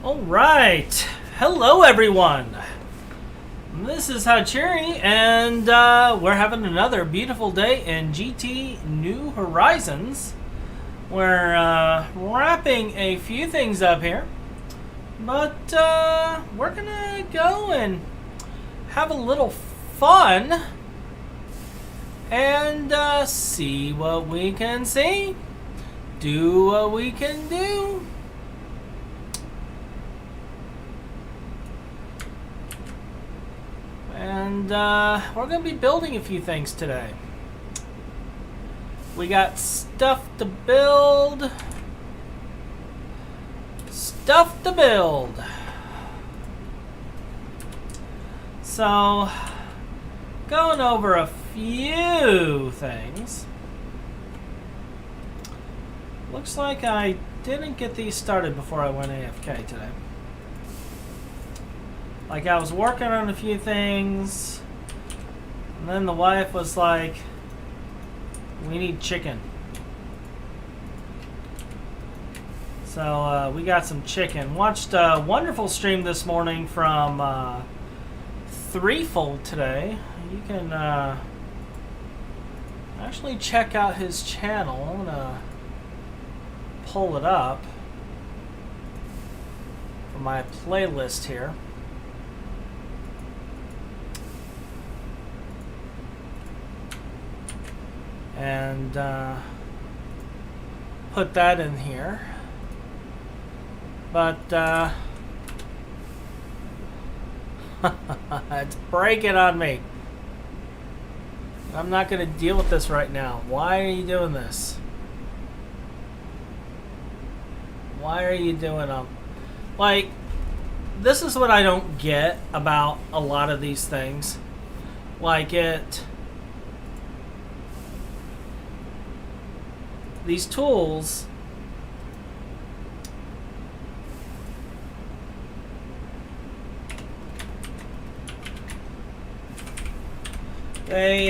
Alright, hello everyone! This is Hachiri, and we're having another beautiful day in GT New Horizons. We're wrapping a few things up here, but we're gonna go and have a little fun and see what we can see, do what we can do. And we're going to be building a few things today. We got stuff to build. Stuff to build. So, going over a few things. Looks like I didn't get these started before I went AFK today. Like, I was working on a few things, and then the wife was like, we need chicken. So, we got some chicken. Watched a wonderful stream this morning from Threefold today. You can actually check out his channel. I'm gonna pull it up for my playlist here. And put that in here, but it's breaking on me. I'm not going to deal with this right now. Why are you doing this? Why are you doing them? Like, this is what I don't get about a lot of these things. Like these tools, they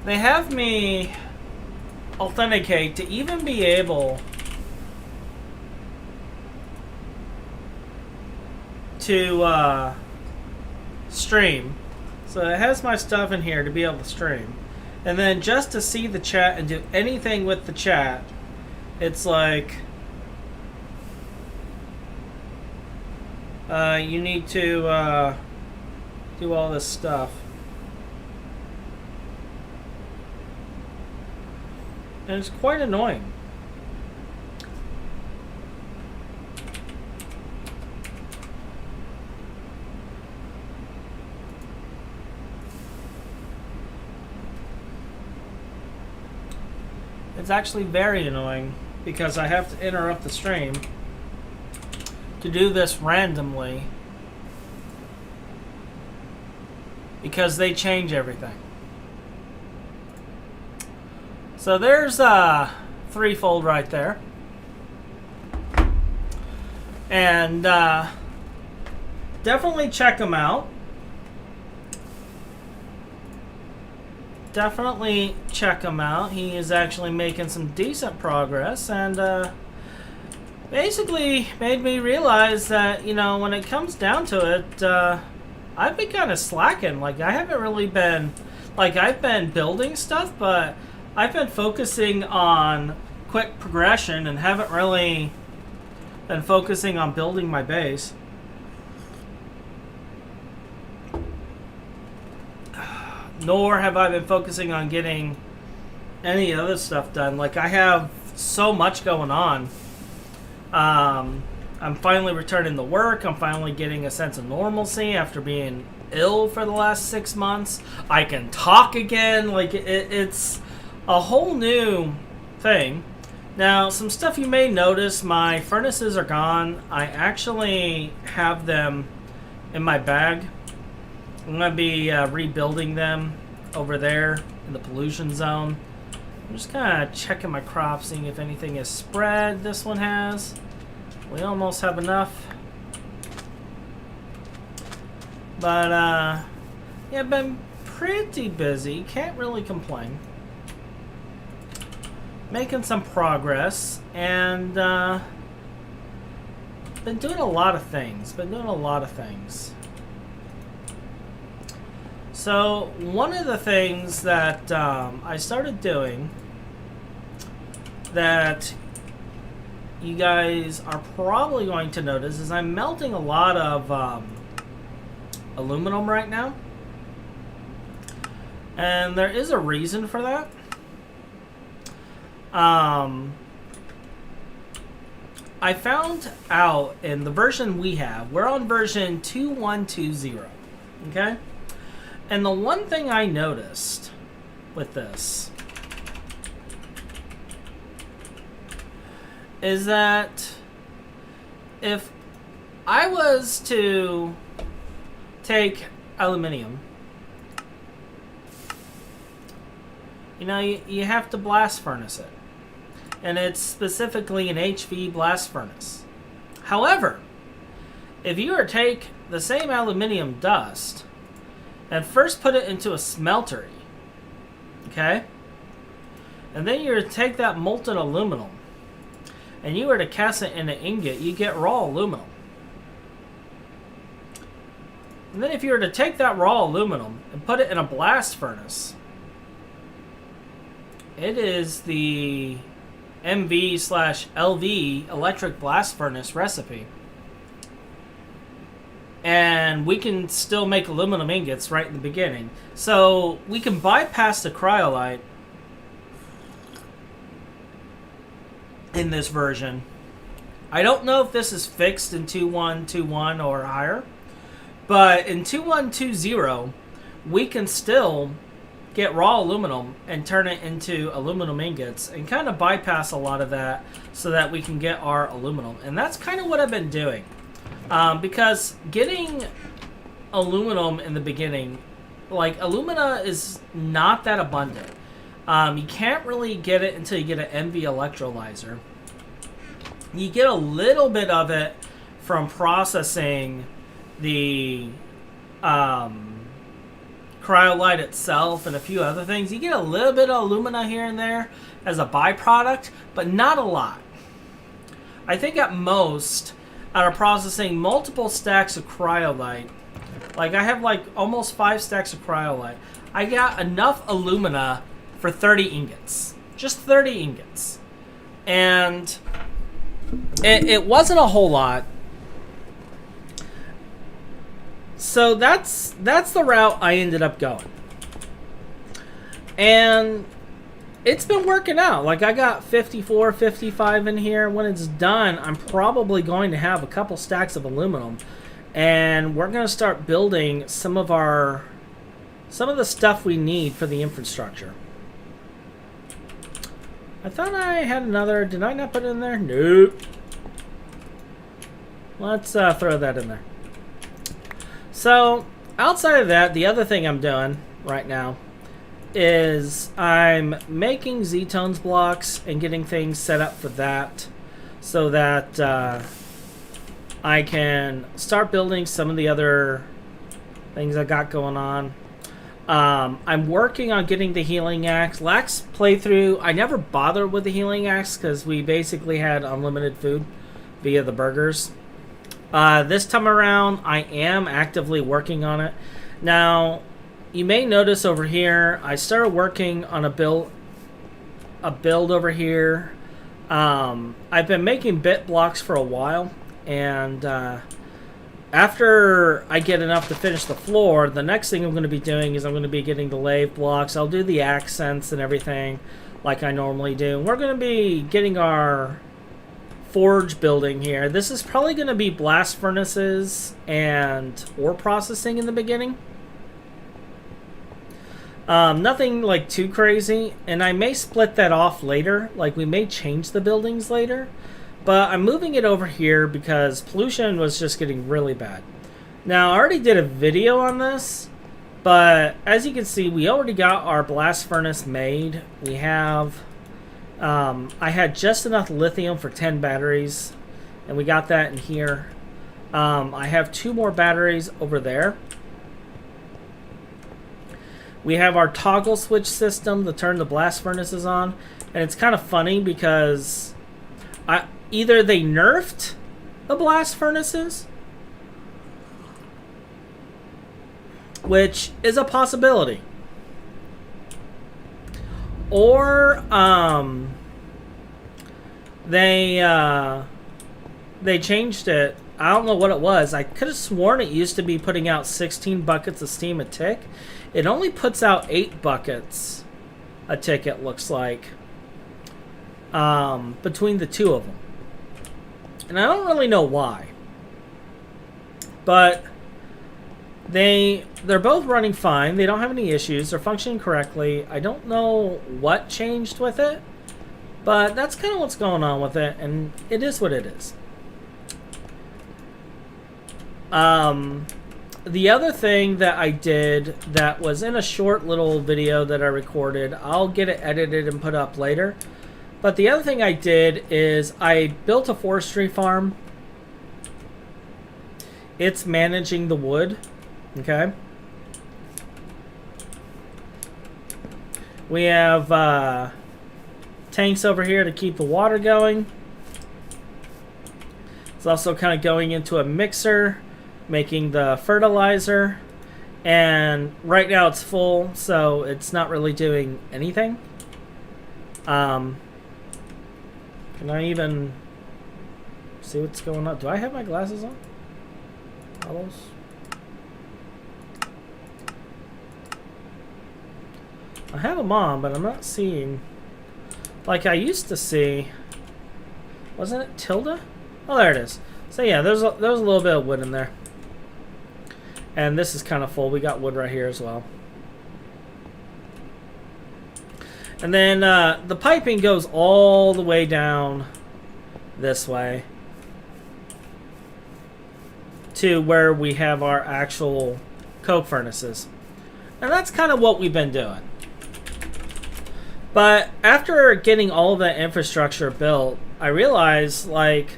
have me authenticate to even be able to stream. So it has my stuff in here to be able to stream, and then just to see the chat and do anything with the chat, it's like you need to do all this stuff, and it's quite annoying. It's actually very annoying because I have to interrupt the stream to do this randomly because they change everything. So there's Threefold right there, and definitely check them out. Definitely check him out. He is actually making some decent progress, and basically made me realize that, you know, when it comes down to it, I've been kind of slacking. Like, I haven't really been, like, I've been building stuff, but I've been focusing on quick progression and haven't really been focusing on building my base. Nor have I been focusing on getting any other stuff done. Like, I have so much going on. I'm finally returning to work. I'm finally getting a sense of normalcy after being ill for the last 6 months. I can talk again. Like, it's a whole new thing. Now, some stuff you may notice, my furnaces are gone. I actually have them in my bag. I'm going to be rebuilding them over there in the pollution zone. I'm just kind of checking my crops, seeing if anything is spread. This one has. We almost have enough. But, yeah, I've been pretty busy. Can't really complain. Making some progress, and been doing a lot of things. So one of the things that I started doing that you guys are probably going to notice is I'm melting a lot of aluminum right now. And there is a reason for that. I found out in the version we have, we're on version 2120, okay? And the one thing I noticed with this is that if I was to take aluminum, you know, you have to blast furnace it. And it's specifically an HV blast furnace. However, if you were to take the same aluminum dust and first put it into a smeltery, okay? And then you were to take that molten aluminum and you were to cast it in an ingot, you get raw aluminum. And then if you were to take that raw aluminum and put it in a blast furnace, it is the MV/LV electric blast furnace recipe. And we can still make aluminum ingots right in the beginning. So we can bypass the cryolite in this version. I don't know if this is fixed in 2121 or higher, but in 2120 we can still get raw aluminum and turn it into aluminum ingots and kind of bypass a lot of that so that we can get our aluminum. And that's kind of what I've been doing. Because getting aluminum in the beginning, like alumina is not that abundant. You can't really get it until you get an MV electrolyzer. You get a little bit of it from processing the cryolite itself and a few other things. You get a little bit of alumina here and there as a byproduct, but not a lot. I think at most, out of processing multiple stacks of cryolite, like I have like almost 5 stacks of cryolite, I got enough alumina for 30 ingots. Just 30 ingots. And it wasn't a whole lot. So that's the route I ended up going. And it's been working out. Like I got 54, 55 in here. When it's done, I'm probably going to have a couple stacks of aluminum. And we're going to start building some of the stuff we need for the infrastructure. I thought I had another. Did I not put it in there? Nope. Let's throw that in there. So, outside of that, the other thing I'm doing right now is I'm making Z-Tones blocks and getting things set up for that so that I can start building some of the other things I got going on. I'm working on getting the healing axe. Last playthrough, I never bothered with the healing axe because we basically had unlimited food via the burgers. This time around, I am actively working on it. Now, you may notice over here, I started working on a build over here. I've been making bit blocks for a while, and after I get enough to finish the floor, the next thing I'm going to be doing is I'm going to be getting the lathe blocks. I'll do the accents and everything like I normally do. We're going to be getting our forge building here. This is probably going to be blast furnaces and ore processing in the beginning. Nothing like too crazy, and I may split that off later. Like we may change the buildings later, but I'm moving it over here because pollution was just getting really bad. Now I already did a video on this, but as you can see, we already got our blast furnace made. We have I had just enough lithium for 10 batteries, and we got that in here. I have 2 more batteries over there. We have our toggle switch system to turn the blast furnaces on. And it's kind of funny because either they nerfed the blast furnaces, which is a possibility, or they changed it. I don't know what it was. I could have sworn it used to be putting out 16 buckets of steam a tick. It only puts out 8 buckets a tick, it looks like, between the two of them. And I don't really know why. But they're both running fine. They don't have any issues. They're functioning correctly. I don't know what changed with it, but that's kind of what's going on with it, and it is what it is. The other thing that I did that was in a short little video that I recorded, I'll get it edited and put up later. But the other thing I did is I built a forestry farm. It's managing the wood, okay? We have tanks over here to keep the water going. It's also kind of going into a mixer, making the fertilizer, and right now it's full, so it's not really doing anything. Can I even see what's going on? Do I have my glasses on? Those? I have them on, but I'm not seeing like I used to see. Wasn't it tilde? Oh, there it is. So yeah, there's a little bit of wood in there. And this is kind of full. We got wood right here as well. And then the piping goes all the way down this way to where we have our actual coke furnaces. And that's kind of what we've been doing. But after getting all of that infrastructure built, I realized, like,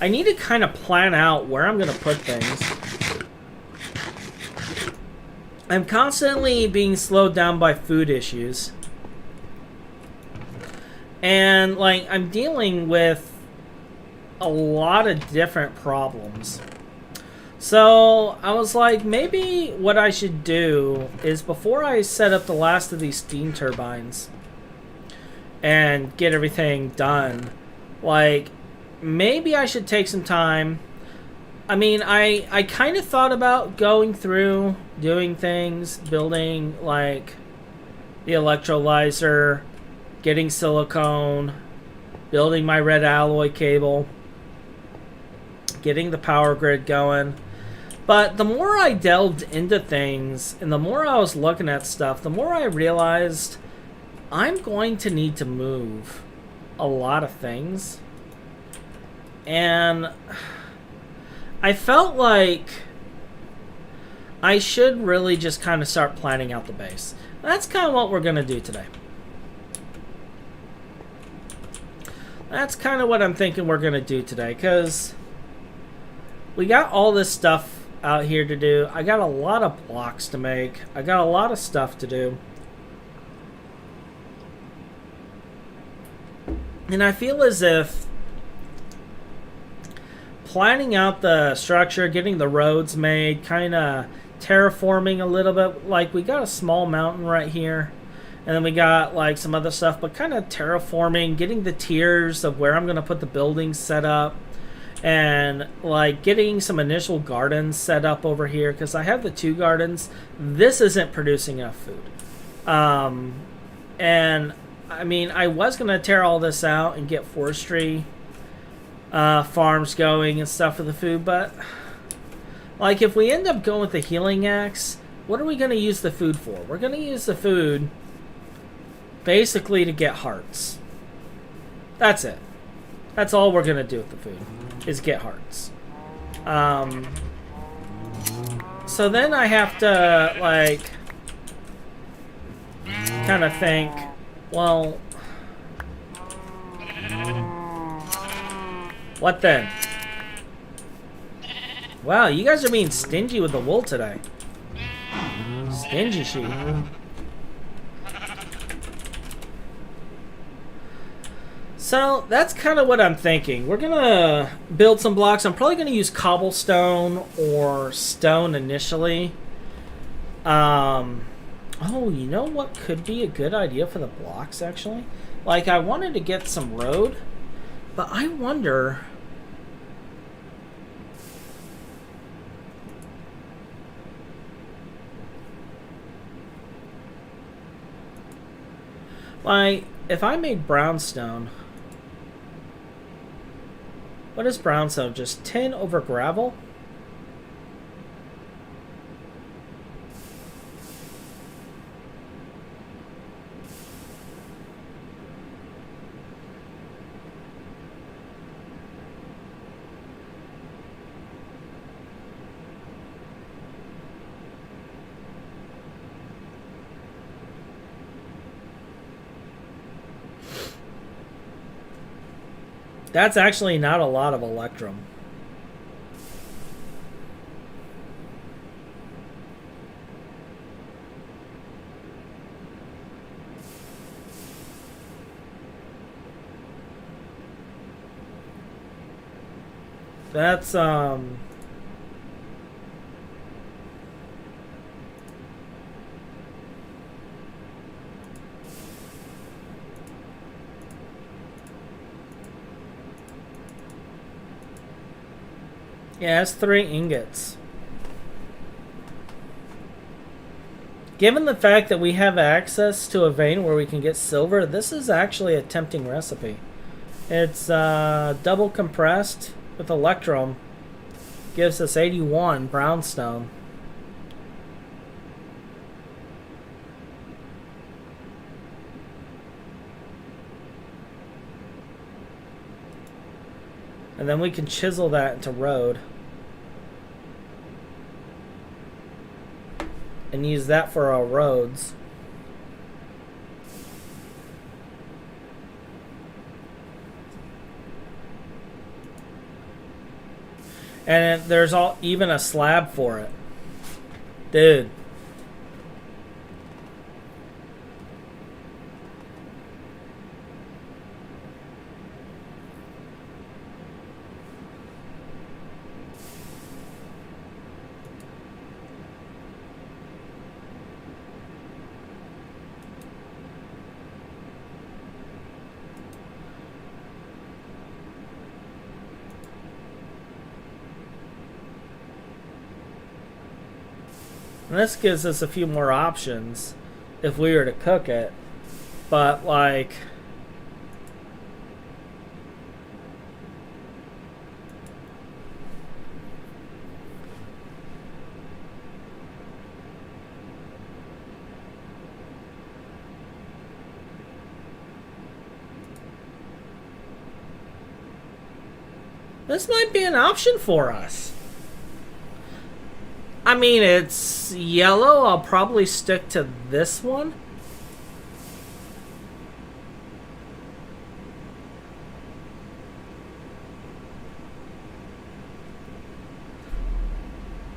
I need to kind of plan out where I'm going to put things. I'm constantly being slowed down by food issues. And, like, I'm dealing with a lot of different problems. So, I was like, maybe what I should do is before I set up the last of these steam turbines and get everything done, like, maybe I should take some time. I mean, I kind of thought about going through, doing things, building, like, the electrolyzer, getting silicone, building my red alloy cable, getting the power grid going. But the more I delved into things, and the more I was looking at stuff, the more I realized I'm going to need to move a lot of things. And I felt like I should really just kind of start planning out the base. And that's kind of what we're going to do today. That's kind of what I'm thinking we're going to do today, because we got all this stuff out here to do. I got a lot of blocks to make. I got a lot of stuff to do. And I feel as if planning out the structure, getting the roads made, kind of terraforming a little bit. Like, we got a small mountain right here, and then we got like some other stuff, but kind of terraforming, getting the tiers of where I'm going to put the buildings set up, and like getting some initial gardens set up over here, because I have the 2 gardens. This isn't producing enough food. And I mean, I was going to tear all this out and get forestry farms going and stuff for the food, but like, if we end up going with the healing axe, what are we going to use the food for? We're going to use the food basically to get hearts. That's it. That's all we're going to do with the food, is get hearts. So then I have to, like, kind of think, well, what then? Wow, you guys are being stingy with the wool today. Stingy sheep. So that's kind of what I'm thinking. We're gonna build some blocks. I'm probably gonna use cobblestone or stone initially. Oh, you know what could be a good idea for the blocks actually? Like I wanted to get some road, but I wonder. Like if I made brownstone. What is brownstone? Just tin over gravel? That's actually not a lot of electrum. That's yeah, that's 3 ingots. Given the fact that we have access to a vein where we can get silver, this is actually a tempting recipe. It's double compressed with electrum. Gives us 81 brownstone. And then we can chisel that into road. And use that for our roads. And there's even a slab for it. Dude. And this gives us a few more options if we were to cook it. But like this might be an option for us. I mean, it's yellow. I'll probably stick to this one.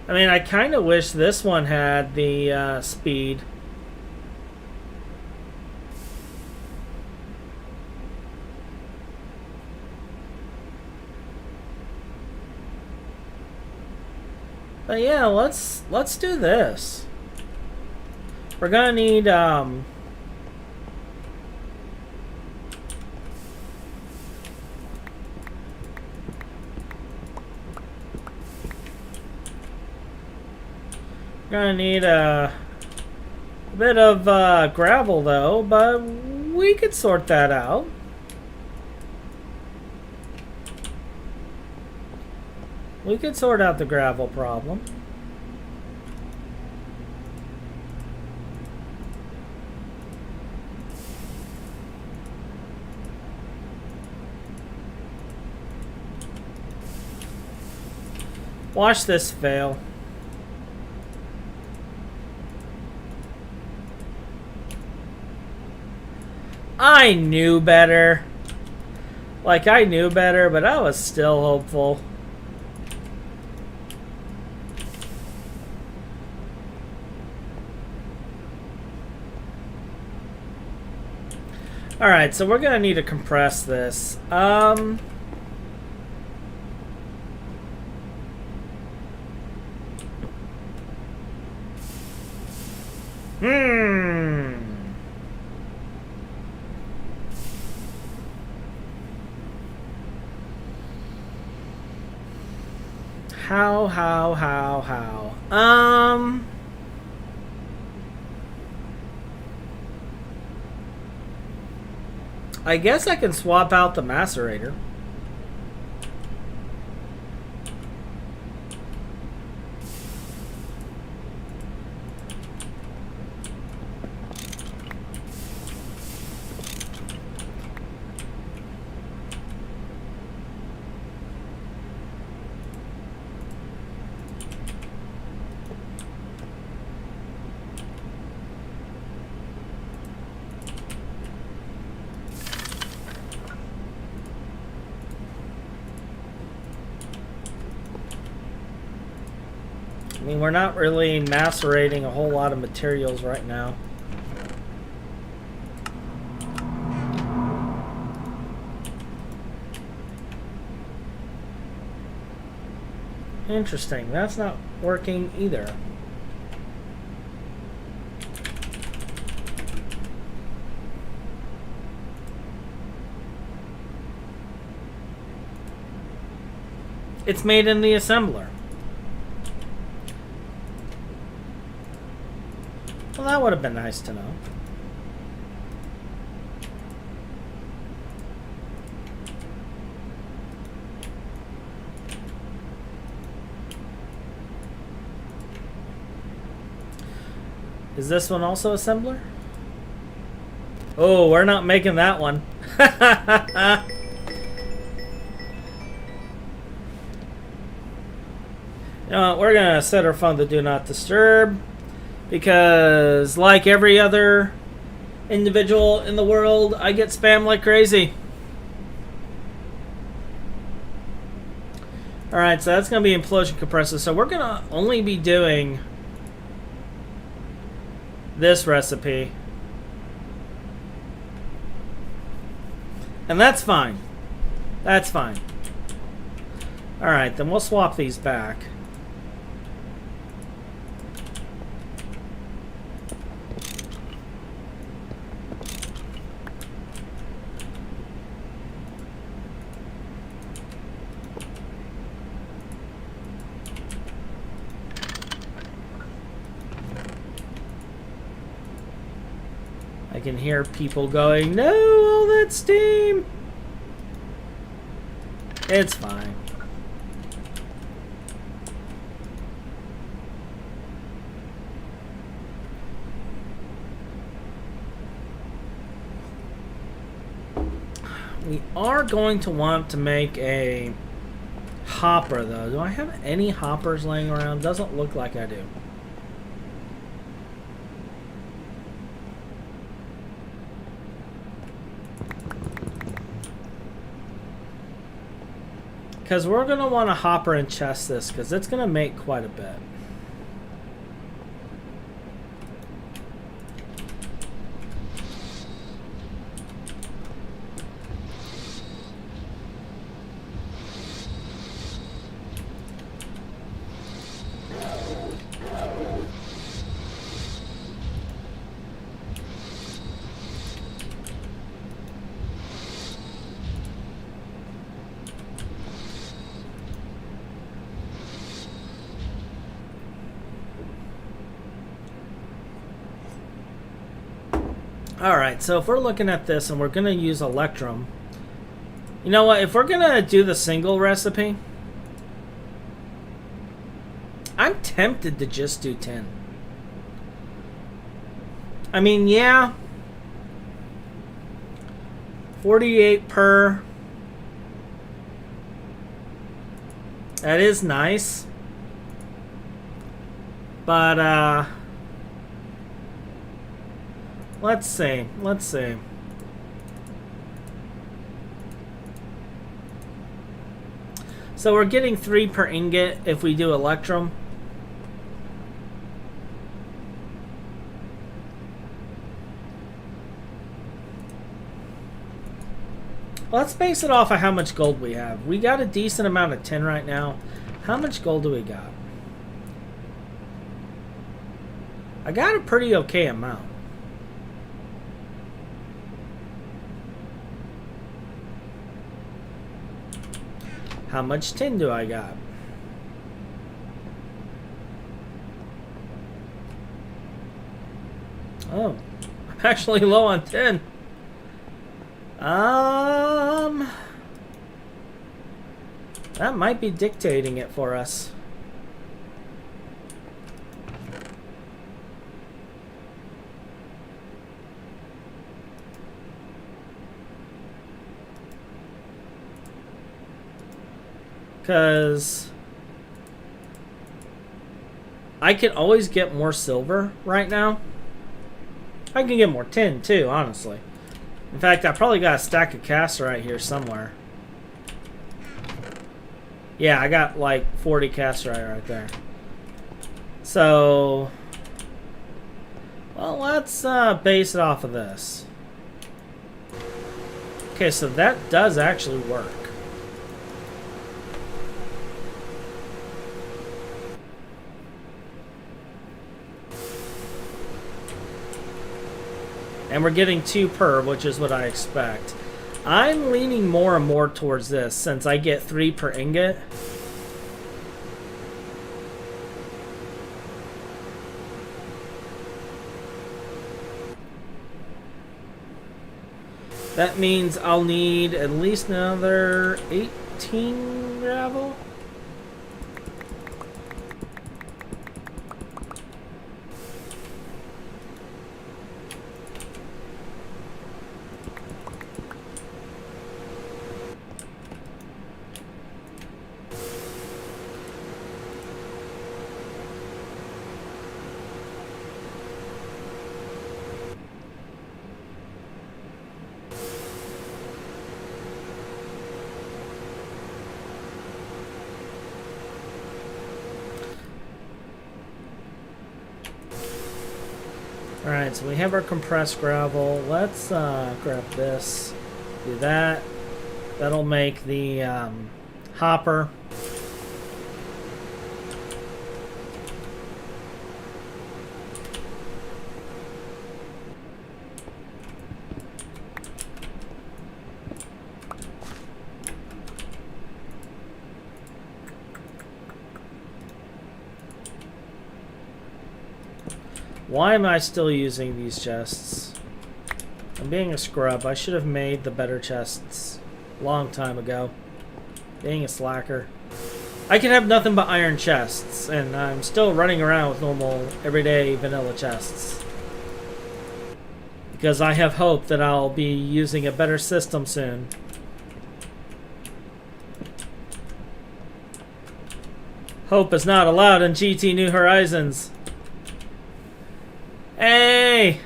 I mean, I kind of wish this one had the speed. But yeah, let's do this. We're gonna need a bit of gravel though, but we could sort that out. We could sort out the gravel problem. Watch this fail. I knew better. Like, I knew better, but I was still hopeful. Alright, so we're gonna need to compress this. How? I guess I can swap out the macerator. I mean, we're not really macerating a whole lot of materials right now. Interesting. That's not working either. It's made in the assembler. Well, that would have been nice to know. Is this one also assembler? Oh, we're not making that one. You know what? We're going to set our phone to Do Not Disturb. Because, like every other individual in the world, I get spammed like crazy. Alright, so that's going to be implosion compressor. So we're going to only be doing this recipe. And that's fine. That's fine. Alright, then we'll swap these back. I can hear people going, no, all that steam. It's fine. We are going to want to make a hopper, though. Do I have any hoppers laying around? Doesn't look like I do. Because we're going to want to hopper and chest this, because it's going to make quite a bit. Alright, so if we're looking at this and we're going to use Electrum, you know what, if we're going to do the single recipe, I'm tempted to just do 10. I mean, yeah, 48 per, that is nice, but, let's see. So we're getting 3 per ingot if we do Electrum. Let's base it off of how much gold we have. We got a decent amount of tin right now. How much gold do we got? I got a pretty okay amount. How much tin do I got? Oh, I'm actually low on tin. That might be dictating it for us. Because I can always get more silver right now. I can get more tin too, honestly. In fact, I probably got a stack of casts right here somewhere. Yeah, I got like 40 casts right there. So, well, let's base it off of this. Okay, so that does actually work. And we're getting 2 per, which is what I expect. I'm leaning more and more towards this since I get 3 per ingot. That means I'll need at least another 18 gravel. Alright, so we have our compressed gravel. Let's grab this, do that. That'll make the hopper. Why am I still using these chests? I'm being a scrub. I should have made the better chests a long time ago. Being a slacker. I can have nothing but iron chests, and I'm still running around with normal, everyday vanilla chests. Because I have hope that I'll be using a better system soon. Hope is not allowed in GT New Horizons. Hey!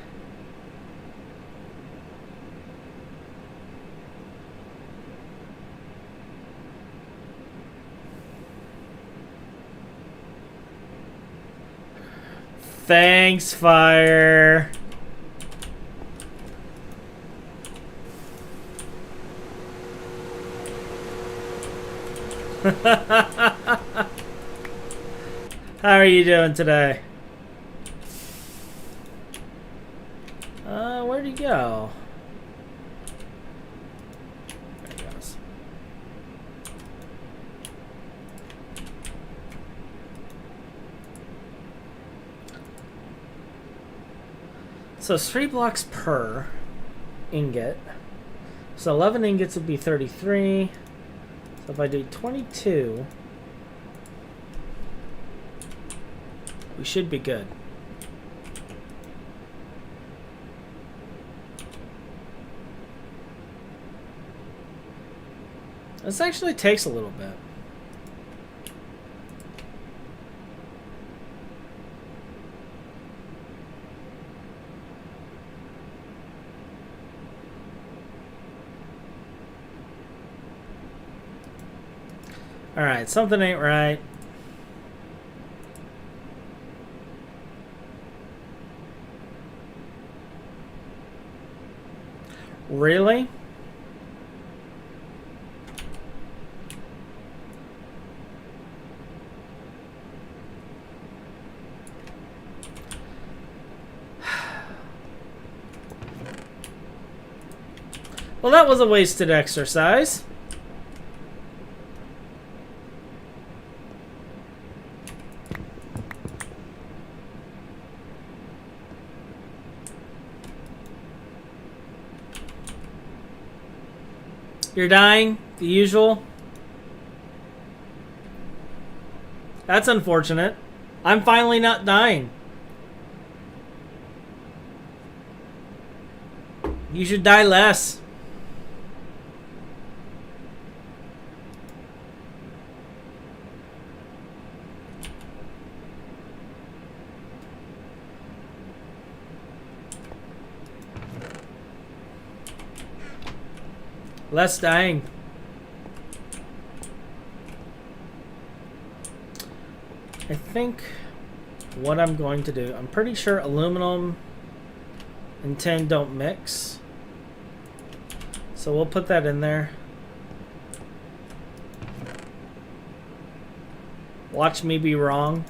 Thanks, fire. How are you doing today? Where'd he go? There he goes. So it's 3 blocks per ingot. So 11 ingots would be 33. So if I do 22, we should be good. This actually takes a little bit. Alright, something ain't right. Really? Well, that was a wasted exercise. You're dying, the usual. That's unfortunate. I'm finally not dying. You should die less. Less dying. I think what I'm going to do, I'm pretty sure aluminum and tin don't mix. So we'll put that in there. Watch me be wrong.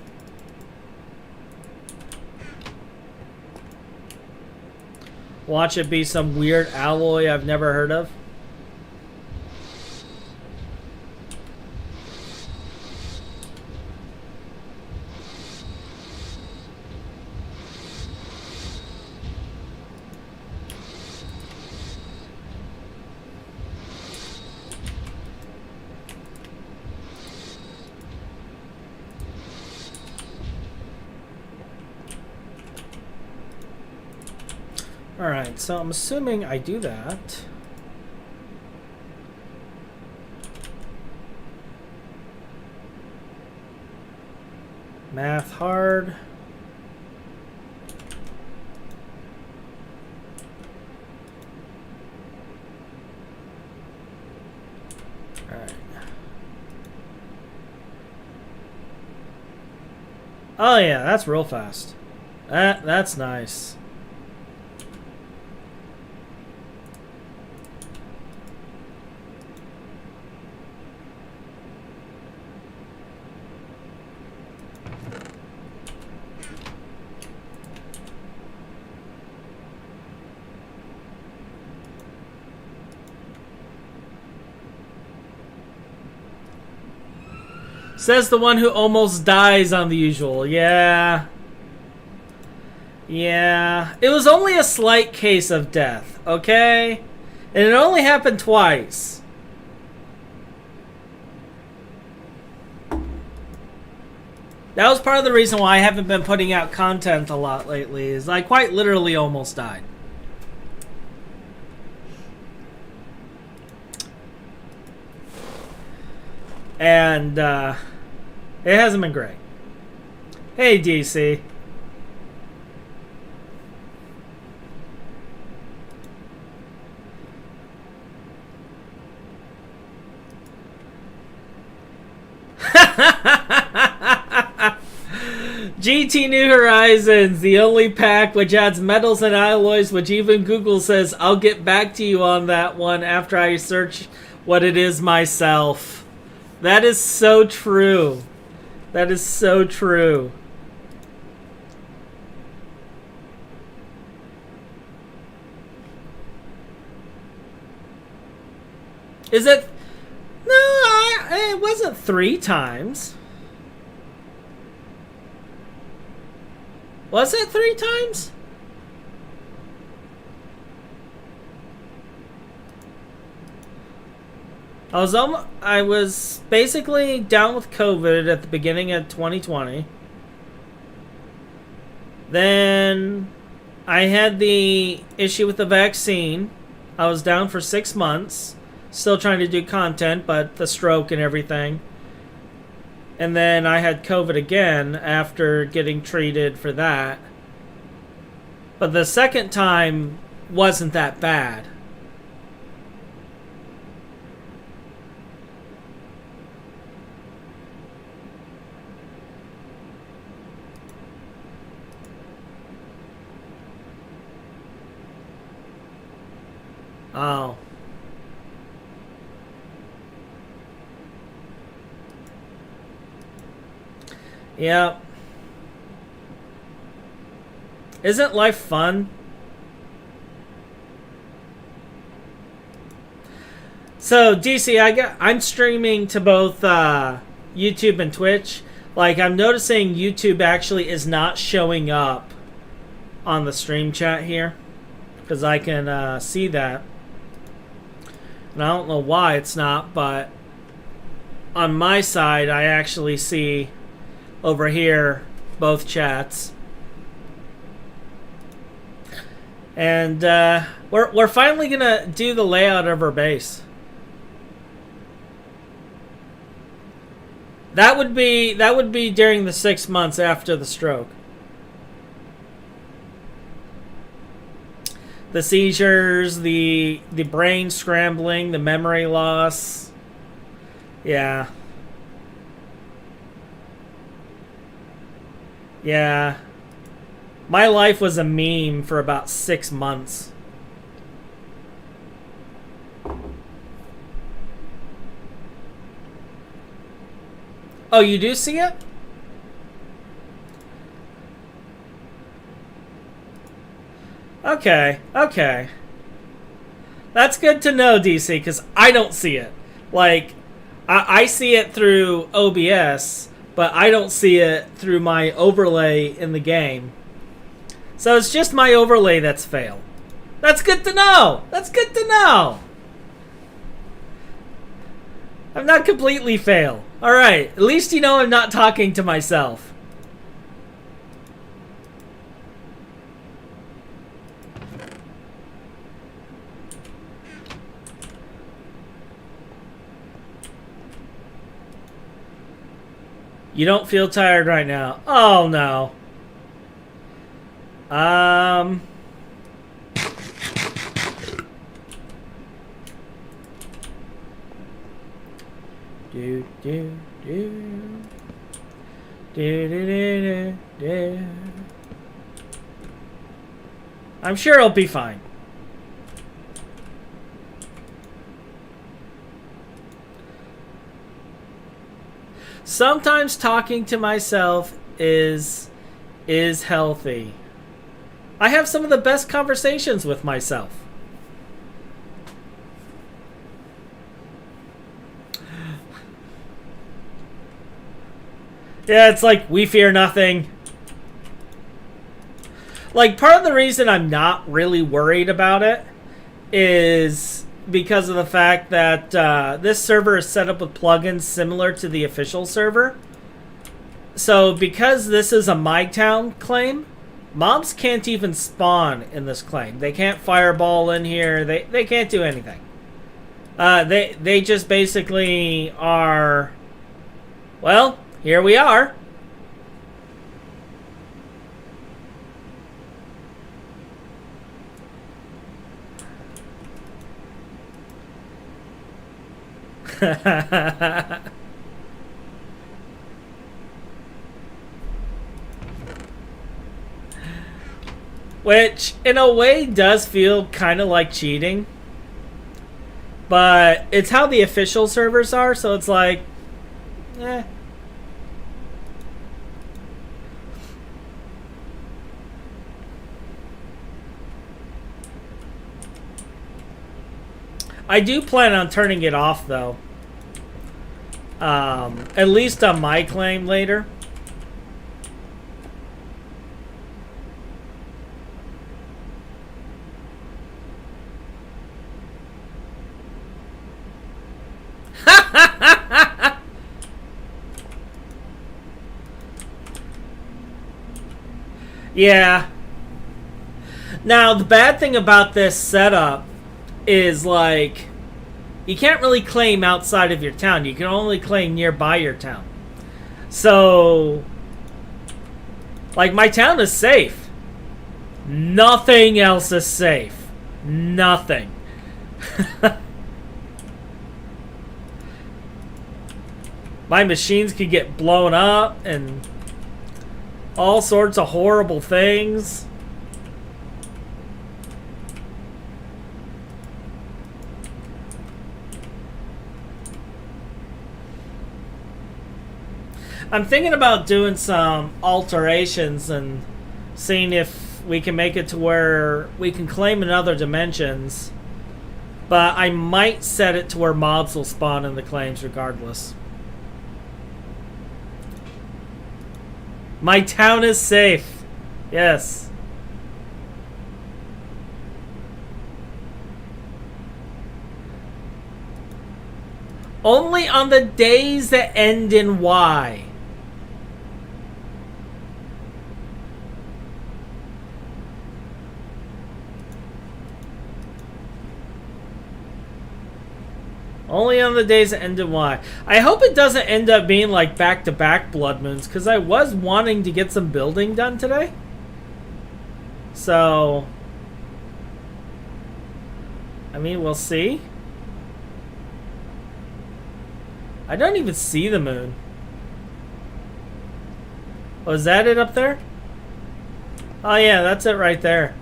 Watch it be some weird alloy I've never heard of. Alright, so I'm assuming I do that. Math hard. Alright. Oh yeah, that's real fast. That's nice. Says the one who almost dies on the usual. Yeah. Yeah. It was only a slight case of death, okay? And it only happened twice. That was part of the reason why I haven't been putting out content a lot lately, is I quite literally almost died. And, it hasn't been great. Hey, DC. GT New Horizons, the only pack which adds metals and alloys, which even Google says, I'll get back to you on that one after I search what it is myself. That is so true. That is so true. Is it? No, it wasn't 3 times. Was it 3 times? I was basically down with COVID at the beginning of 2020. Then I had the issue with the vaccine. I was down for 6 months, still trying to do content, but the stroke and everything. And then I had COVID again after getting treated for that. But the second time wasn't that bad. Oh. Yeah. Isn't life fun? So DC, I'm streaming to both YouTube and Twitch. Like, I'm noticing YouTube actually is not showing up on the stream chat here, because I can see that, and I don't know why it's not, but on my side I actually see over here both chats. And we're finally gonna do the layout of our base. That would be during the 6 months after the stroke. The seizures, the brain scrambling, the memory loss. Yeah. Yeah. My life was a meme for about 6 months. Oh, you do see it? Okay, okay. That's good to know, DC, because I don't see it. Like, I see it through OBS, but I don't see it through my overlay in the game. So it's just my overlay that's failed. That's good to know! That's good to know! I'm not completely fail. Alright, at least you know I'm not talking to myself. You don't feel tired right now. Oh, no. Do, do, do. Do, do, do, do, do. I'm sure it'll be fine. Sometimes talking to myself is healthy. I have some of the best conversations with myself. Yeah, it's like, we fear nothing. Like, part of the reason I'm not really worried about it is because of the fact that this server is set up with plugins similar to the official server. So because this is a My Town claim, mobs can't even spawn in this claim. They can't fireball in here. They can't do anything. They just basically are, well, here we are. Which, in a way, does feel kind of like cheating. But it's how the official servers are, so it's like, eh. I do plan on turning it off, though. At least on my claim later. Yeah. Now, the bad thing about this setup is, like, you can't really claim outside of your town. You can only claim nearby your town. So, like, my town is safe. Nothing else is safe. Nothing. My machines could get blown up and all sorts of horrible things. I'm thinking about doing some alterations and seeing if we can make it to where we can claim in other dimensions But I might set it to where mobs will spawn in the claims regardless. My town is safe. Yes. Only on the days that end in Y. Only on the days that end in Y. I hope it doesn't end up being like back-to-back blood moons, because I was wanting to get some building done today. So, I mean, we'll see. I don't even see the moon. Oh, is that it up there? Oh yeah, that's it right there.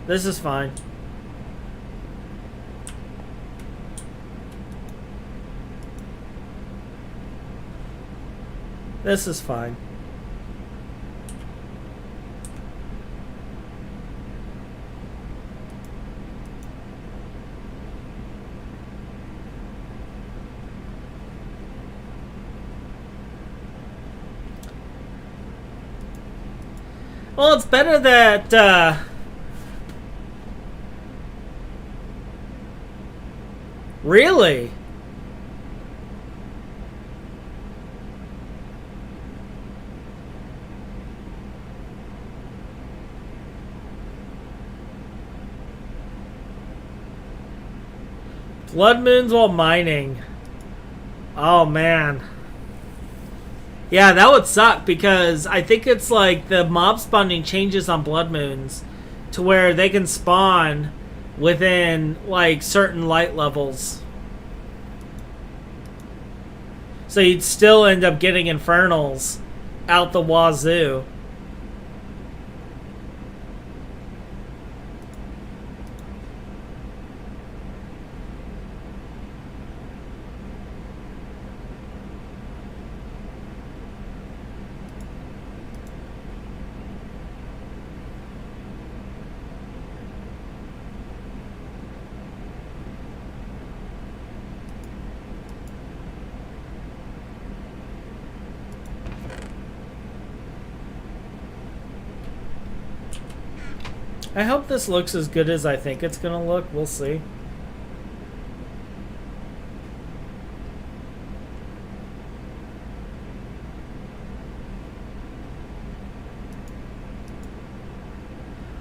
This is fine. This is fine. Well, it's better that, really? Blood moons while mining. Oh, man. Yeah, that would suck because I think it's like the mob spawning changes on blood moons to where they can spawn within like certain light levels. So you'd still end up getting infernals out the wazoo. I hope this looks as good as I think it's gonna look. We'll see.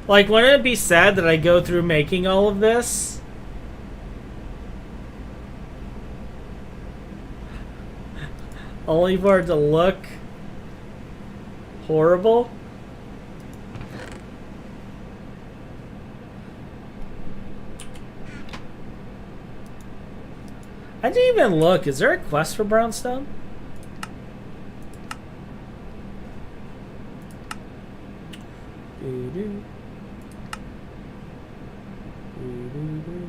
Like, wouldn't it be sad that I go through making all of this? Only for it to look horrible? I didn't even look. Is there a quest for brownstone? Doo-doo. Doo-doo-doo.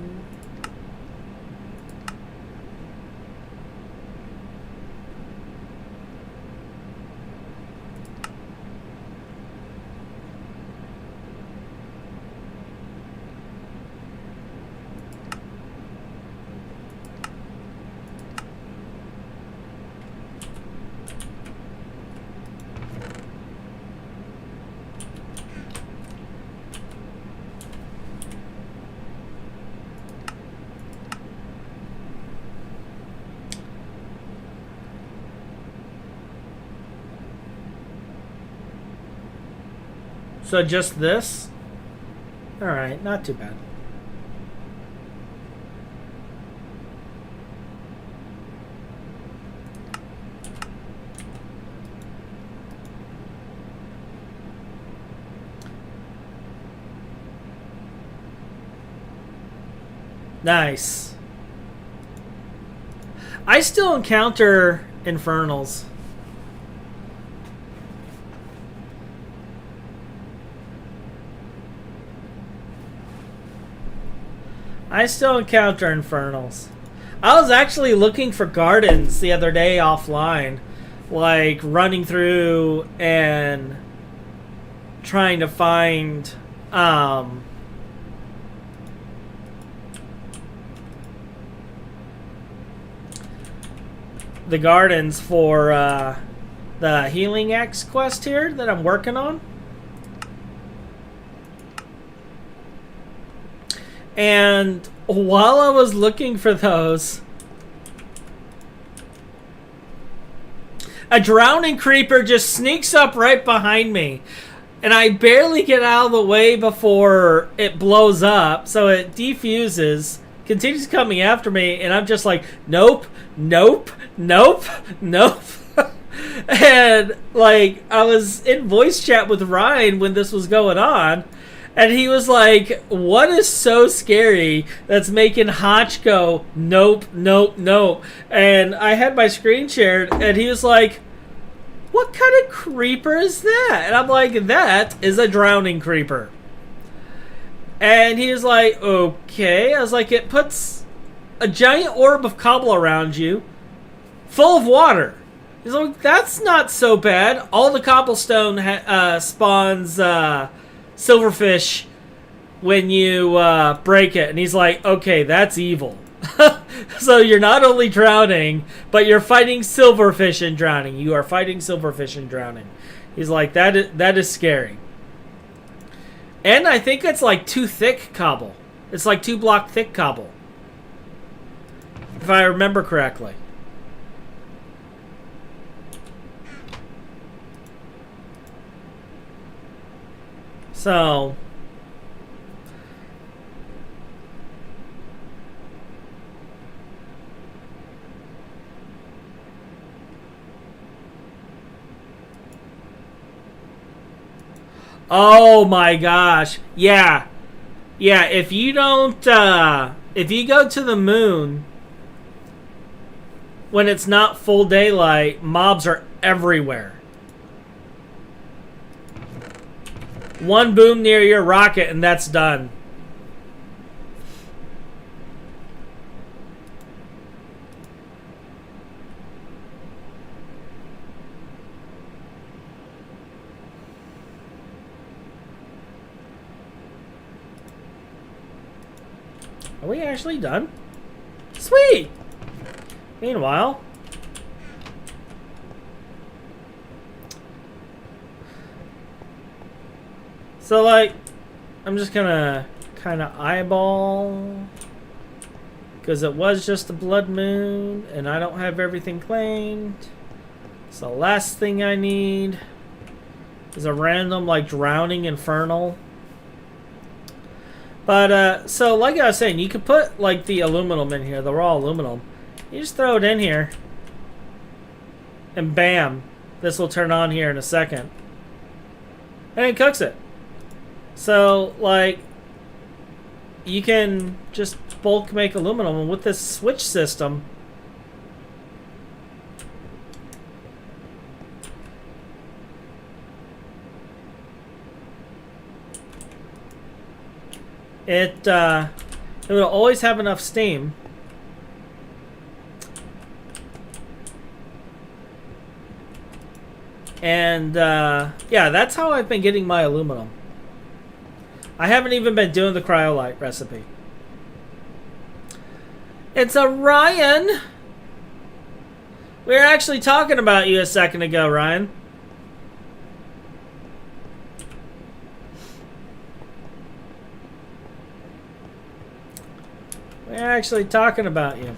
So just this? Alright, not too bad. Nice. I still encounter infernals. I still encounter infernals. I was actually looking for gardens the other day offline, like running through and trying to find the gardens for the Healing X quest here that I'm working on. And while I was looking for those, a drowning creeper just sneaks up right behind me. And I barely get out of the way before it blows up. So it defuses, continues coming after me. And I'm just like, nope, nope, nope, nope. And like, I was in voice chat with Ryan when this was going on. And he was like, what is so scary that's making Hotch go, nope, nope, nope. And I had my screen shared, and he was like, what kind of creeper is that? And I'm like, that is a drowning creeper. And he was like, okay. I was like, it puts a giant orb of cobble around you, full of water. He's like, that's not so bad. All the cobblestone spawns silverfish when you break it. And he's like, okay, that's evil. So you're not only drowning, but you're fighting silverfish and drowning. You are fighting silverfish and drowning. He's like, that is scary. And I think it's like 2 thick cobble. It's like 2 block thick cobble, if I remember correctly. So oh my gosh. Yeah. Yeah, if you don't if you go to the moon when it's not full daylight, mobs are everywhere. One boom near your rocket and that's done. Are we actually done? Sweet! Meanwhile, so like, I'm just gonna kind of eyeball, because it was just a blood moon and I don't have everything claimed. So the last thing I need is a random like drowning infernal. But so like I was saying, you could put like the aluminum in here, the raw aluminum. You just throw it in here and bam, this will turn on here in a second and it cooks it. So like, you can just bulk make aluminum, and with this switch system, it will always have enough steam. And yeah, that's how I've been getting my aluminum. I haven't even been doing the cryolite recipe. It's a Ryan. We were actually talking about you a second ago, Ryan. We're actually talking about you.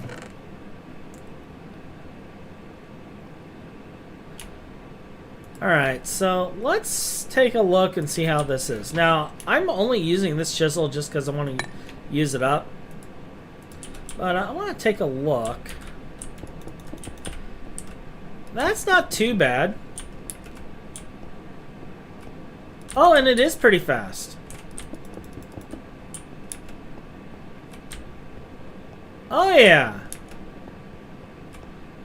Alright, so let's take a look and see how this is. Now, I'm only using this chisel just because I want to use it up. But I want to take a look. That's not too bad. Oh, and it is pretty fast. Oh yeah.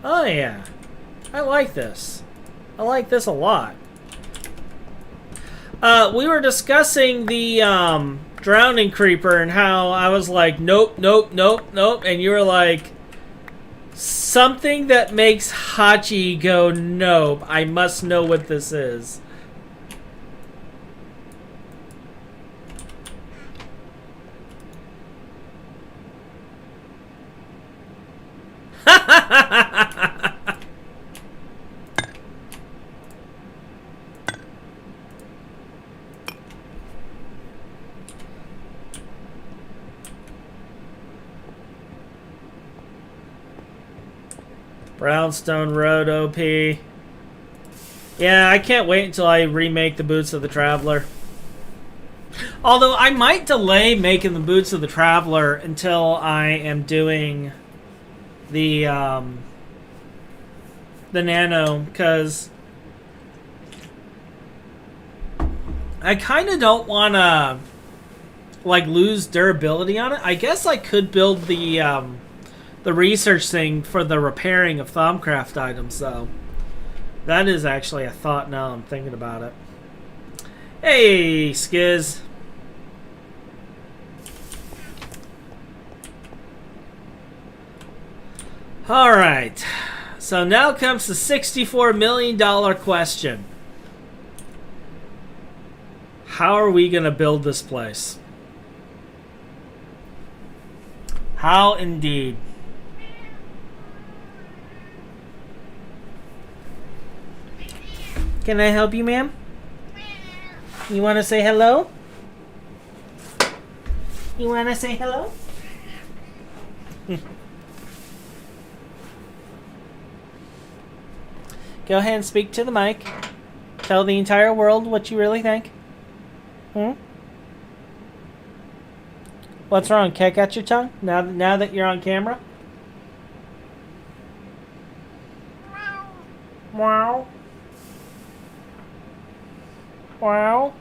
Oh yeah. I like this. I like this a lot. We were discussing the drowning creeper and how I was like, nope, nope, nope, nope. And you were like, something that makes Hachi go, nope. I must know what this is. Brownstone Road OP. Yeah, I can't wait until I remake the Boots of the Traveler. Although I might delay making the Boots of the Traveler until I am doing the Nano, because I kind of don't want to like lose durability on it. I guess I could build the research thing for the repairing of Thumbcraft items, though. That is actually a thought now I'm thinking about it. Hey, Skiz. Alright. So now comes the $64 million question. How are we going to build this place? How indeed. Can I help you, ma'am? You want to say hello? You want to say hello? Go ahead and speak to the mic. Tell the entire world what you really think. What's wrong? Kick out your tongue? Now that you're on camera? Wow. Wow.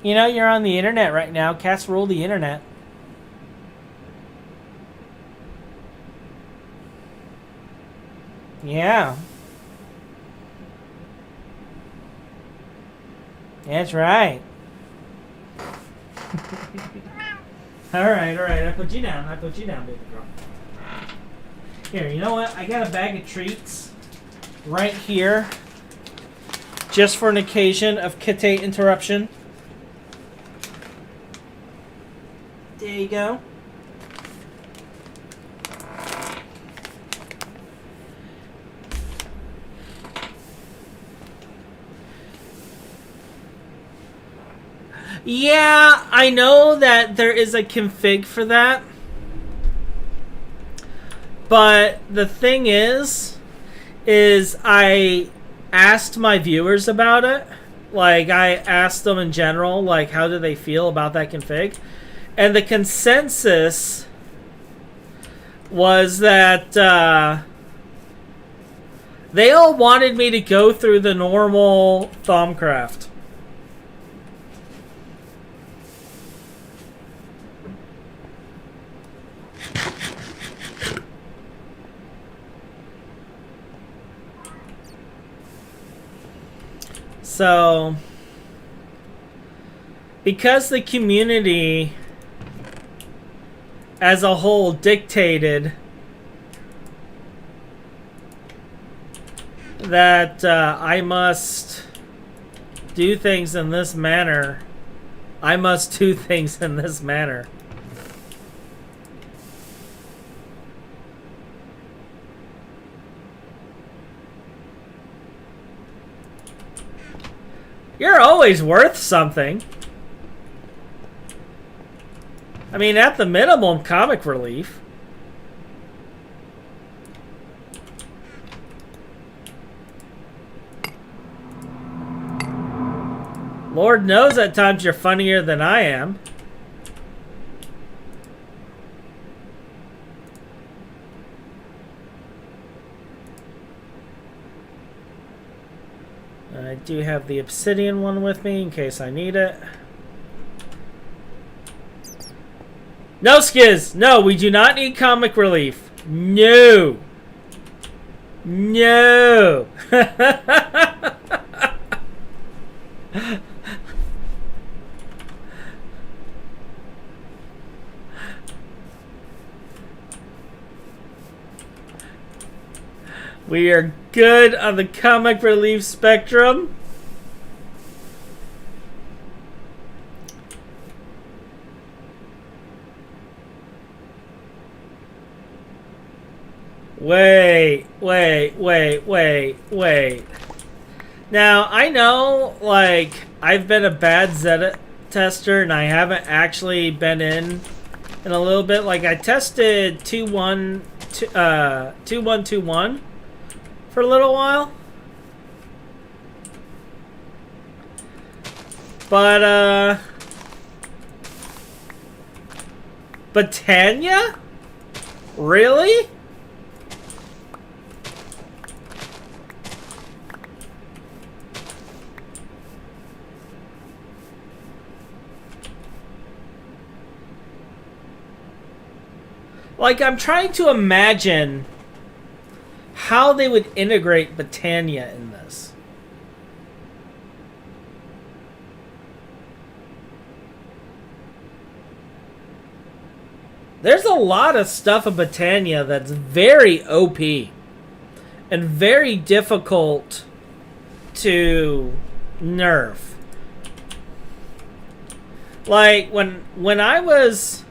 You know, you're on the internet right now. Cats rule the internet. Yeah. That's right. Alright. I put you down, baby girl. Here, you know what? I got a bag of treats right here. Just for an occasion of Kite interruption. There you go. Yeah, I know that there is a config for that. But the thing is I asked my viewers about it. Like, I asked them in general, like, how do they feel about that config? And the consensus was that they all wanted me to go through the normal Thumbcraft. So, because the community as a whole dictated that I must do things in this manner, I must do things in this manner. You're always worth something. I mean, at the minimum, comic relief. Lord knows at times you're funnier than I am. I do have the obsidian one with me in case I need it. No, Skiz! No, we do not need comic relief. No! No! We are good on the comic relief spectrum. Wait. Now, I know, like, I've been a bad Zeta tester and I haven't actually been in a little bit. Like, I tested 2.1, 2121 for a little while. But Tanya? Really? Like, I'm trying to imagine how they would integrate Britannia in this. There's a lot of stuff in Britannia that's very OP and very difficult to nerf. Like, when I was...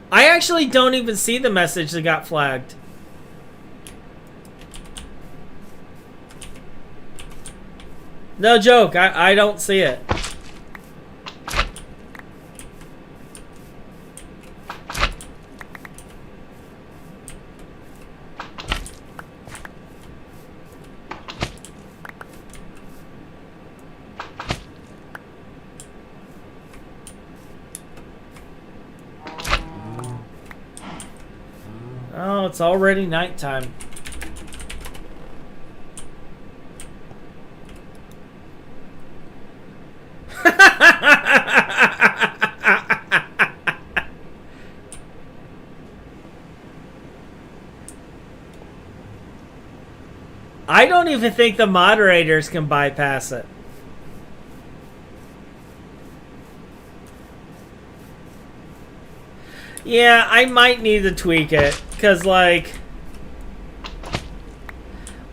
I actually don't even see the message that got flagged. No joke, I don't see it. Oh, it's already nighttime. I don't even think the moderators can bypass it. Yeah, I might need to tweak it, because, like,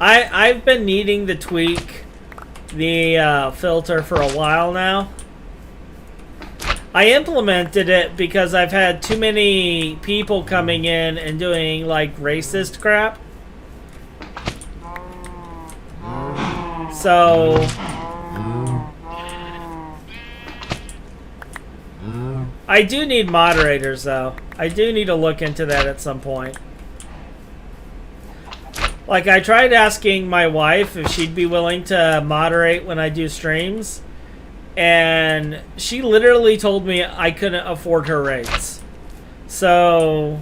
I've been needing to tweak the filter for a while now. I implemented it because I've had too many people coming in and doing, like, racist crap. So... I do need moderators, though. I do need to look into that at some point. Like, I tried asking my wife if she'd be willing to moderate when I do streams, and she literally told me I couldn't afford her rates. So...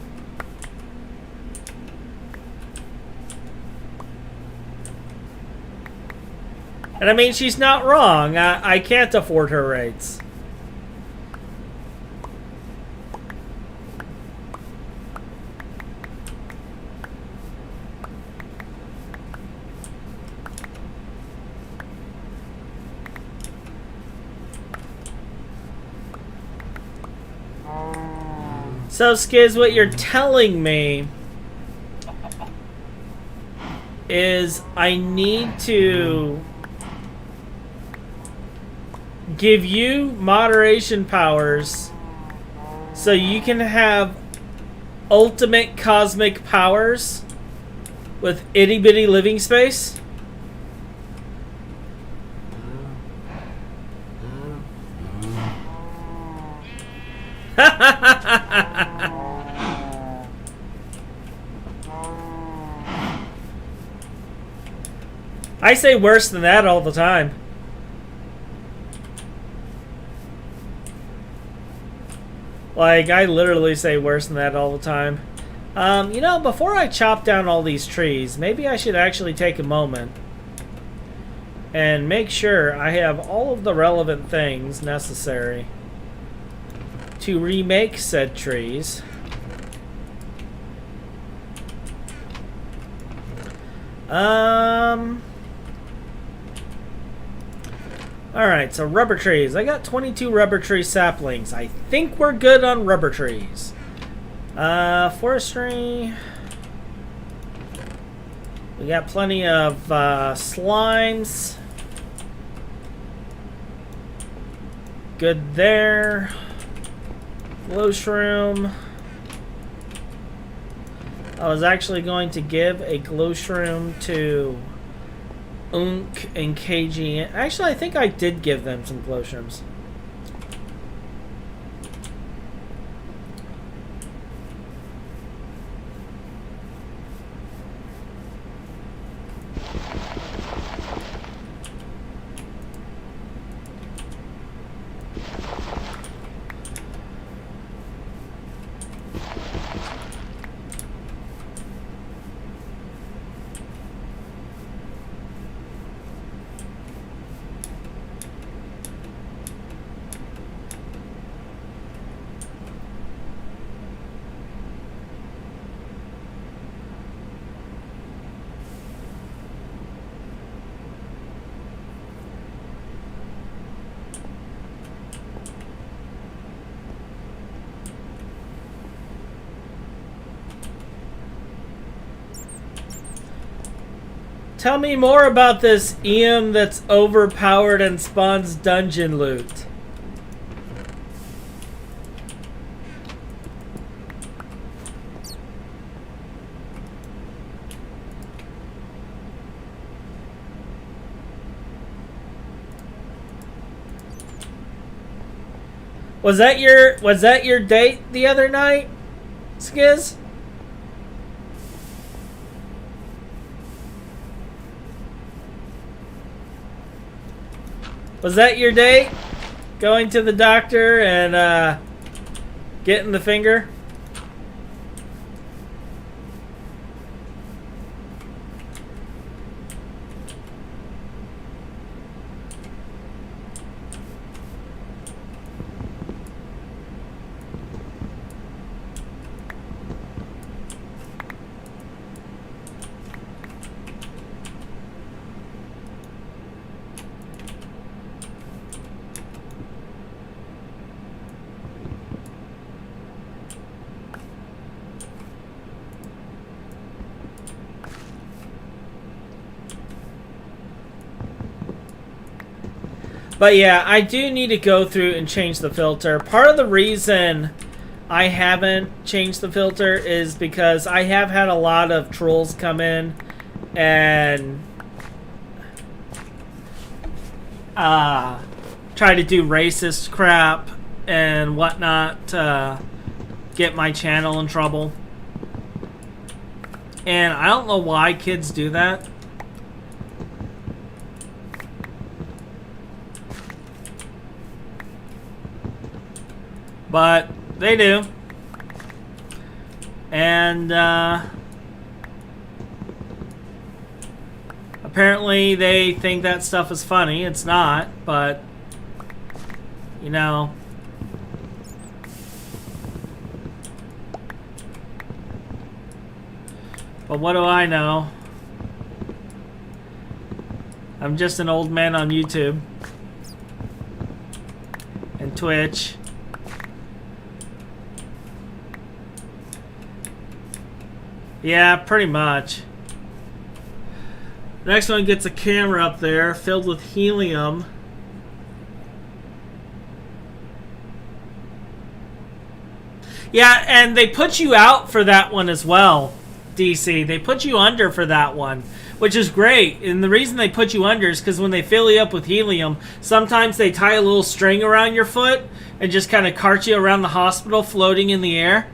And I mean, she's not wrong. I can't afford her rates. So, Skiz, what you're telling me is I need to give you moderation powers so you can have ultimate cosmic powers with itty bitty living space? I say worse than that all the time. Like, I literally say worse than that all the time. You know, before I chop down all these trees, maybe I should actually take a moment and make sure I have all of the relevant things necessary to remake said trees. Alright, so rubber trees. I got 22 rubber tree saplings. I think we're good on rubber trees. Forestry. We got plenty of slimes. Good there. Glow shroom. I was actually going to give a glow shroom to Unk and KG. Actually, I think I did give them some glow shrooms. Tell me more about this EM that's overpowered and spawns dungeon loot. Was that your date the other night, Skiz? Was that your date? Going to the doctor and getting the finger? But yeah, I do need to go through and change the filter. Part of the reason I haven't changed the filter is because I have had a lot of trolls come in and try to do racist crap and whatnot to get my channel in trouble. And I don't know why kids do that. But they do. And apparently they think that stuff is funny. It's not, but you know. But what do I know? I'm just an old man on YouTube and Twitch. Yeah, pretty much. Next one gets a camera up there filled with helium. Yeah, and they put you out for that one as well, DC. They put you under for that one, which is great. And the reason they put you under is because when they fill you up with helium, sometimes they tie a little string around your foot and just kind of cart you around the hospital floating in the air.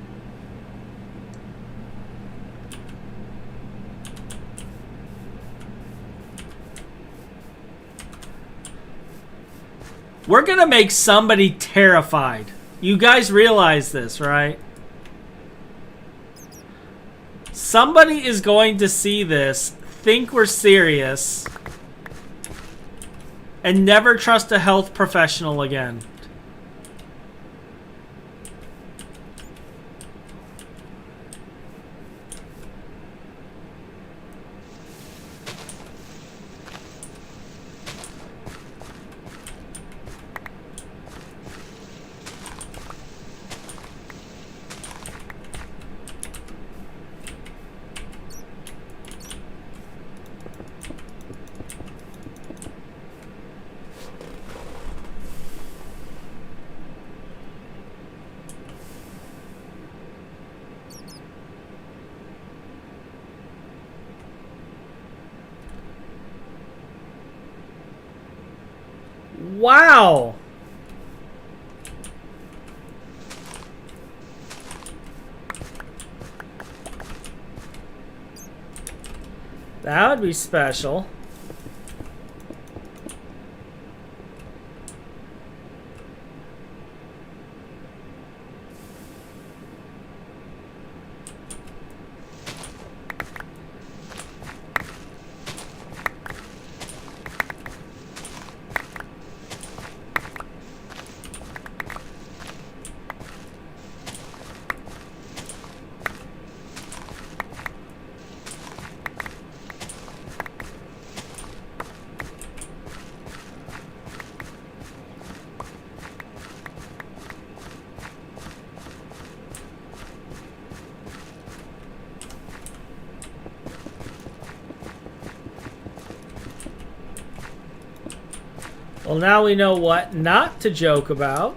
We're going to make somebody terrified. You guys realize this, right? Somebody is going to see this, think we're serious, and never trust a health professional again. Wow. That would be special. Well, now we know what not to joke about.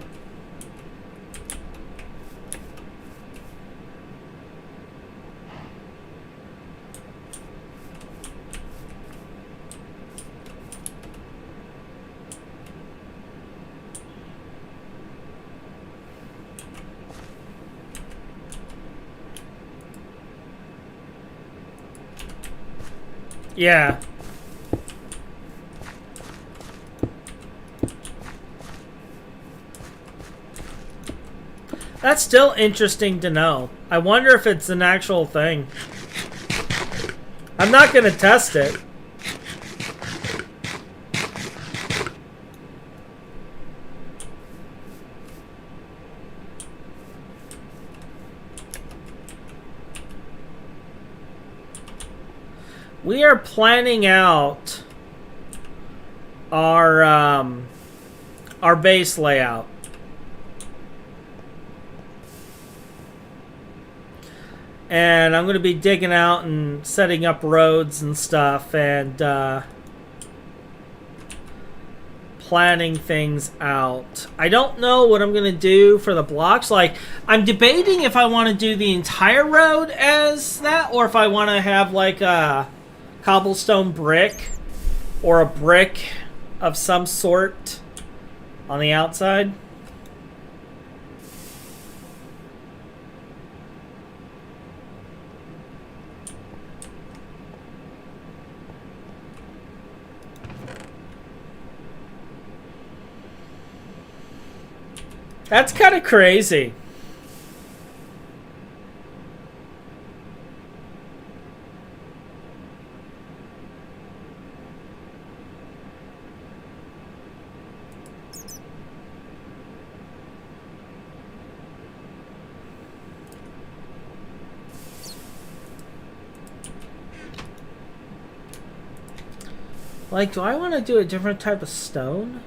Yeah. That's still interesting to know. I wonder if it's an actual thing. I'm not going to test it. We are planning out our base layout. And I'm going to be digging out and setting up roads and stuff and planning things out. I don't know what I'm going to do for the blocks. Like, I'm debating if I want to do the entire road as that or if I want to have like a cobblestone brick or a brick of some sort on the outside. That's kind of crazy. Like, do I want to do a different type of stone?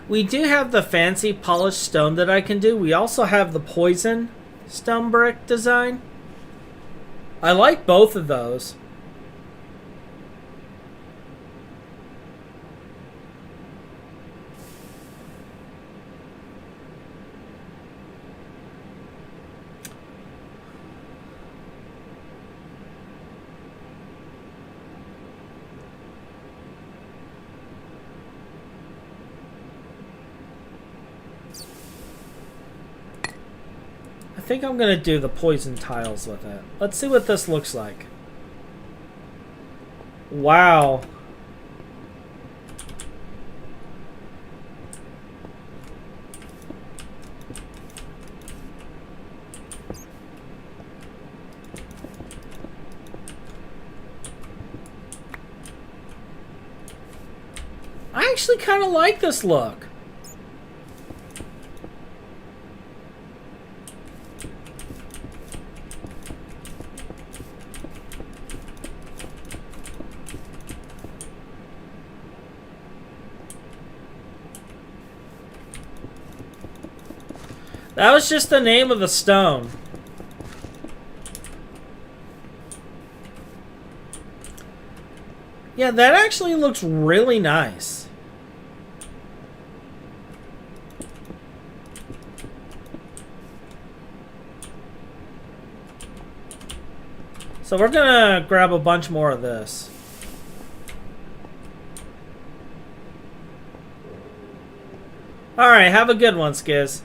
We do have the fancy polished stone that I can do. We also have the poison stone brick design. I like both of those. I think I'm going to do the poison tiles with it. Let's see what this looks like. Wow. I actually kind of like this look. That was just the name of the stone. Yeah, that actually looks really nice. So we're gonna grab a bunch more of this. Alright, have a good one, Skiz.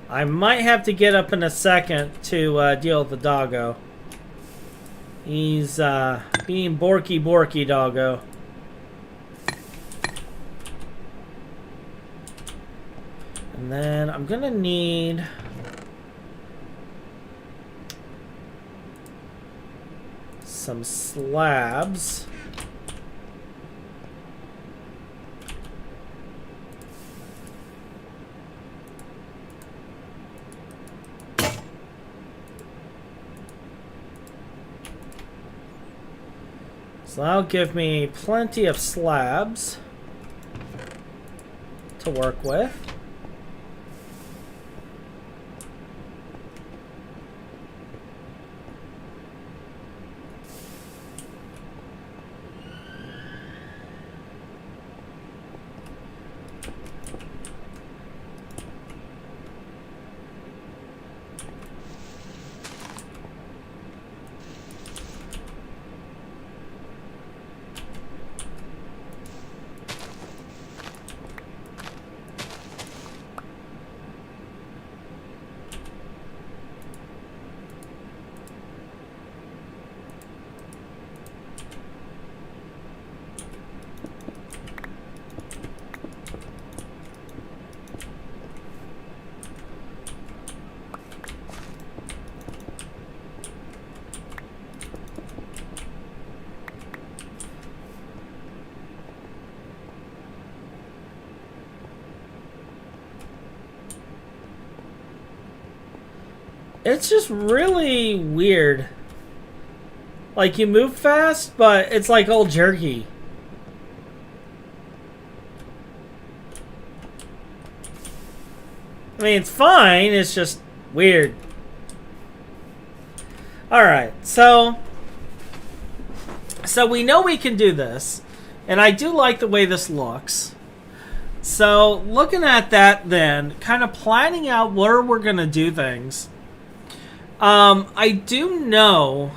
I might have to get up in a second to deal with the doggo. He's being borky doggo. And then I'm gonna need some slabs. So that'll give me plenty of slabs to work with. It's just really weird. Like, you move fast, but it's like all jerky. I mean, it's fine, it's just weird. Alright, so we know we can do this. And I do like the way this looks. So, looking at that then, kind of planning out where we're going to do things. I do know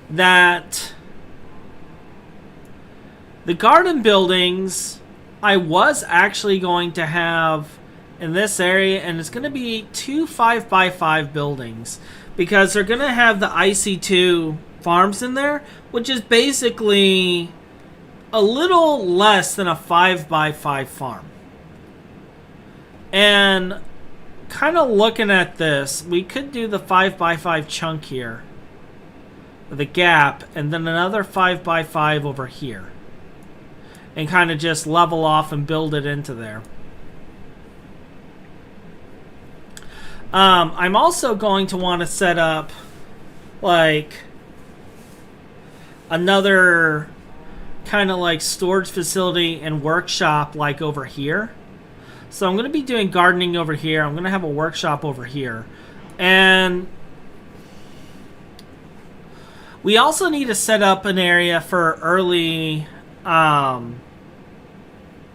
that the garden buildings I was actually going to have in this area, and it's going to be 2 5x5 buildings because they're going to have the IC2 farms in there, which is basically a little less than a 5x5 farm. And kind of looking at this, we could do the 5x5 chunk here with a gap, and then another 5x5 over here, and kind of just level off and build it into there. I'm also going to want to set up like another kind of like storage facility and workshop like over here. So I'm going to be doing gardening over here. I'm going to have a workshop over here. And we also need to set up an area for early,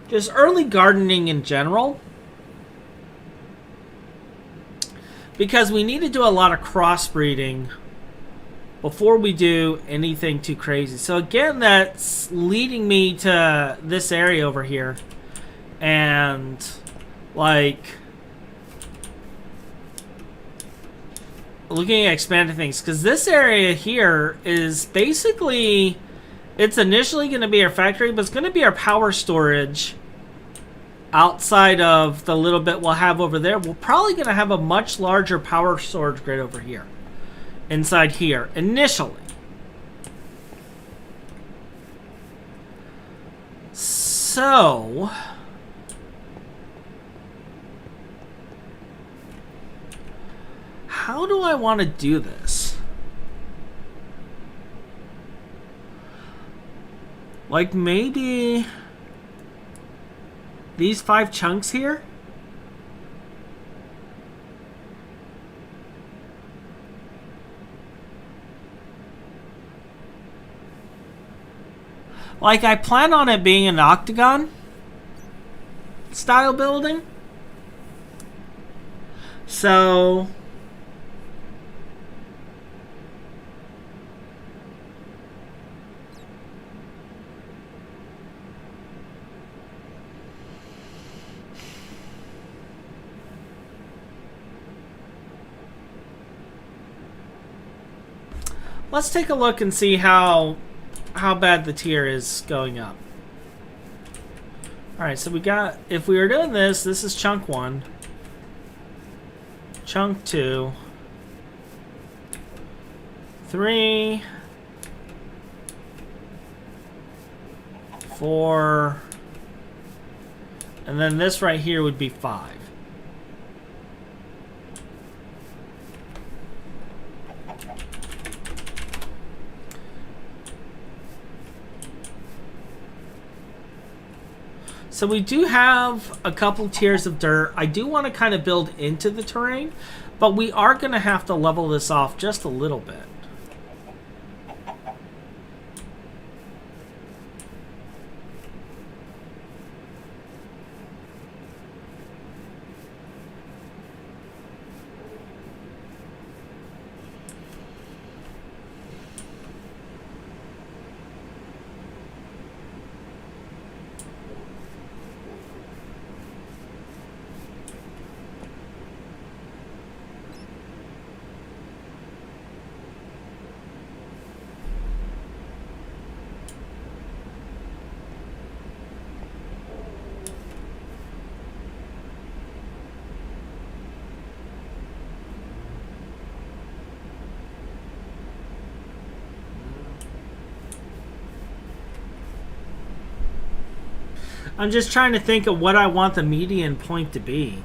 just early gardening in general. Because we need to do a lot of crossbreeding before we do anything too crazy. So again, that's leading me to this area over here. And like looking at expanding things, because this area here is basically, it's initially going to be our factory, but it's going to be our power storage outside of the little bit we'll have over there. We're probably going to have a much larger power storage grid over here, inside here, initially. So how do I want to do this? Like maybe these 5 chunks here? Like I plan on it being an octagon style building. So let's take a look and see how bad the tier is going up. Alright, so we got, if we were doing this, this is chunk 1. Chunk 2. 3. 4. And then this right here would be 5. So we do have a couple tiers of dirt. I do want to kind of build into the terrain, but we are going to have to level this off just a little bit. I'm just trying to think of what I want the median point to be.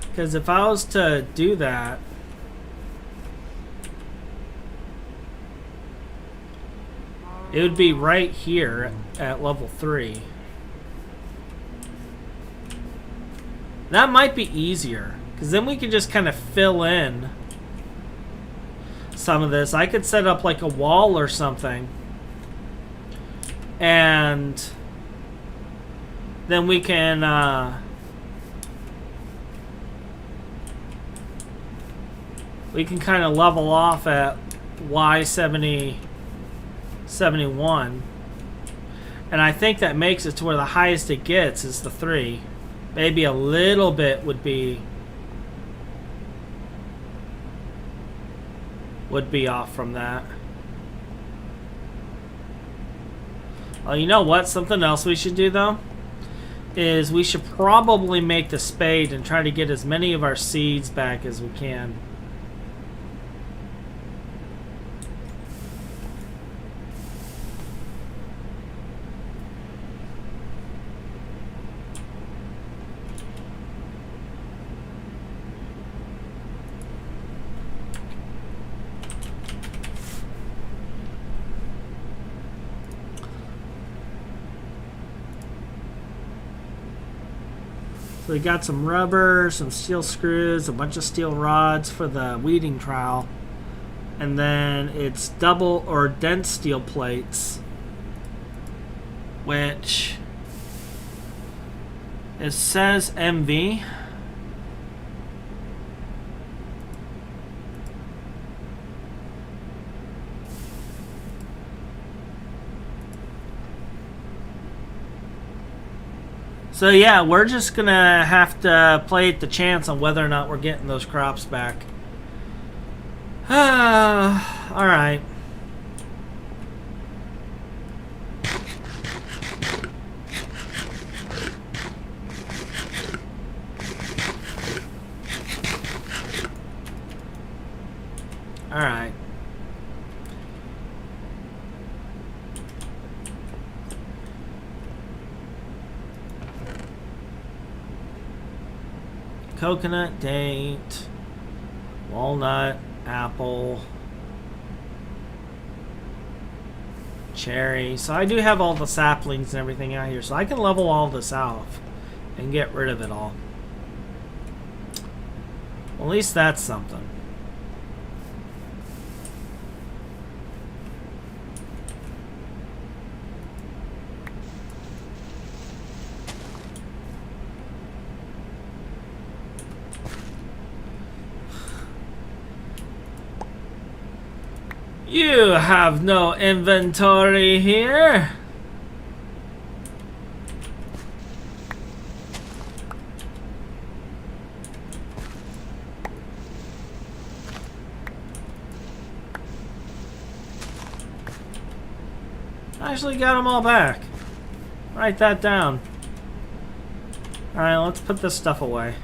Because if I was to do that, it would be right here at level 3. That might be easier, because then we can just kind of fill in some of this. I could set up like a wall or something, and then we can kind of level off at Y70 71, and I think that makes it to where the highest it gets is the 3. Maybe a little bit would be off from that. Well, you know what? Something else we should do though is we should probably make the spade and try to get as many of our seeds back as we can. So we got some rubber, some steel screws, a bunch of steel rods for the weeding trowel, and then it's double or dense steel plates, which it says MV. So yeah, we're just gonna have to play at the chance on whether or not we're getting those crops back. Alright. Alright. Coconut, date, walnut, apple, cherry. So I do have all the saplings and everything out here, so I can level all this out and get rid of it all. Well, at least that's something. You have no inventory here. I actually got them all back. Write that down. Alright, let's put this stuff away.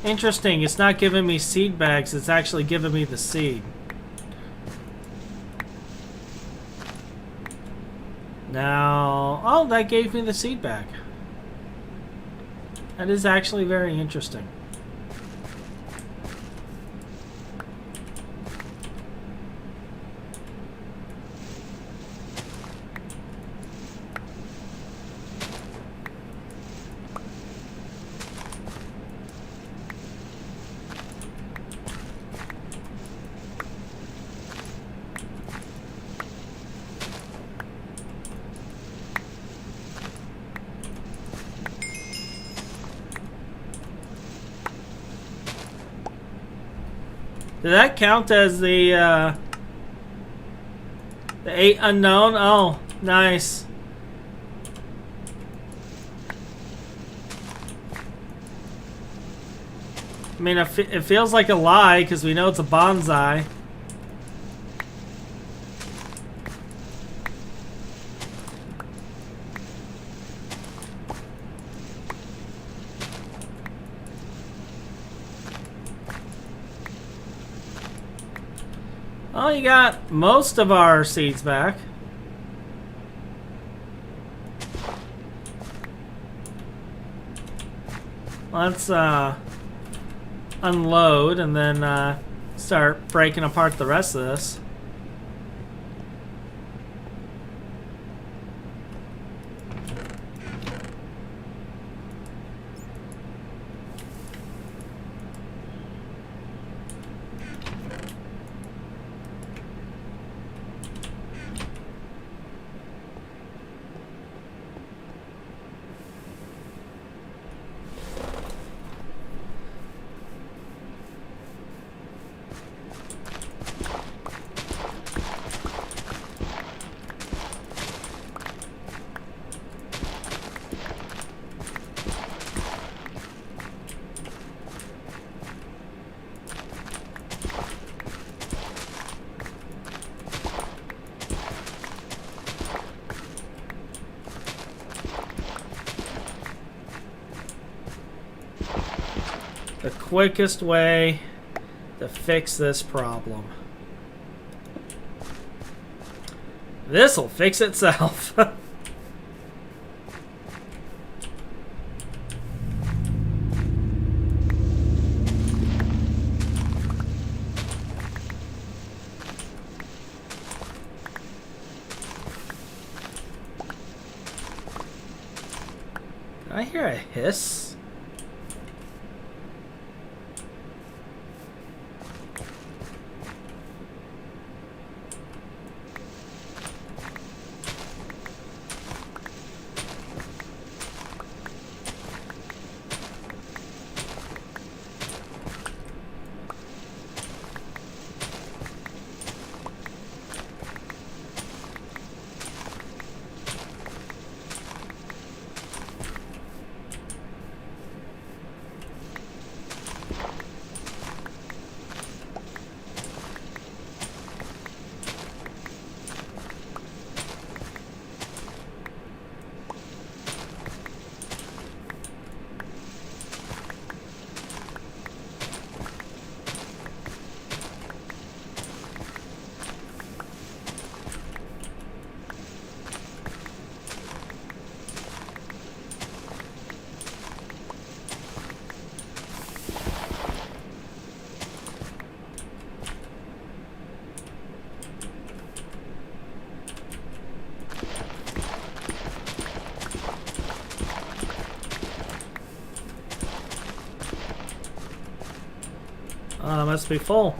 Interesting, it's not giving me seed bags, it's actually giving me the seed. Now, oh, that gave me the seed bag. That is actually very interesting. Did that count as the 8 unknown? Oh, nice. I mean, it feels like a lie because we know it's a bonsai. Well, you got most of our seeds back. Let's unload and then start breaking apart the rest of this. The quickest way to fix this problem. This'll fix itself. Did I hear a hiss? Oh, that must be full.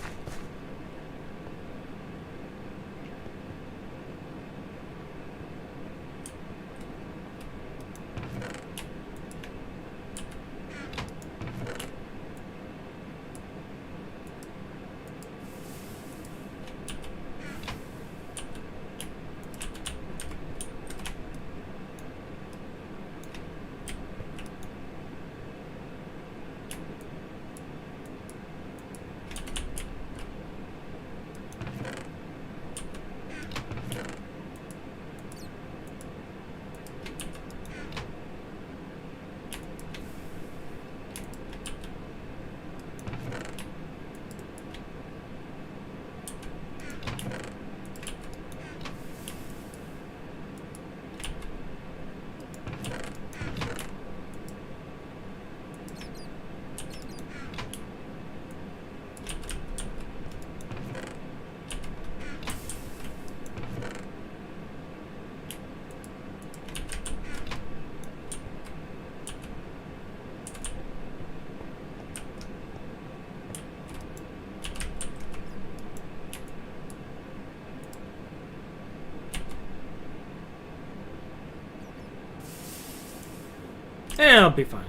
Yeah, it'll be fine.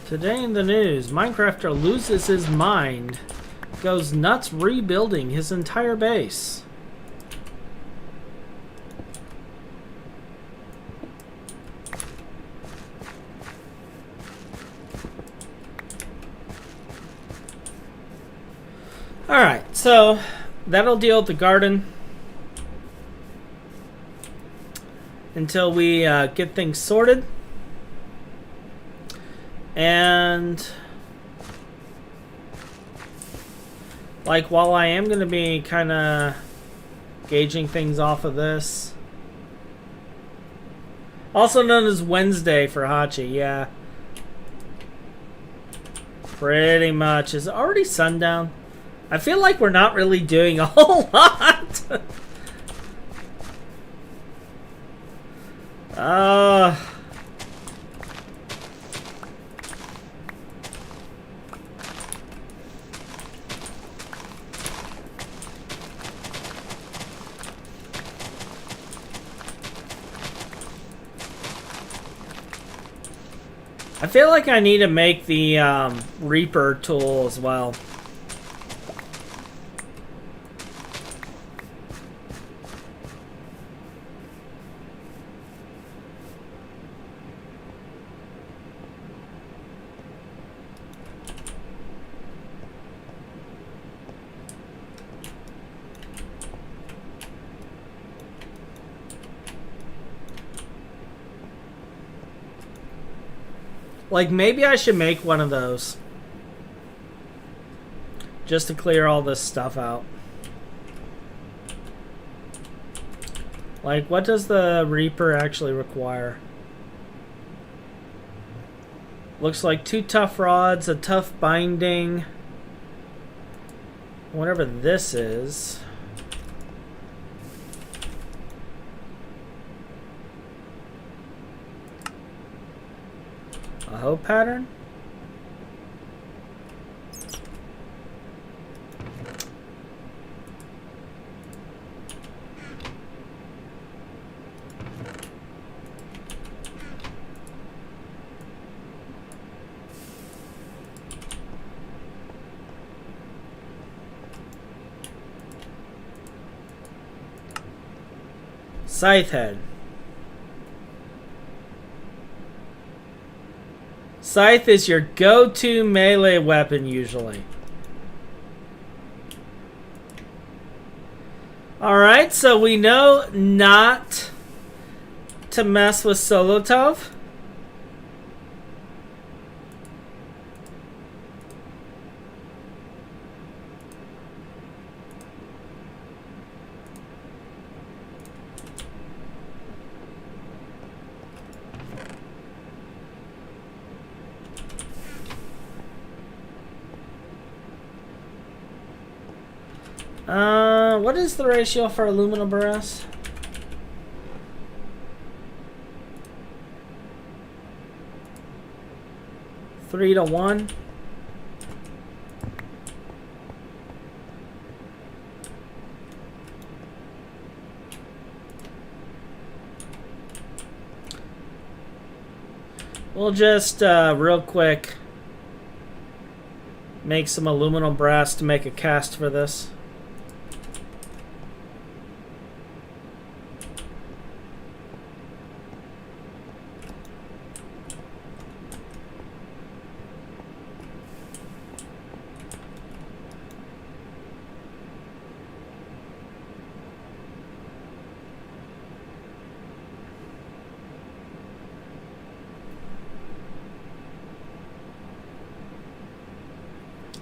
Today in the news, Minecrafter loses his mind, goes nuts rebuilding his entire base. Alright, so that'll deal with the garden until we get things sorted. And like, while I am going to be kind of gauging things off of this, also known as Wednesday for Hachi, yeah, pretty much. Is it already sundown? I feel like we're not really doing a whole lot. I feel like I need to make the Reaper tool as well. Like, maybe I should make one of those. Just to clear all this stuff out. Like, what does the Reaper actually require? Looks like 2 tough rods, a tough binding. Whatever this is. A hoe pattern? Scythe head. Scythe is your go-to melee weapon usually. Alright, so we know not to mess with Solotov. What is the ratio for aluminum brass? Three to 1. We'll just real quick make some aluminum brass to make a cast for this.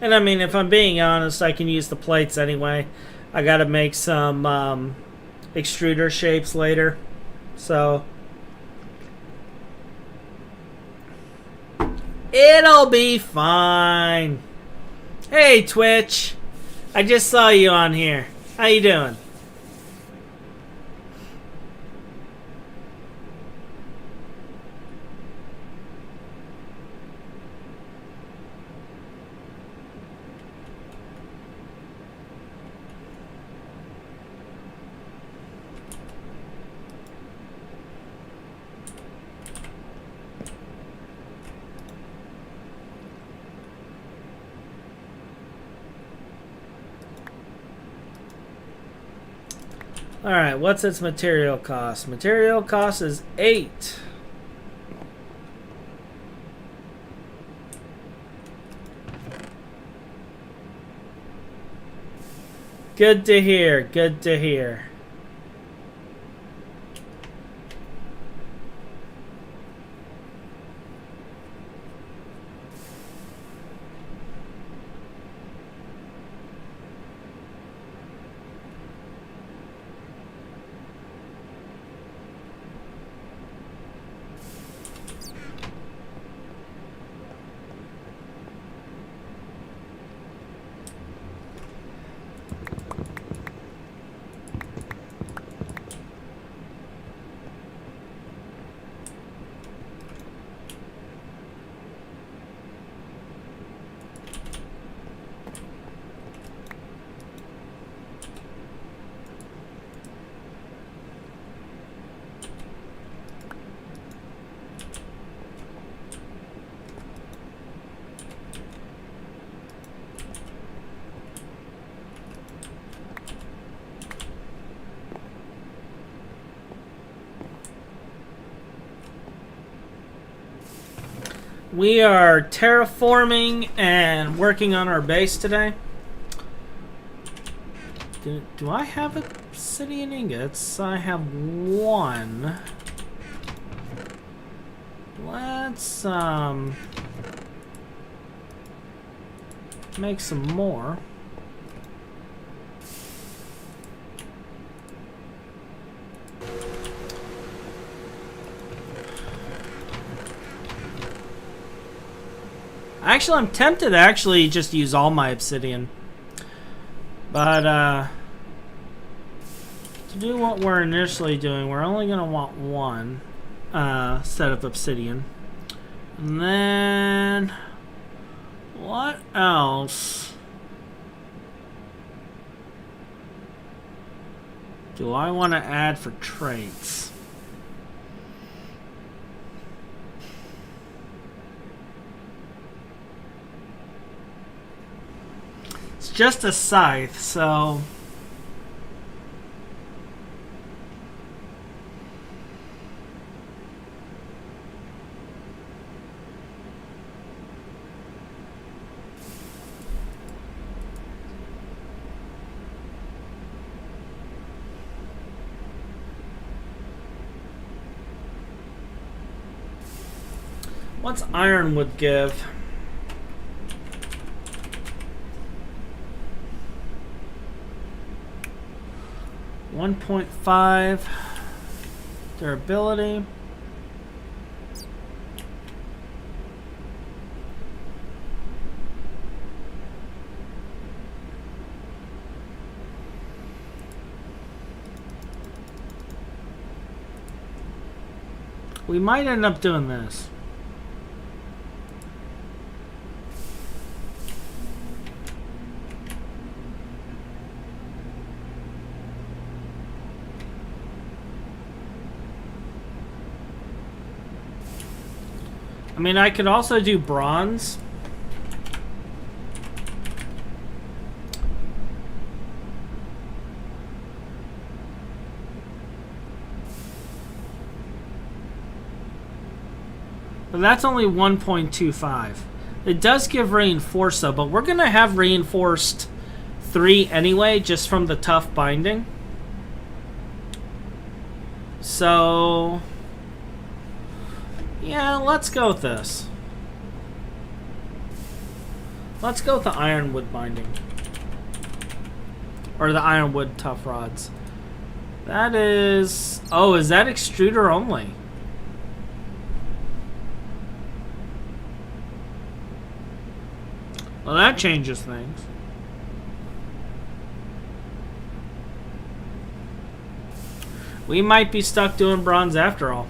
And I mean, if I'm being honest, I can use the plates anyway. I gotta make some extruder shapes later. So it'll be fine. Hey Twitch, I just saw you on here. How you doing? Alright, what's its material cost? Material cost is 8. Good to hear, good to hear. We are terraforming and working on our base today. Do I have obsidian ingots? I have 1. Let's make some more. Actually, I'm tempted to actually just use all my obsidian. But, to do what we're initially doing, we're only going to want 1 set of obsidian. And then, what else do I want to add for traits? Just a scythe, so what's ironwood give? 1.5 durability. we might end up doing this. I mean, I could also do bronze. But that's only 1.25. It does give reinforced though, but we're going to have reinforced 3 anyway, just from the tough binding. So, yeah, let's go with this. Let's go with the ironwood binding. Or the ironwood tough rods. That is... Oh, is that extruder only? Well, that changes things. We might be stuck doing bronze after all.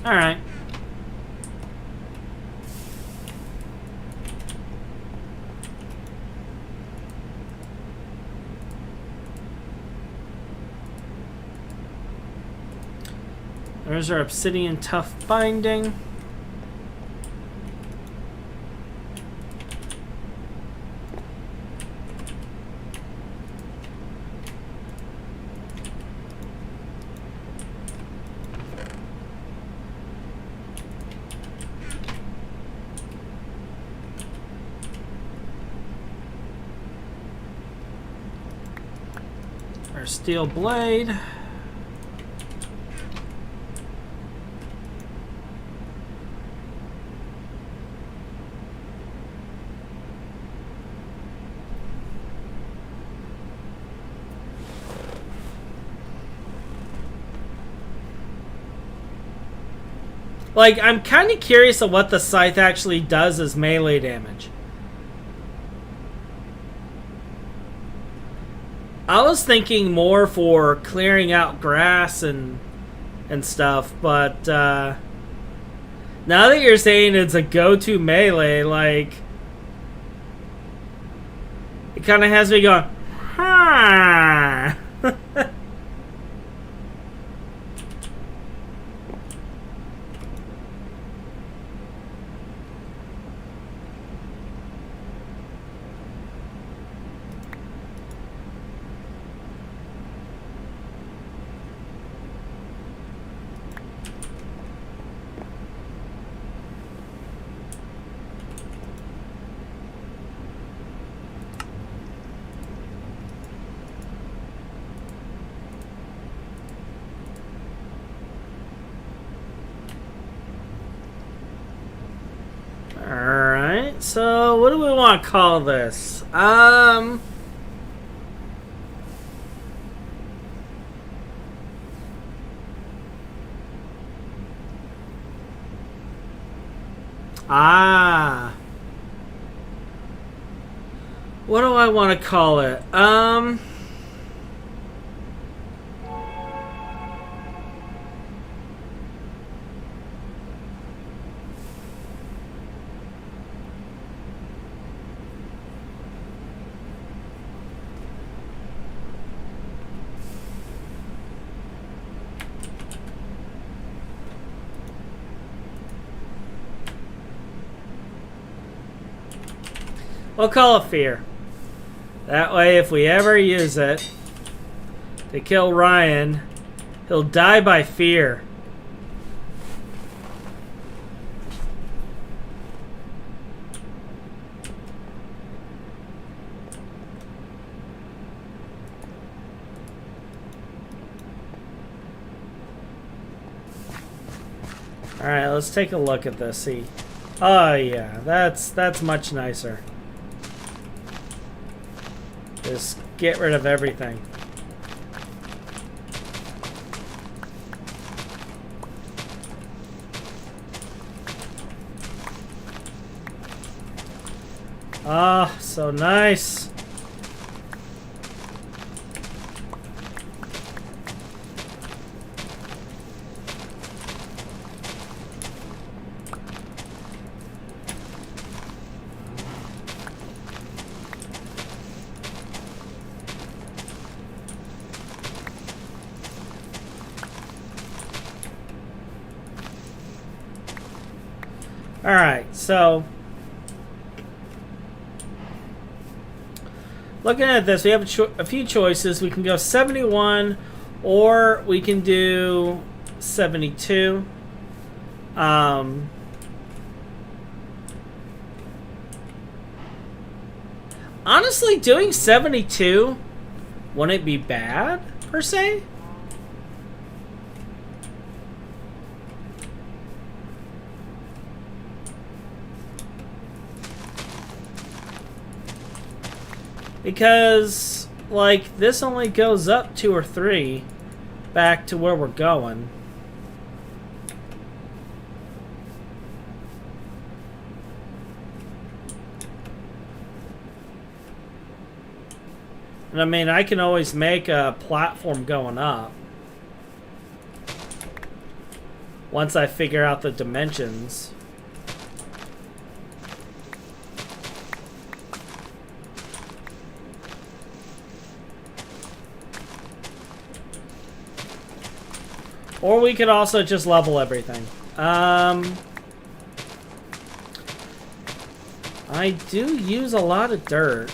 Alright. There's our obsidian tough binding. Our steel blade. Like, I'm kind of curious of what the scythe actually does as melee damage. I was thinking more for clearing out grass and stuff, but now that you're saying it's a go-to melee, like, it kind of has me going, huh. Alright, so what do we want to call this? What do I want to call it? We'll call it Fear. That way, if we ever use it to kill Ryan, he'll die by fear. Alright, let's take a look at this. See. Oh yeah, that's much nicer. Just get rid of everything. Ah, so nice. Alright, so looking at this, we have a few choices. We can go 71 or we can do 72. Honestly, doing 72 wouldn't be bad, per se. Because, like, this only goes up 2 or 3 back to where we're going. And I mean, I can always make a platform going up once I figure out the dimensions. Or we could also just level everything. I do use a lot of dirt.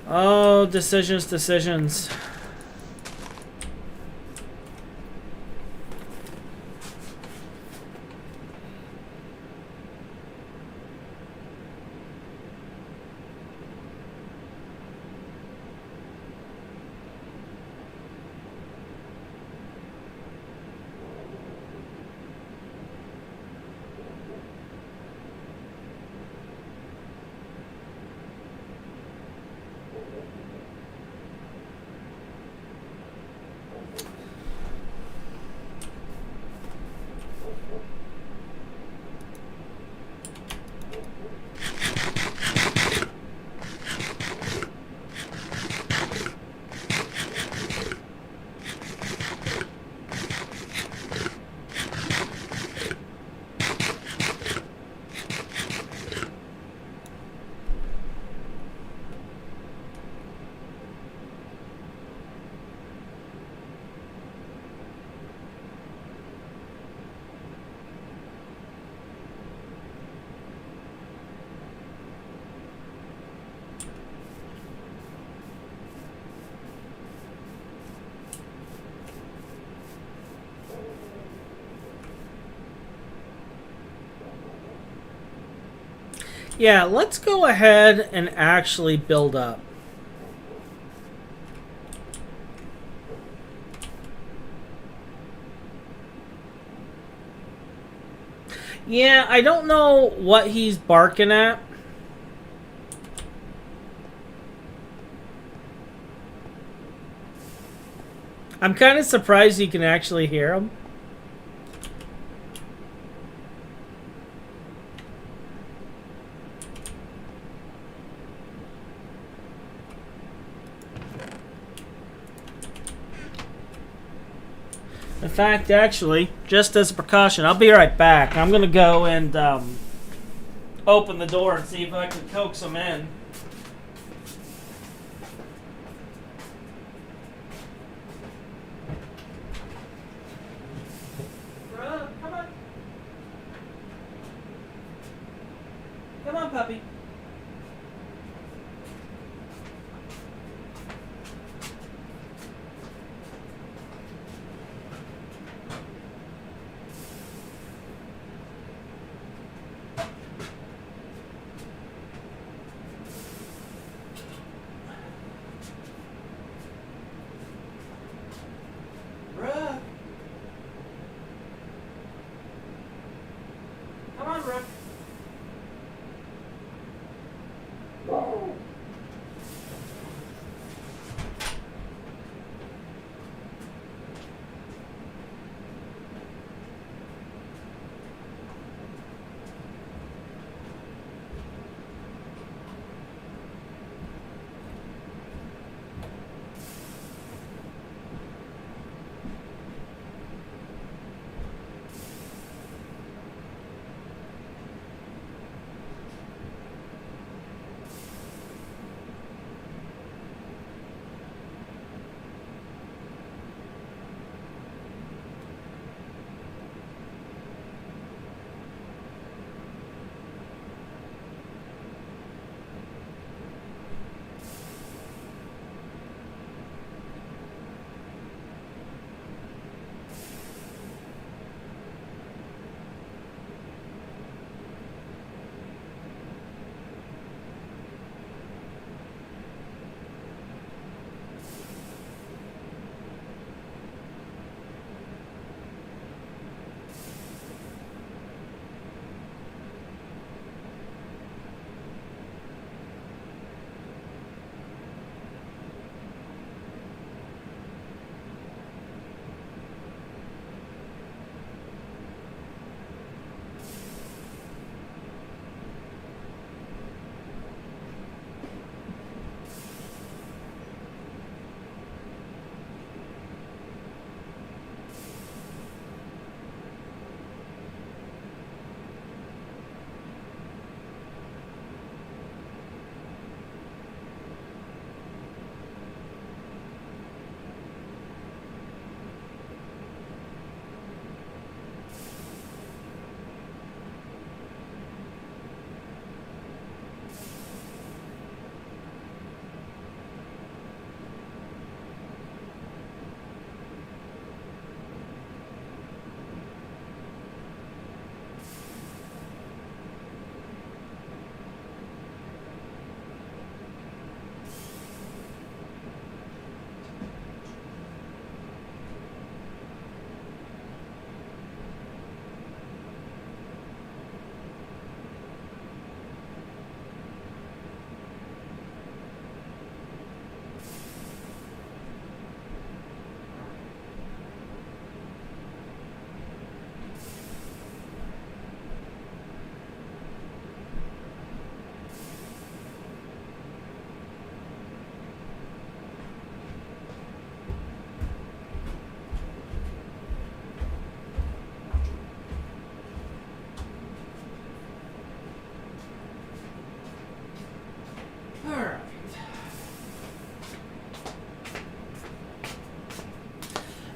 Oh, decisions. Yeah, let's go ahead and actually build up. Yeah, I don't know what he's barking at. I'm kind of surprised you can actually hear him. In fact, actually, just as a precaution, I'll be right back. I'm going to go and open the door and see if I can coax him in. Come on. Come on, puppy.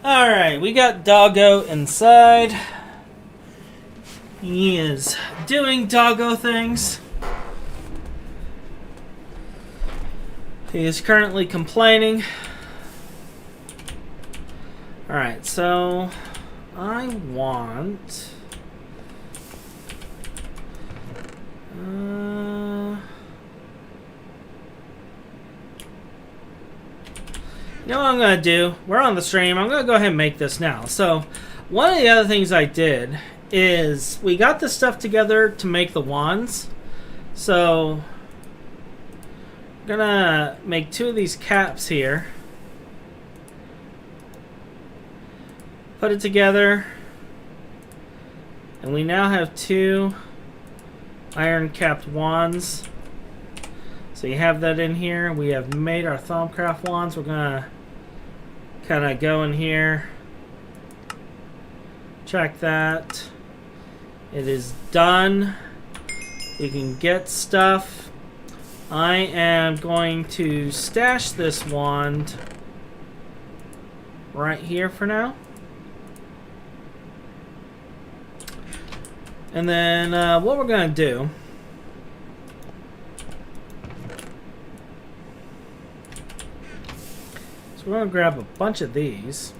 Alright, we got Doggo inside. He is doing Doggo things. He is currently complaining. Alright, so I want... You know what I'm going to do? We're on the stream. I'm going to go ahead and make this now. So, one of the other things I did is we got the stuff together to make the wands. So, I'm going to make 2 of these caps here. Put it together. And we now have 2 iron-capped wands. So you have that in here. We have made our Thaumcraft wands. We're going to kind of go in here. Check that. It is done. You can get stuff. I am going to stash this wand right here for now. And then what we're going to do... So we're going to grab a bunch of these.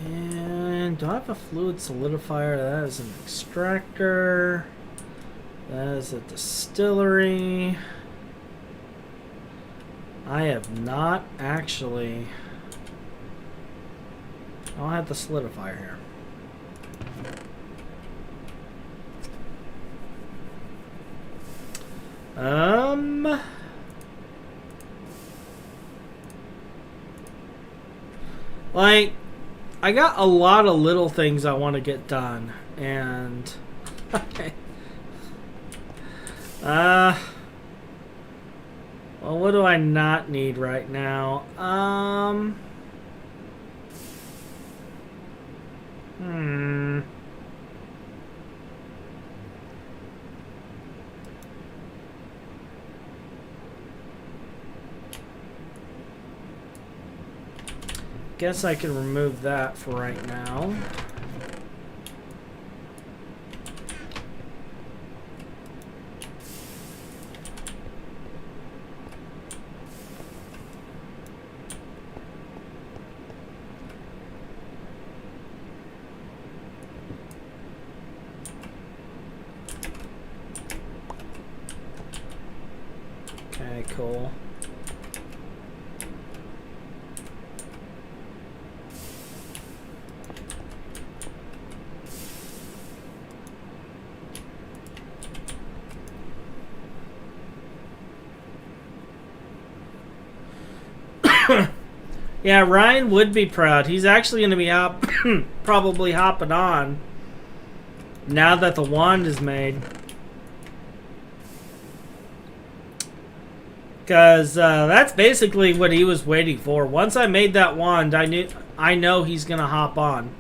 And do I have a fluid solidifier? That is an extractor. That is a distillery. I have not actually... I'll have the solidifier here. Like, I got a lot of little things I want to get done, and... well, what do I not need right now? Guess I can remove that for right now. Okay, cool. Yeah, Ryan would be proud. He's actually going to be probably hopping on now that the wand is made. Because that's basically what he was waiting for. Once I made that wand, I know he's going to hop on.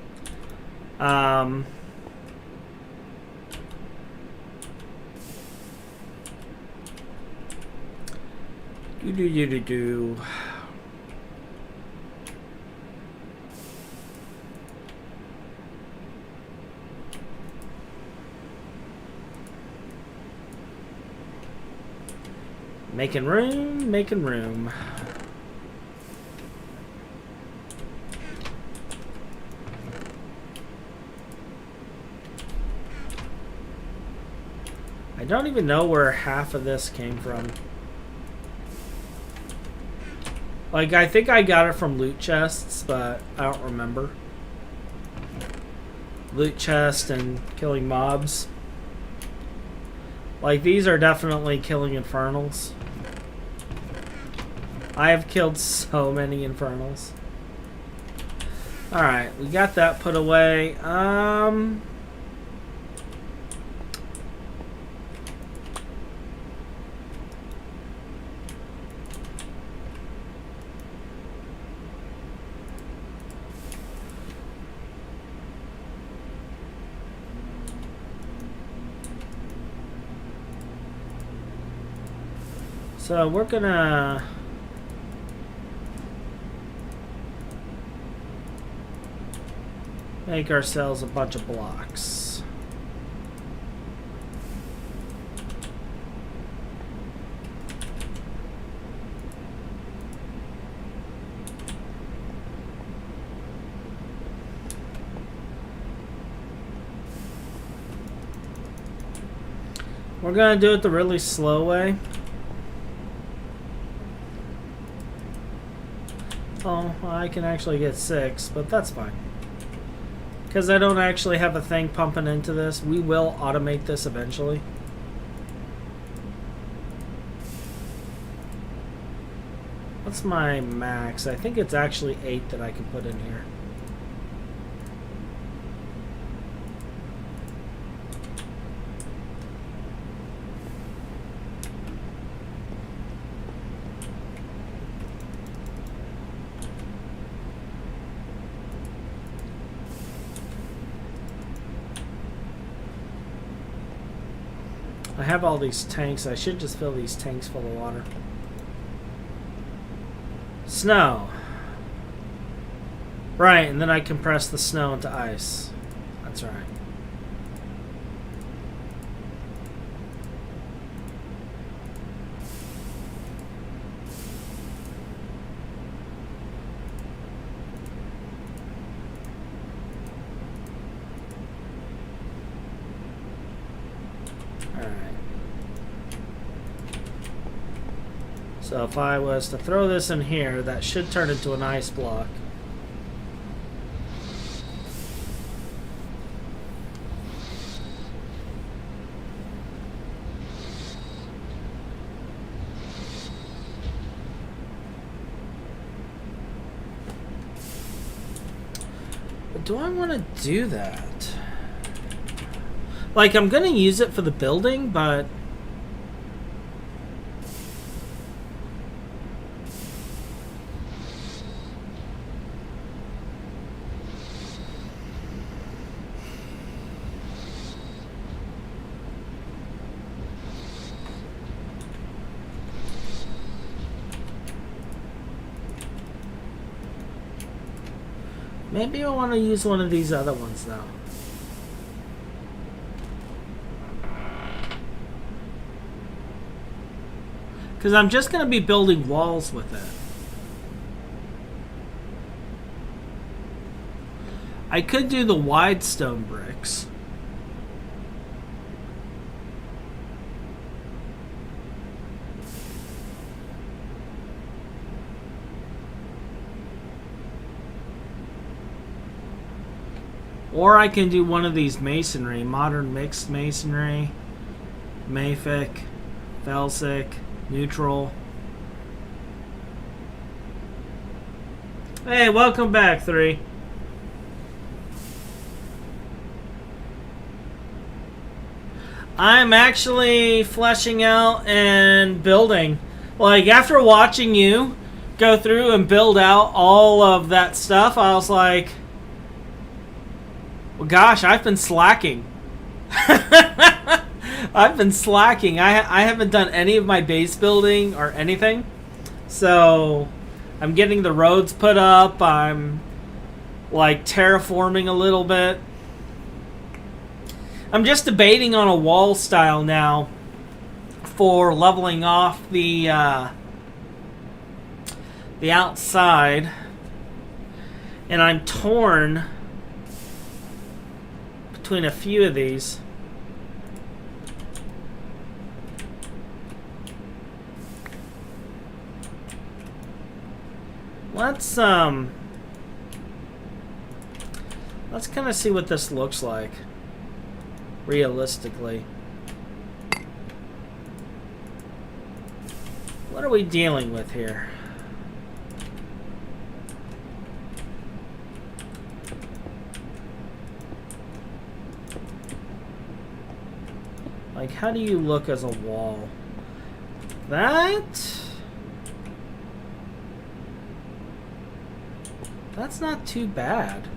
Do. Making room, making room. I don't even know where half of this came from. Like, I think I got it from loot chests, but I don't remember. Loot chest and killing mobs. Like, these are definitely killing infernals. I have killed so many infernals. Alright, we got that put away. So we're gonna make ourselves a bunch of blocks. We're gonna do it the really slow way. Oh, well, I can actually get 6, but that's fine. Because I don't actually have a thing pumping into this. We will automate this eventually. What's my max? I think it's actually 8 that I can put in here. I have all these tanks. I should just fill these tanks full of water. Snow. Right, and then I compress the snow into ice. That's right. So if I was to throw this in here, that should turn into an ice block. But do I want to do that? Like, I'm going to use it for the building, but... maybe I want to use one of these other ones, though. Because I'm just going to be building walls with it. I could do the wide stone bricks. Or I can do one of these masonry, modern mixed masonry, Mafic, Felsic, neutral. Hey, welcome back, 3. I'm actually fleshing out and building. Like, after watching you go through and build out all of that stuff, I was like... well, gosh, I've been slacking. I've been slacking. I haven't done any of my base building or anything. So, I'm getting the roads put up. I'm, like, terraforming a little bit. I'm just debating on a wall style now for leveling off the outside. And I'm torn between a few of these. Let's kind of see what this looks like realistically. What are we dealing with here? Like, how do you look as a wall? That's not too bad.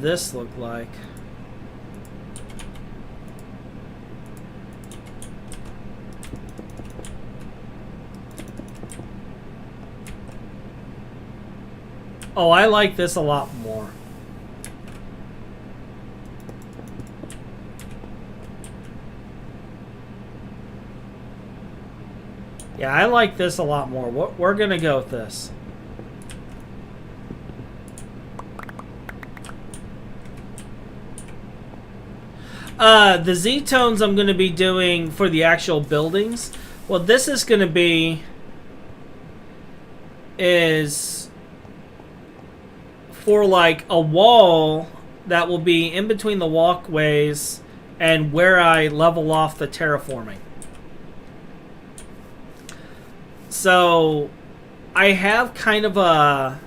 this look like? Oh, I like this a lot more. Yeah, I like this a lot more. We're gonna go with this. The Z-tones I'm gonna be doing for the actual buildings. What this is gonna be is for like a wall that will be in between the walkways and where I level off the terraforming. So I have kind of a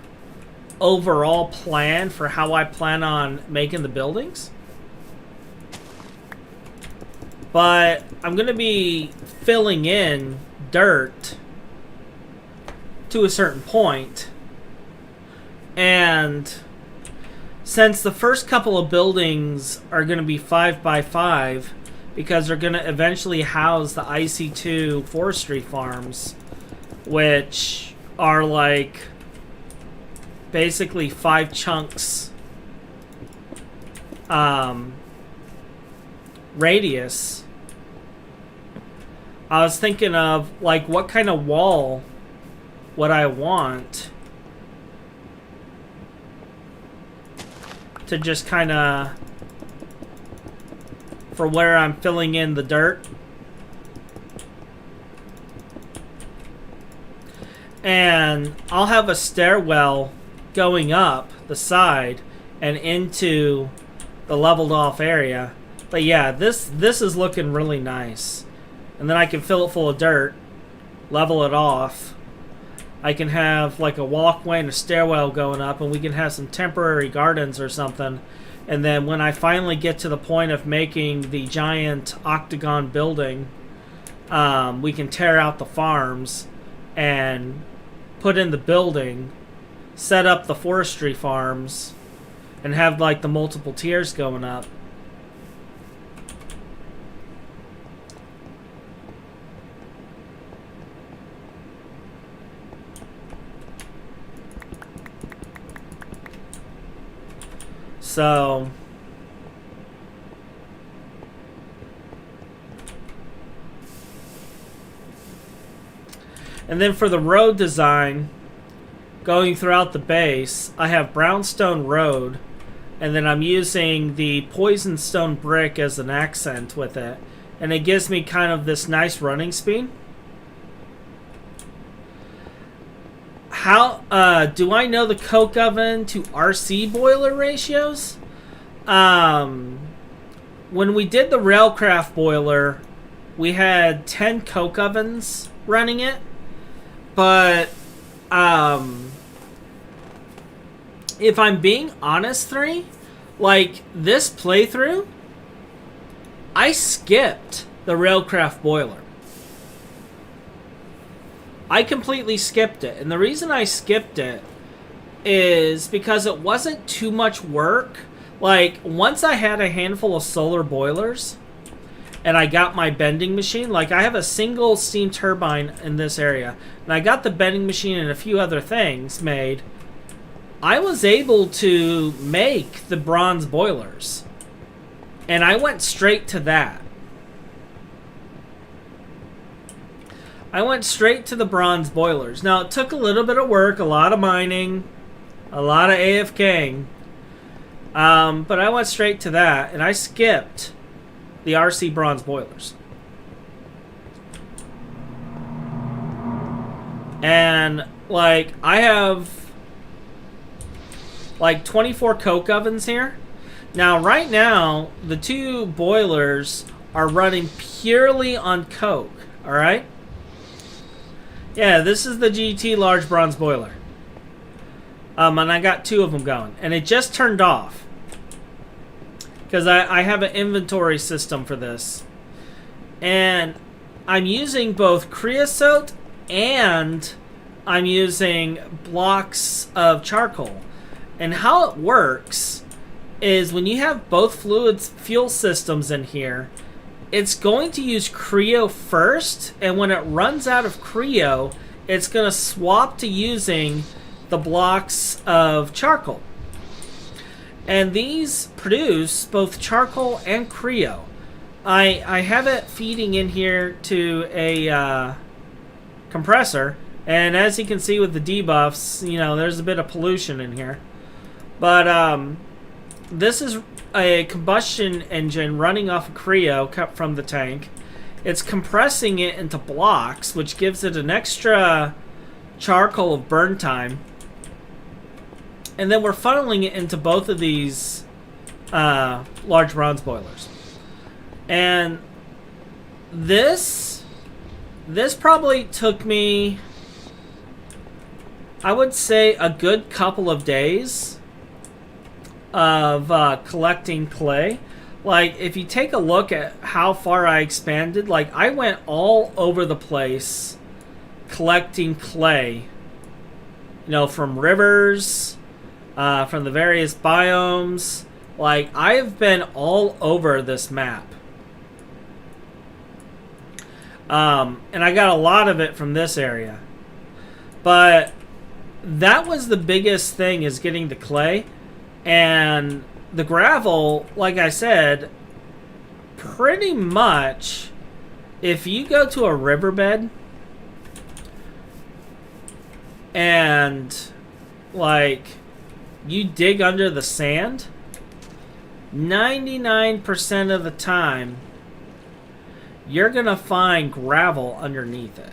overall plan for how I plan on making the buildings. But I'm going to be filling in dirt to a certain point. And since the first couple of buildings are going to be 5x5, because they're going to eventually house the IC2 forestry farms, which are like basically 5 chunks radius. I was thinking of like what kind of wall would I want to just kind of for where I'm filling in the dirt. And I'll have a stairwell going up the side and into the leveled off area. But yeah, this is looking really nice. And then I can fill it full of dirt, level it off. I can have like a walkway and a stairwell going up, and we can have some temporary gardens or something. And then when I finally get to the point of making the giant octagon building, we can tear out the farms and put in the building, set up the forestry farms, and have like the multiple tiers going up. So and then for the road design, going throughout the base, I have brownstone road, and then I'm using the poison stone brick as an accent with it, and it gives me kind of this nice running speed. How do I know the coke oven to RC boiler ratios? When we did the Railcraft boiler, we had 10 coke ovens running it. But if I'm being honest, like this playthrough, I skipped the Railcraft boiler. I completely skipped it. And the reason I skipped it is because it wasn't too much work. Like, once I had a handful of solar boilers and I got my bending machine, like I have a single steam turbine in this area, and I got the bending machine and a few other things made, I was able to make the bronze boilers. And I went straight to that. I went straight to the bronze boilers. Now, it took a little bit of work, a lot of mining, a lot of AFKing. But I went straight to that, and I skipped the RC bronze boilers. And, like, I have, like, 24 coke ovens here. Now, right now, the 2 boilers are running purely on coke, alright? Yeah, this is the GT large bronze boiler. And I got 2 of them going. And it just turned off. Because I have an inventory system for this. And I'm using both creosote and I'm using blocks of charcoal. And how it works is when you have both fluids fuel systems in here, it's going to use Creo first, and when it runs out of Creo, it's going to swap to using the blocks of charcoal. And these produce both charcoal and Creo. I have it feeding in here to a compressor, and as you can see with the debuffs, you know, there's a bit of pollution in here. But this is a combustion engine running off of Creo cut from the tank. It's compressing it into blocks, which gives it an extra charcoal of burn time. And then we're funneling it into both of these large bronze boilers. And this probably took me, I would say, a good couple of days of collecting clay. Like, if you take a look at how far I expanded, like, I went all over the place collecting clay, you know, from rivers, from the various biomes. Like, I've been all over this map. And I got a lot of it from this area. But that was the biggest thing, is getting the clay. And the gravel, like I said, pretty much, if you go to a riverbed and, like, you dig under the sand, 99% of the time, you're going to find gravel underneath it.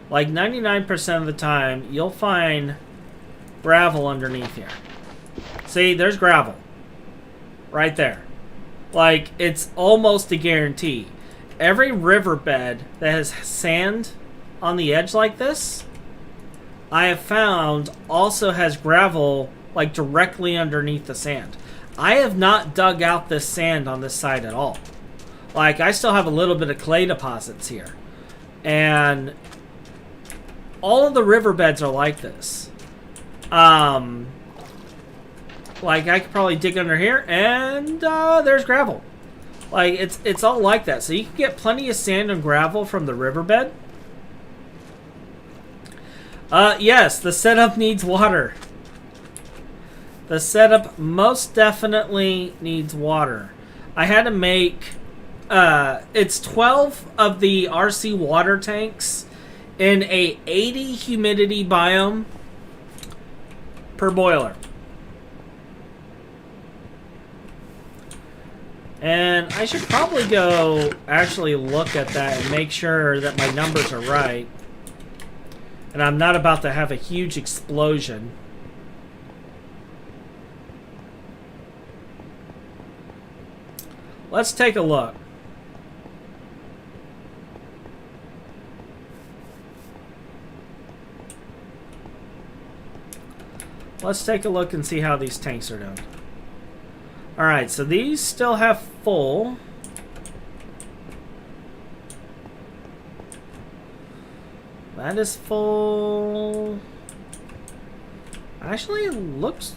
Like 99% of the time, you'll find gravel underneath here. See, there's gravel. Right there. Like, it's almost a guarantee. Every riverbed that has sand on the edge like this, I have found also has gravel like directly underneath the sand. I have not dug out this sand on this side at all. Like, I still have a little bit of clay deposits here. And all of the riverbeds are like this. Like, I could probably dig under here, and there's gravel. Like, it's all like that. So you can get plenty of sand and gravel from the riverbed. Yes, the setup needs water. The setup most definitely needs water. I had to make... it's 12 of the RC water tanks in a 80 humidity biome per boiler. And I should probably go actually look at that and make sure that my numbers are right. And I'm not about to have a huge explosion. Let's take a look. Let's take a look and see how these tanks are doing. Alright, so these still have full. That is full. Actually, it looks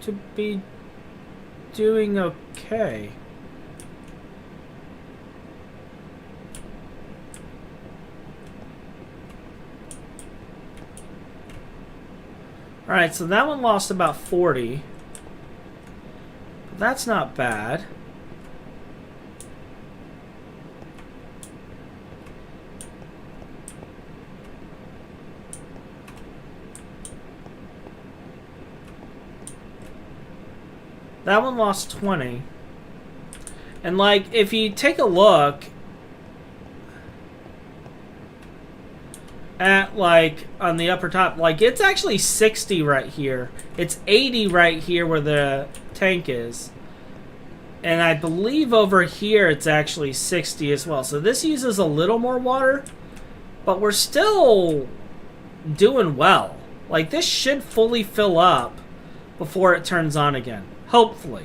to be doing okay. Alright, so that one lost about 40. But that's not bad. That one lost 20. And like, if you take a look at, like, on the upper top, like, it's actually 60 right here. It's 80 right here where the tank is. And I believe over here it's actually 60 as well. So this uses a little more water, but we're still doing well. Like, this should fully fill up before it turns on again. Hopefully.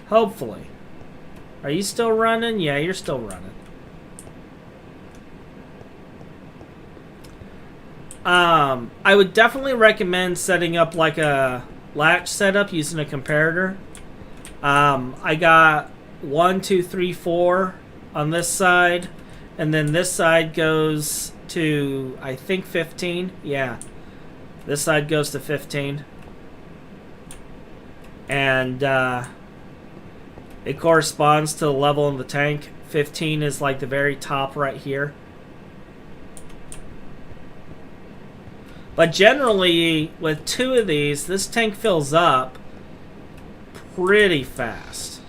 Hopefully. Are you still running? Yeah, you're still running. I would definitely recommend setting up like a latch setup using a comparator. I got 1, 2, 3, 4 on this side, and then this side goes to, I think, 15. Yeah, this side goes to 15, and it corresponds to the level in the tank. 15 is like the very top right here. But generally, with 2 of these, this tank fills up pretty fast.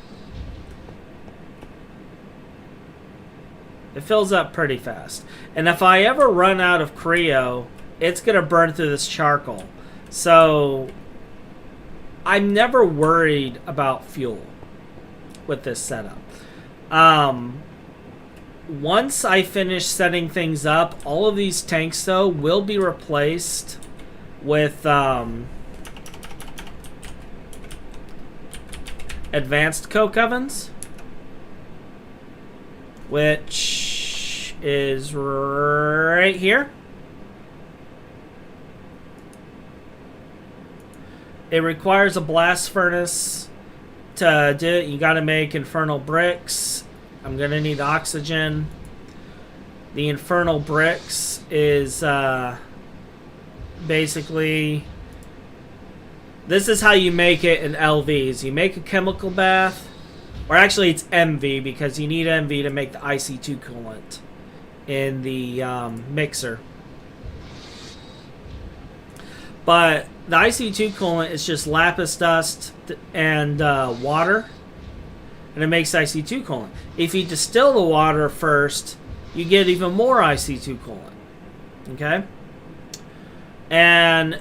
It fills up pretty fast. And if I ever run out of Creo, it's going to burn through this charcoal. So, I'm never worried about fuel with this setup. Once I finish setting things up, all of these tanks, though, will be replaced with advanced coke ovens, which is right here. It requires a blast furnace to do it. You got to make Infernal Bricks. I'm going to need oxygen. The Infernal Bricks is basically... This is how you make it in LVs. You make a chemical bath. Or actually, it's MV, because you need MV to make the IC2 coolant in the mixer. But the IC2 coolant is just lapis dust and water. And it makes IC2 coolant. If you distill the water first, you get even more IC2 coolant. Okay? And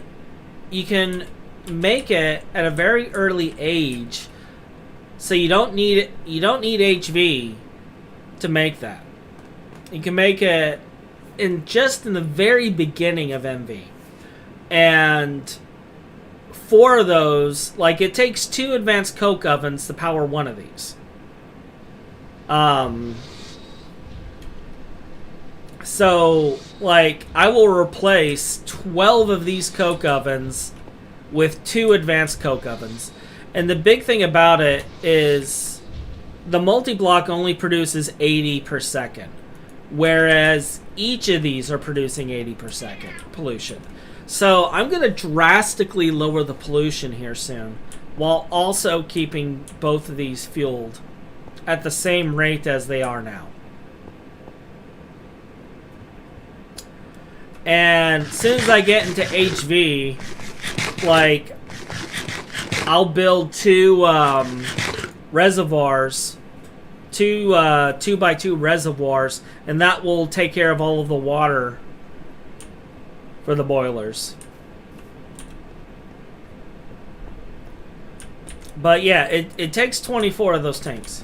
you can make it at a very early age, so you don't need HV to make that. You can make it in the very beginning of MV. And 4 of those, like, it takes 2 advanced coke ovens to power 1 of these. So, like, I will replace 12 of these coke ovens with 2 advanced coke ovens. And the big thing about it is the multi-block only produces 80 per second, whereas each of these are producing 80 per second pollution. So I'm going to drastically lower the pollution here soon, while also keeping both of these fueled at the same rate as they are now. And as soon as I get into HV, like, I'll build 2 reservoirs, 2 2x2 reservoirs, and that will take care of all of the water for the boilers. But yeah, it takes 24 of those tanks.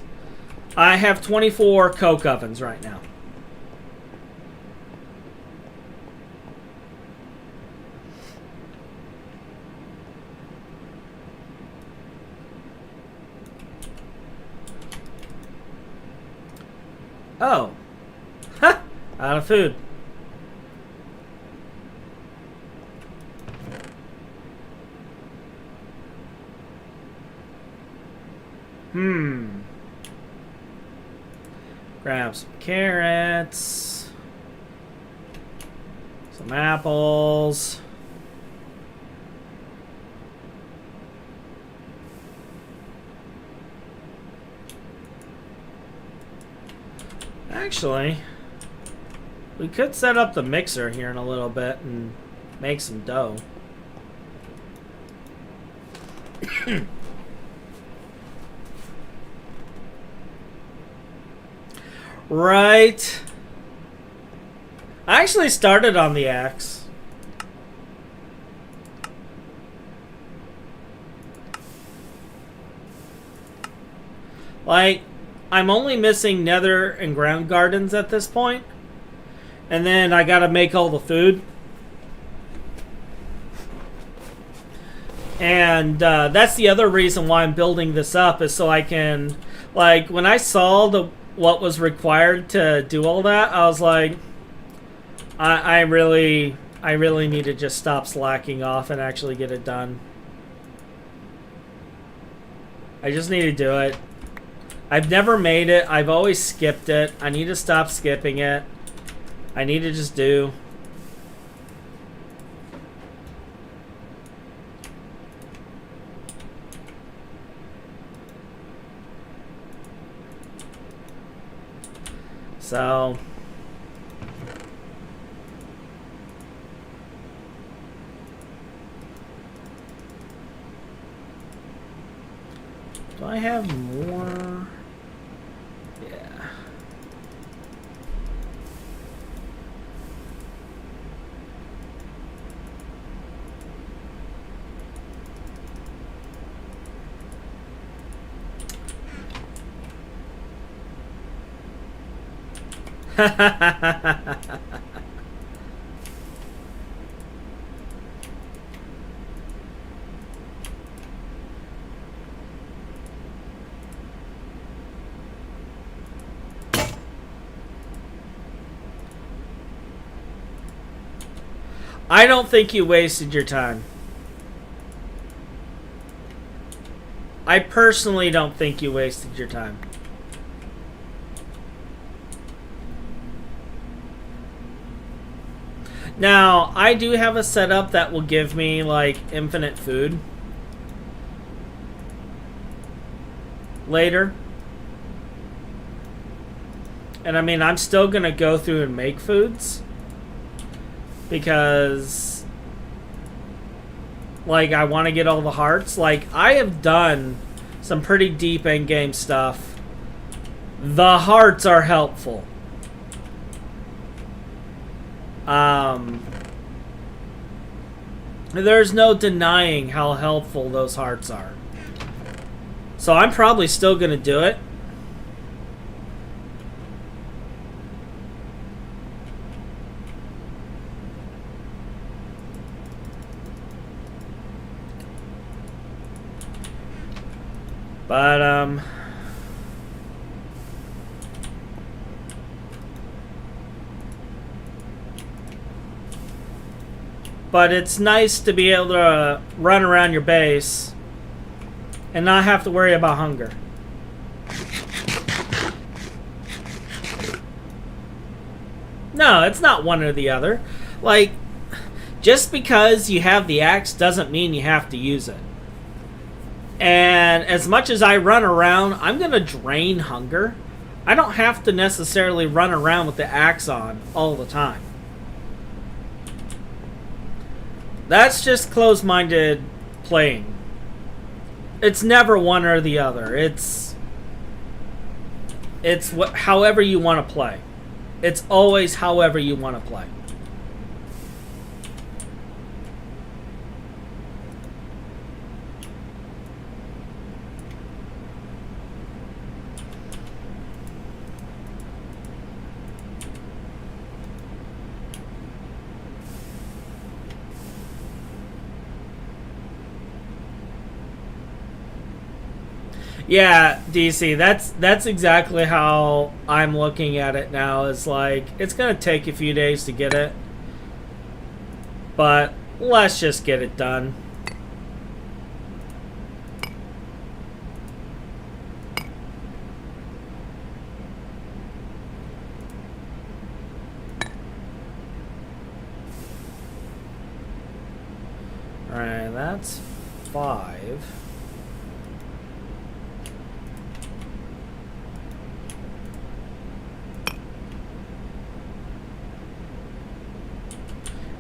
I have 24 coke ovens right now. Oh. Ha! Out of food. Grab some carrots. Some apples. Actually, we could set up the mixer here in a little bit and make some dough. Right. I actually started on the axe. Like, I'm only missing nether and ground gardens at this point. And then I gotta make all the food. And that's the other reason why I'm building this up, is so I can, like, when I saw what was required to do all that, I was like, I really I really need to just stop slacking off and actually get it done. I just need to do it. I've never made it. I've always skipped it. I need to stop skipping it. I need to just do. So. Do I have more? Yeah. I don't think you wasted your time. I personally don't think you wasted your time. Now, I do have a setup that will give me, like, infinite food. Later. And I mean, I'm still going to go through and make foods. Because, like, I want to get all the hearts. Like, I have done some pretty deep endgame stuff. The hearts are helpful. There's no denying how helpful those hearts are. So I'm probably still going to do it. But it's nice to be able to run around your base and not have to worry about hunger. No, it's not one or the other. Like, just because you have the axe doesn't mean you have to use it. And as much as I run around, I'm going to drain hunger. I don't have to necessarily run around with the axe on all the time. That's just closed-minded playing. It's never one or the other. It's however you want to play. It's always however you want to play. Yeah, DC, that's exactly how I'm looking at it now. Is like, it's going to take a few days to get it. But let's just get it done. Alright, that's 5.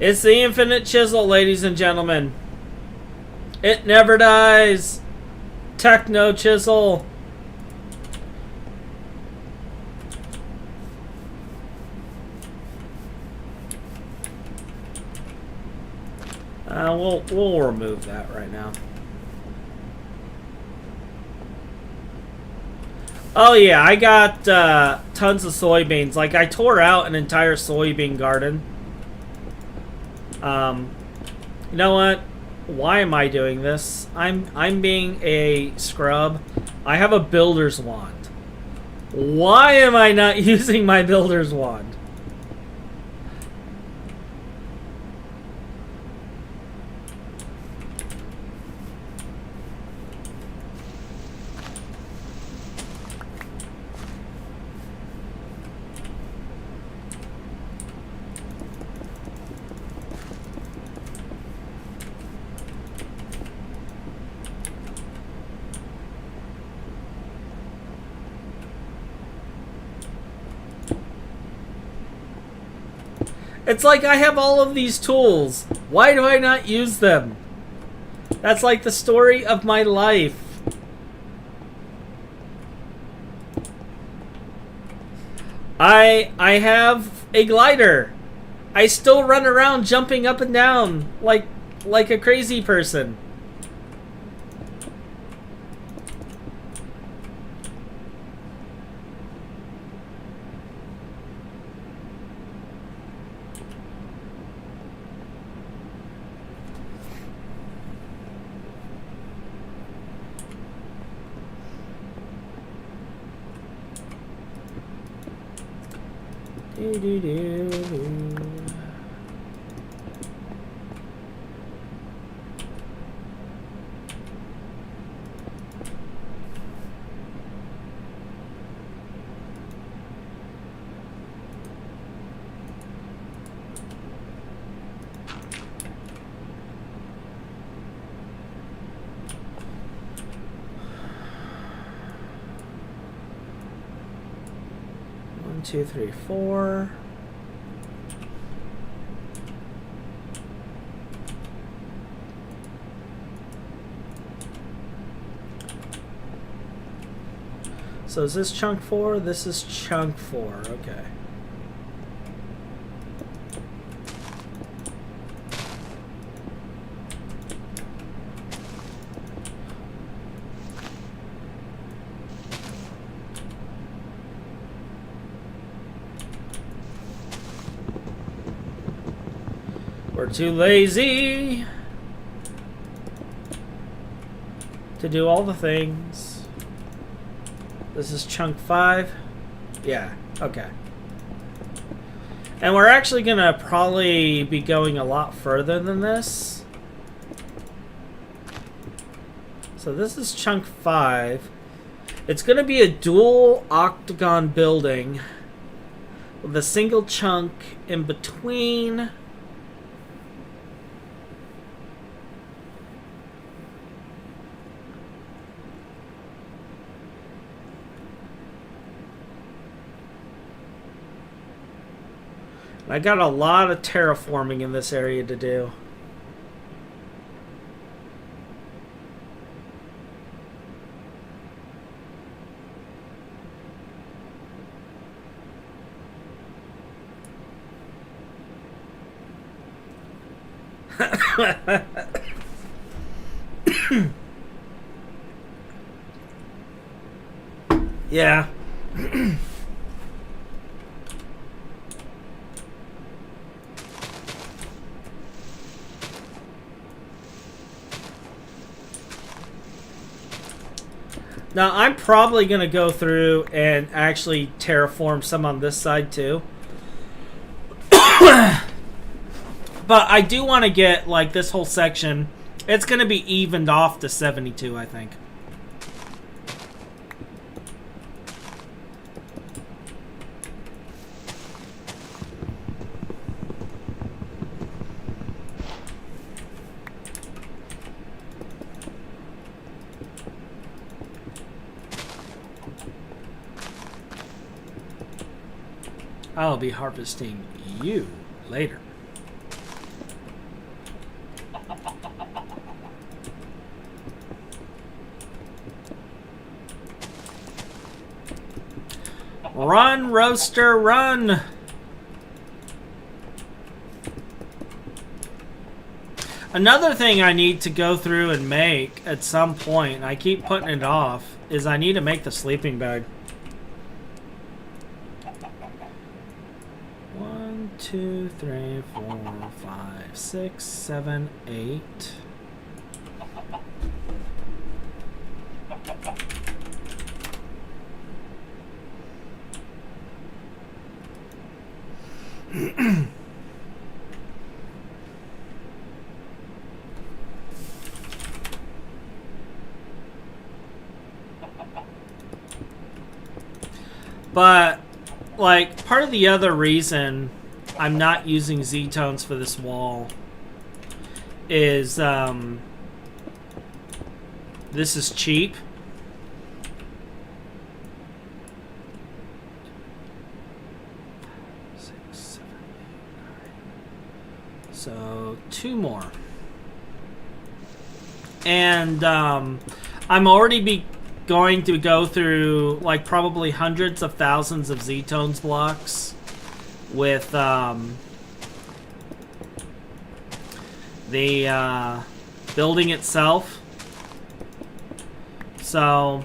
It's the infinite chisel, ladies and gentlemen. It never dies. Techno chisel. We'll remove that right now. Oh yeah, I got tons of soybeans. Like, I tore out an entire soybean garden. You know what? Why am I doing this? I'm being a scrub. I have a builder's wand. Why am I not using my builder's wand? It's like I have all of these tools. Why do I not use them? That's like the story of my life. I have a glider. I still run around jumping up and down like a crazy person. One, two, three, four. So is this chunk 4? This is chunk 4. Okay. We're too lazy to do all the things. This is chunk 5. Yeah, okay. And we're actually gonna probably be going a lot further than this. So this is chunk 5. It's gonna be a dual octagon building with a single chunk in between. I got a lot of terraforming in this area to do. Yeah. Now, I'm probably going to go through and actually terraform some on this side, too. But I do want to get, like, this whole section. It's going to be evened off to 72, I think. I'll be harvesting you later. Run, roaster, run! Another thing I need to go through and make at some point, and I keep putting it off, is I need to make the sleeping bag. 1, 2, 3, 4, 5, 6, 7, 8. But, like, part of the other reason I'm not using Z-tones for this wall is, this is cheap. So 2 more. And I'm already going to go through like probably hundreds of thousands of Z-Tones blocks with the building itself. So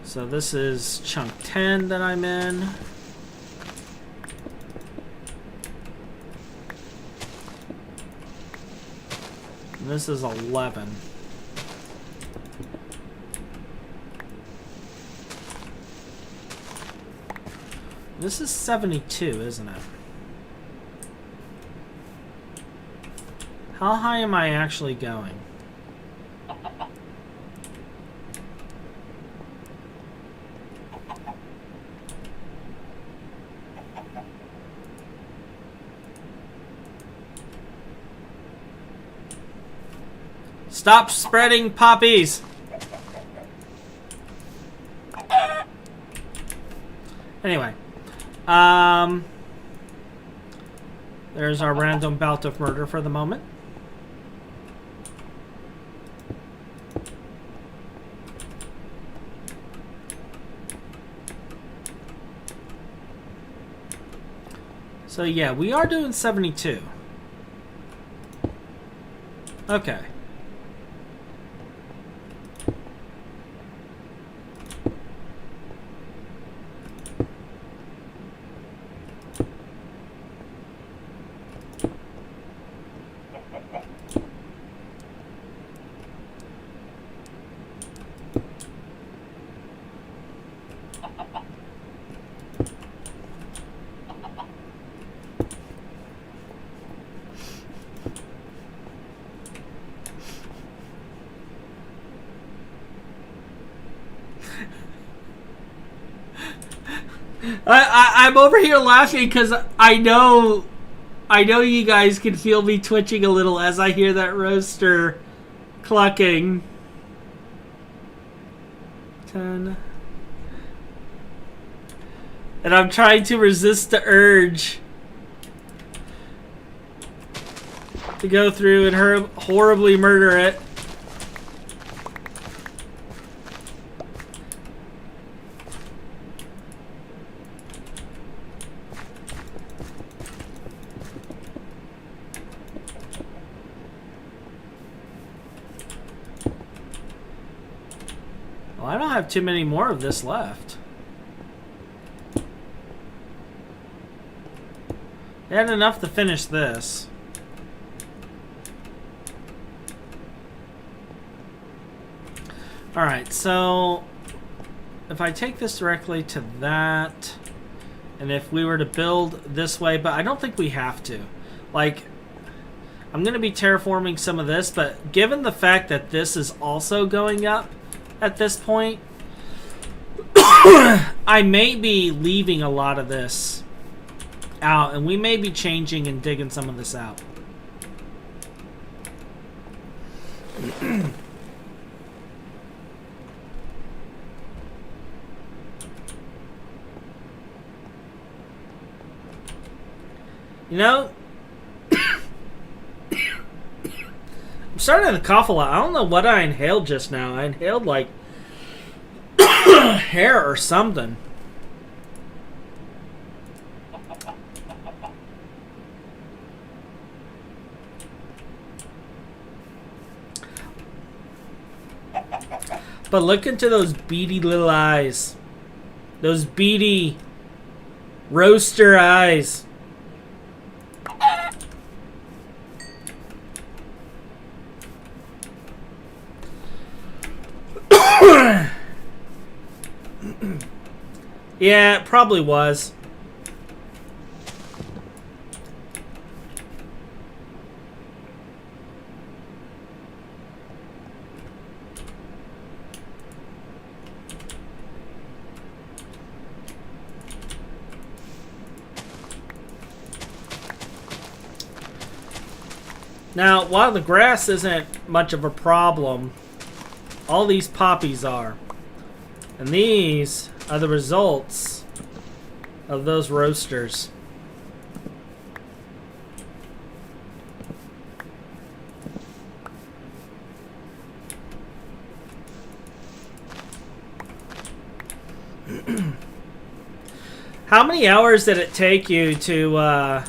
so this is chunk 10 that I'm in. And this is 11. This is 72, isn't it? How high am I actually going? Stop spreading poppies! Anyway. There's our random bout of murder for the moment. So yeah, we are doing 72. Okay. I'm over here laughing because I know you guys can feel me twitching a little as I hear that roaster clucking. 10. And I'm trying to resist the urge to go through and horribly murder it. Well, I don't have too many more of this left. I had enough to finish this. Alright, so if I take this directly to that, and if we were to build this way, but I don't think we have to. Like, I'm going to be terraforming some of this, but given the fact that this is also going up at this point, I may be leaving a lot of this out, and we may be changing and digging some of this out. You know, I'm starting to cough a lot. I don't know what I inhaled just now. I inhaled like hair or something. But look into those beady little eyes. Those beady roaster eyes. Yeah, it probably was. Now, while the grass isn't much of a problem, all these poppies are. And these are the results of those roasters. How many hours did it take you to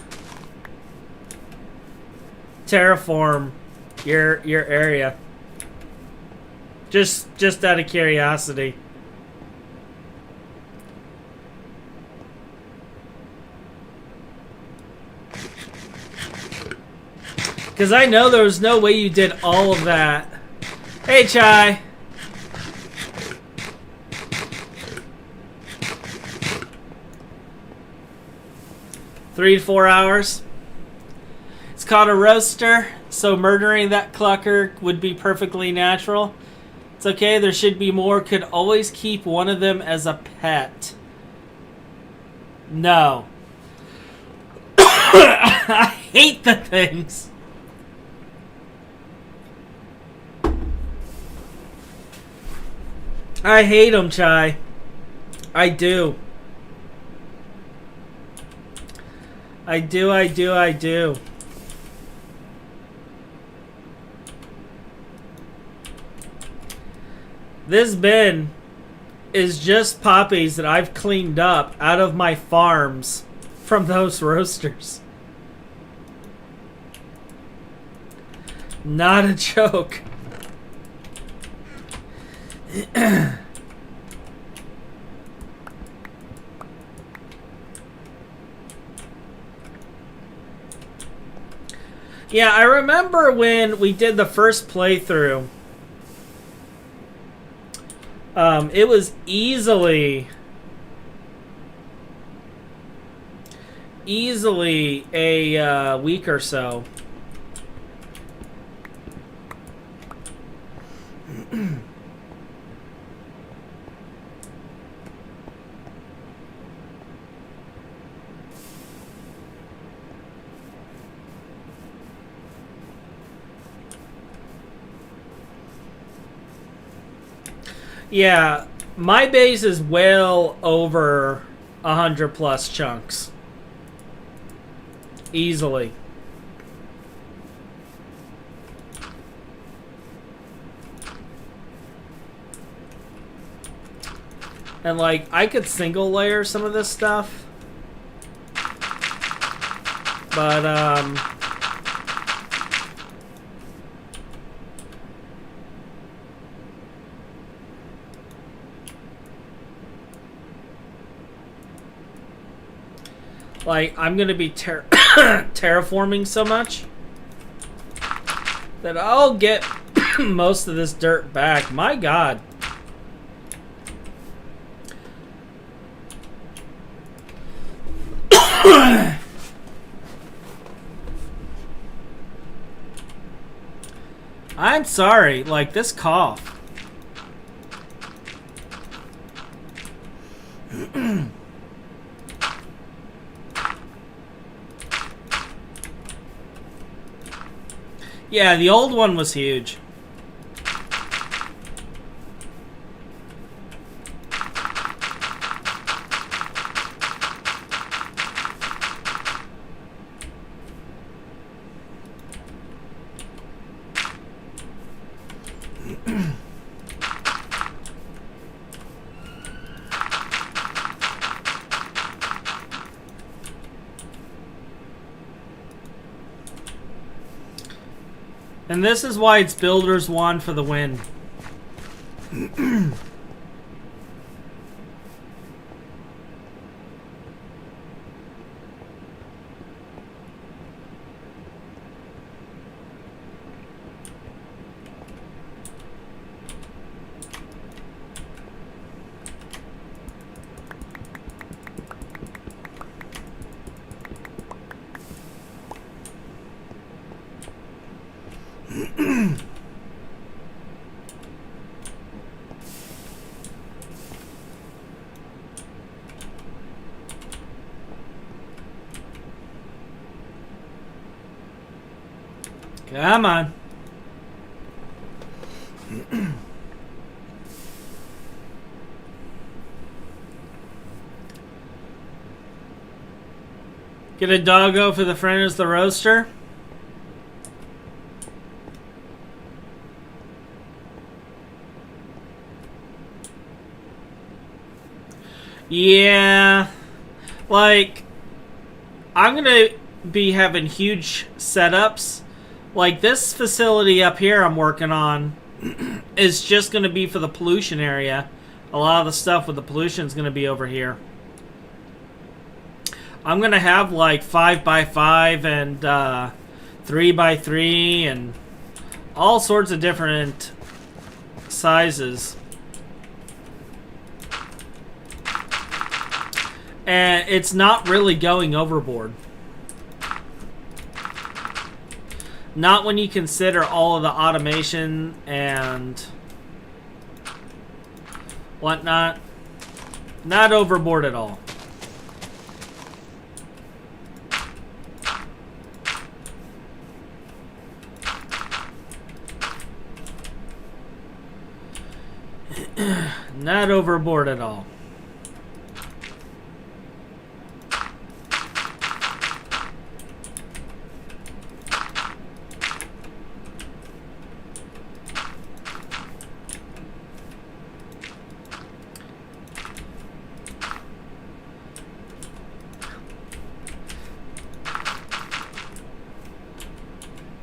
terraform your area? Just out of curiosity. Because I know there was no way you did all of that. Hey, Chai. Three to 4 hours. It's called a roaster, so murdering that clucker would be perfectly natural. It's okay, there should be more. Could always keep one of them as a pet. No. I hate the things. I hate them, Chai. I do. I do. This bin is just poppies that I've cleaned up out of my farms from those roasters. Not a joke. Yeah, I remember when we did the first playthrough. It was easily a week or so. Yeah, my base is well over 100 plus chunks. Easily. And like, I could single layer some of this stuff. But, like, I'm going to be terraforming so much that I'll get most of this dirt back. My God. I'm sorry, like, this cough. Yeah, the old one was huge. And this is why it's Builder's Wand for the win. Come on. Get a doggo for the friend as the roaster. Yeah. Like, I'm going to be having huge setups. Like, this facility up here I'm working on is just going to be for the pollution area. A lot of the stuff with the pollution is going to be over here. I'm going to have like 5x5 and 3x3 and all sorts of different sizes. And it's not really going overboard. Not when you consider all of the automation and whatnot. Not overboard at all. Not overboard at all.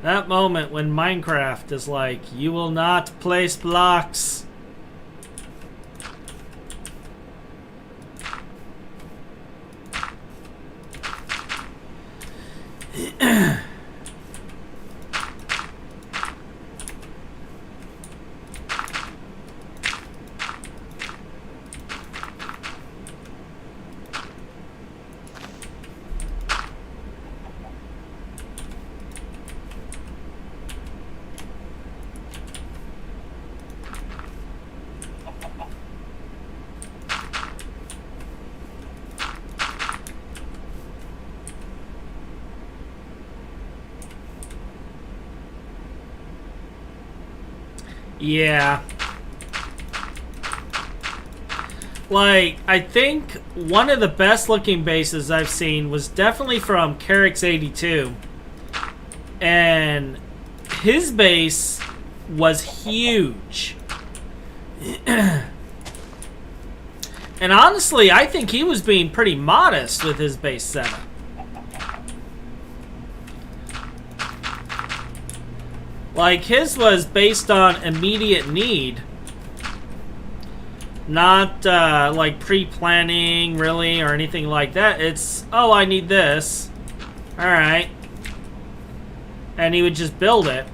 That moment when Minecraft is like, you will not place blocks. Yeah. Like, I think one of the best looking bases I've seen was definitely from Carrix82. And his base was huge. And honestly, I think he was being pretty modest with his base setup. Like, his was based on immediate need. Not, like, pre-planning, really, or anything like that. It's, oh, I need this. Alright. And he would just build it.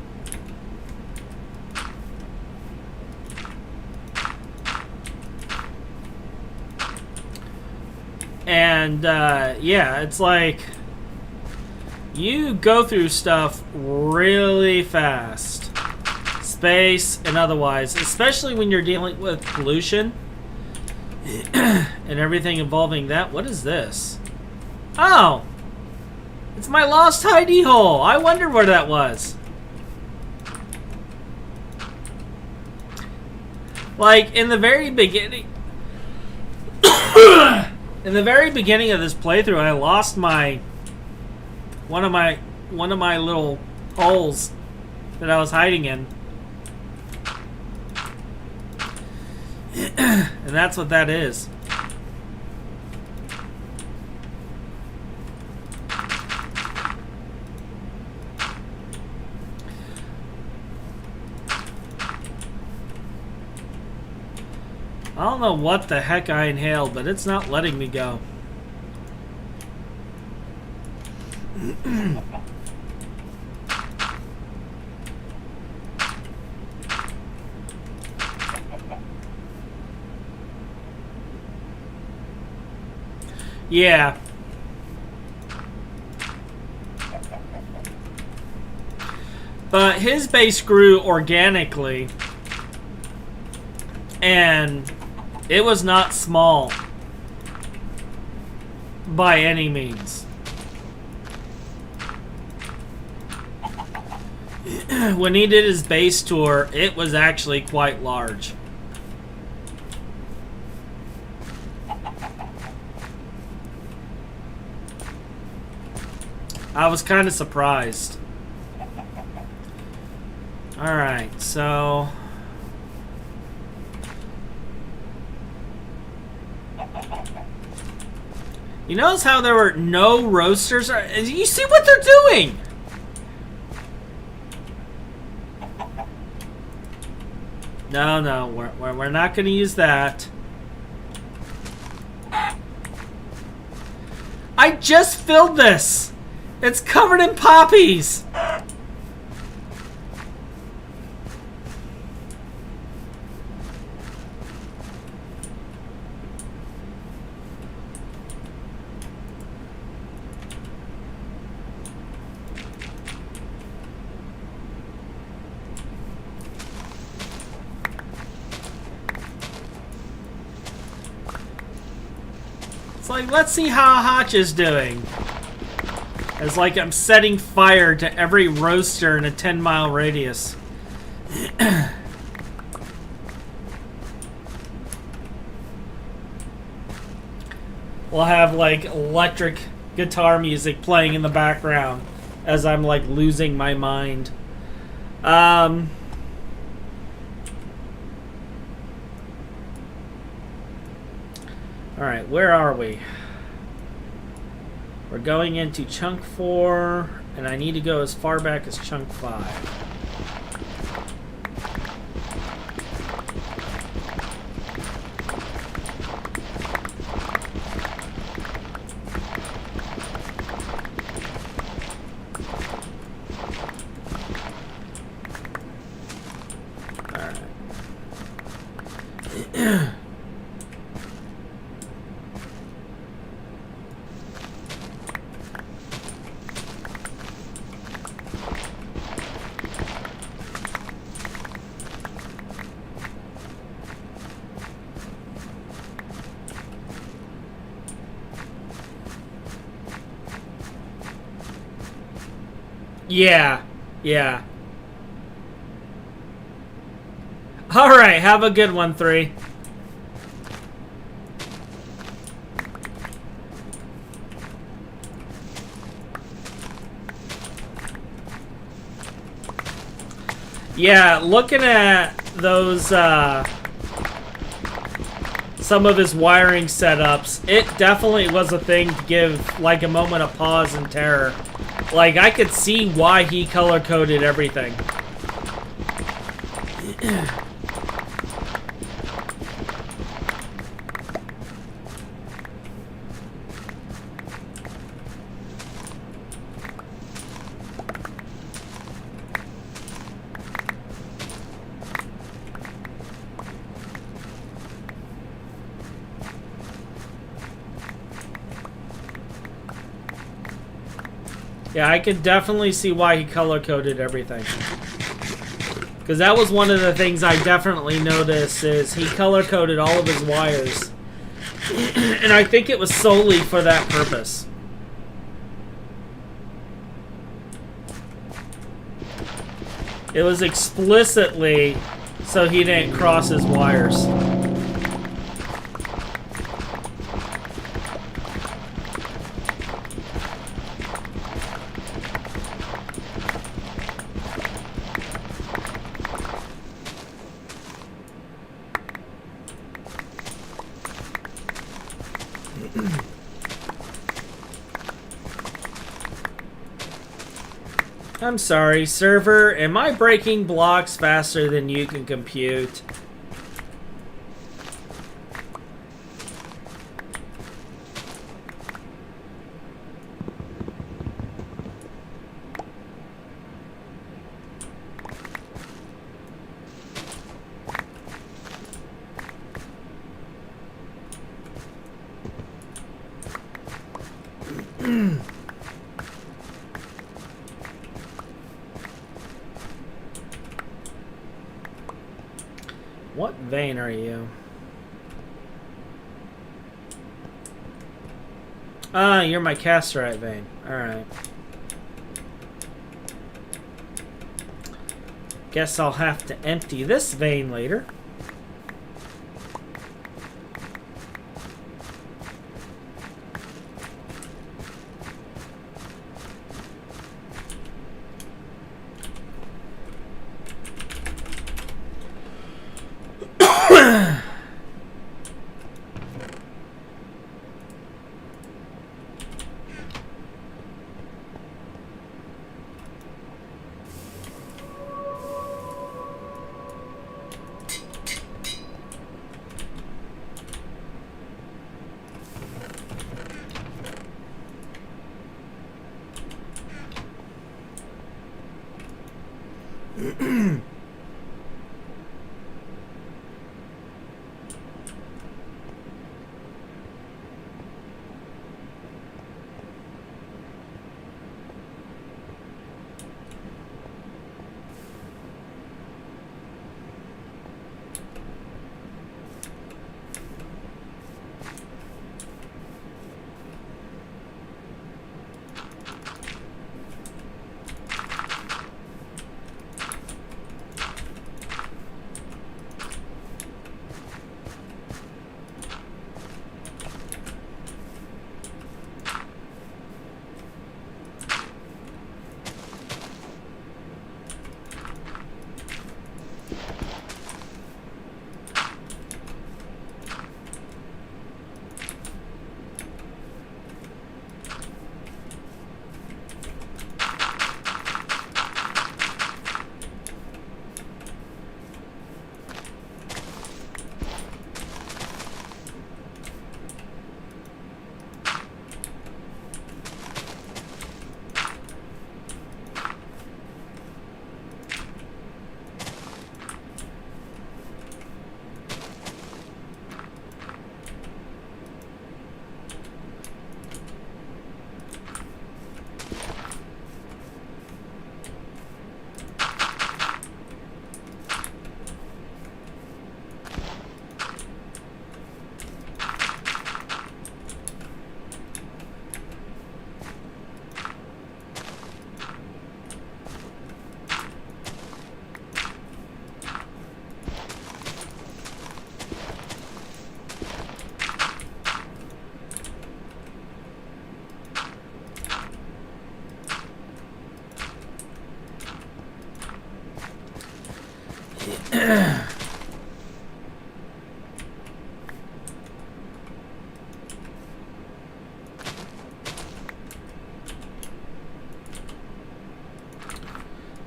And, yeah, it's like, you go through stuff really fast. Space and otherwise. Especially when you're dealing with pollution. And everything involving that. What is this? Oh! It's my lost hidey hole! I wonder where that was. Like, in the very beginning... in the very beginning of this playthrough, I lost my... One of my little holes that I was hiding in. And that's what that is. I don't know what the heck I inhaled, but it's not letting me go. Yeah. But his base grew organically. And it was not small. By any means. when he did his base tour, it was actually quite large. I was kind of surprised. Alright, so... You notice how there were no roasters? You see what they're doing? No, we're not going to use that. I just filled this. It's covered in poppies. Like, let's see how Hotch is doing. It's like I'm setting fire to every roaster in a 10-mile radius. We'll have like electric guitar music playing in the background as I'm like losing my mind. Alright, where are we? We're going into chunk 4, and I need to go as far back as chunk 5. Yeah. Alright, have a good one, 3. Yeah, looking at those, some of his wiring setups, it definitely was a thing to give, like, a moment of pause and terror. Like, I could see why he color-coded everything. Yeah, I could definitely see why he color-coded everything. Because that was one of the things I definitely noticed, is he color-coded all of his wires. And I think it was solely for that purpose. It was explicitly so he didn't cross his wires. I'm sorry, server, am I breaking blocks faster than you can compute? What vein are you? Ah, you're my casterite vein. Alright. Guess I'll have to empty this vein later.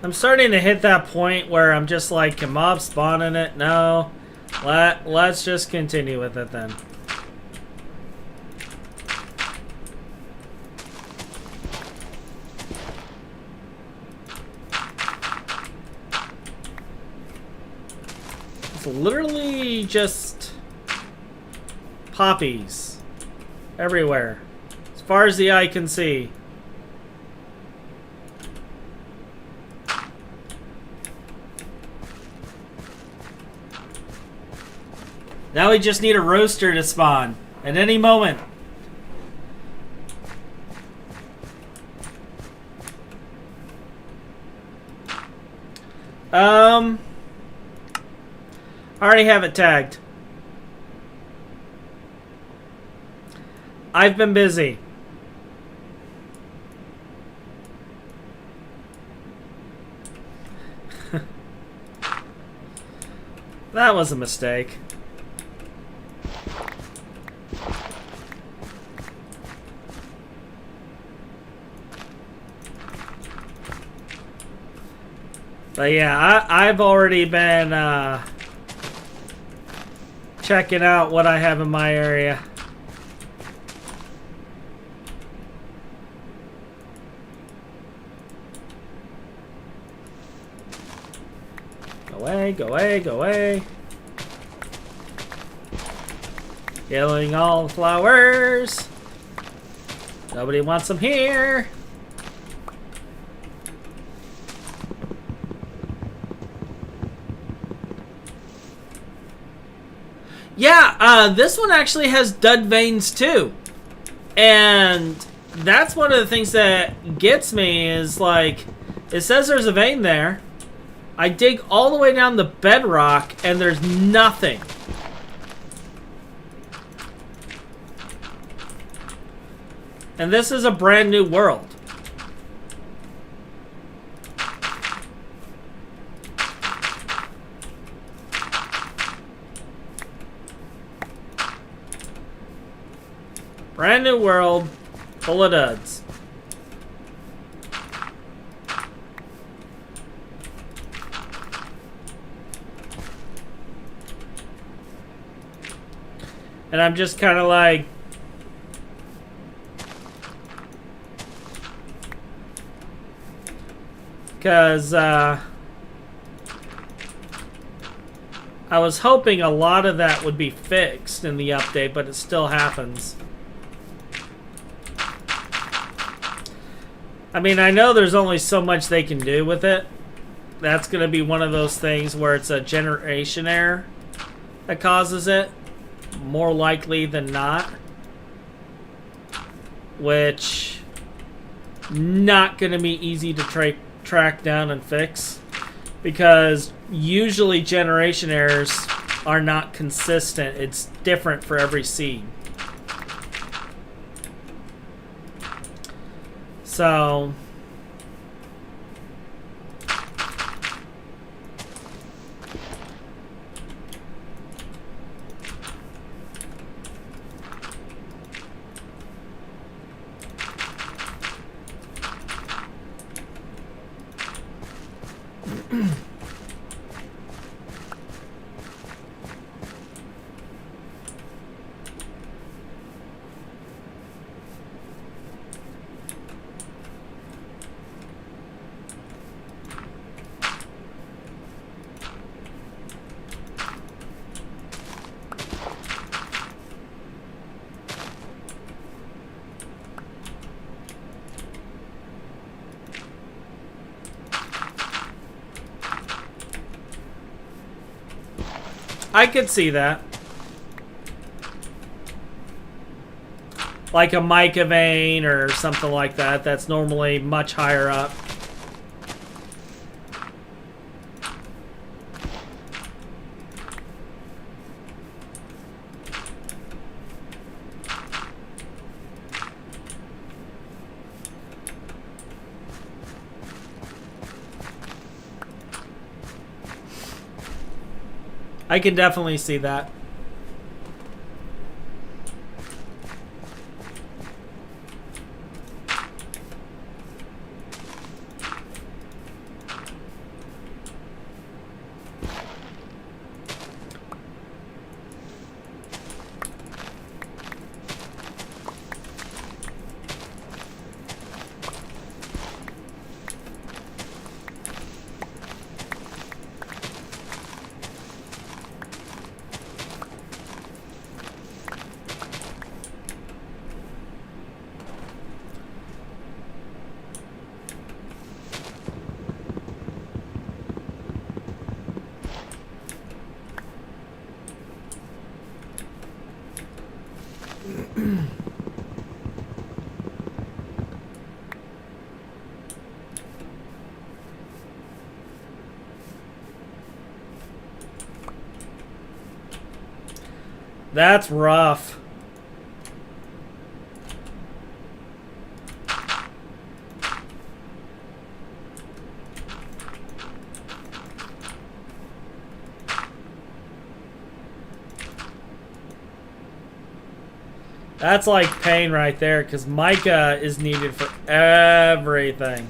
I'm starting to hit that point where I'm just like, can mobs spawn in it? No. Let's just continue with it then. It's literally just poppies everywhere, as far as the eye can see. Now we just need a roaster to spawn at any moment. I already have it tagged. I've been busy. That was a mistake. But yeah, I've already been checking out what I have in my area. Go away, go away, go away. Killing all the flowers. Nobody wants them here. Yeah, this one actually has dud veins too. And that's one of the things that gets me is like, it says there's a vein there, I dig all the way down the bedrock and there's nothing. And this is a brand new world. Brand new world, full of duds. And I'm just kind of like, because I was hoping a lot of that would be fixed in the update, but it still happens. I mean, I know there's only so much they can do with it. That's going to be one of those things where it's a generation error that causes it, more likely than not. Which, not going to be easy to track down and fix. Because usually generation errors are not consistent. It's different for every seed. So, I could see that. Like a mica vein or something like that. That's normally much higher up. I can definitely see that. That's rough. That's like pain right there, because mica is needed for everything.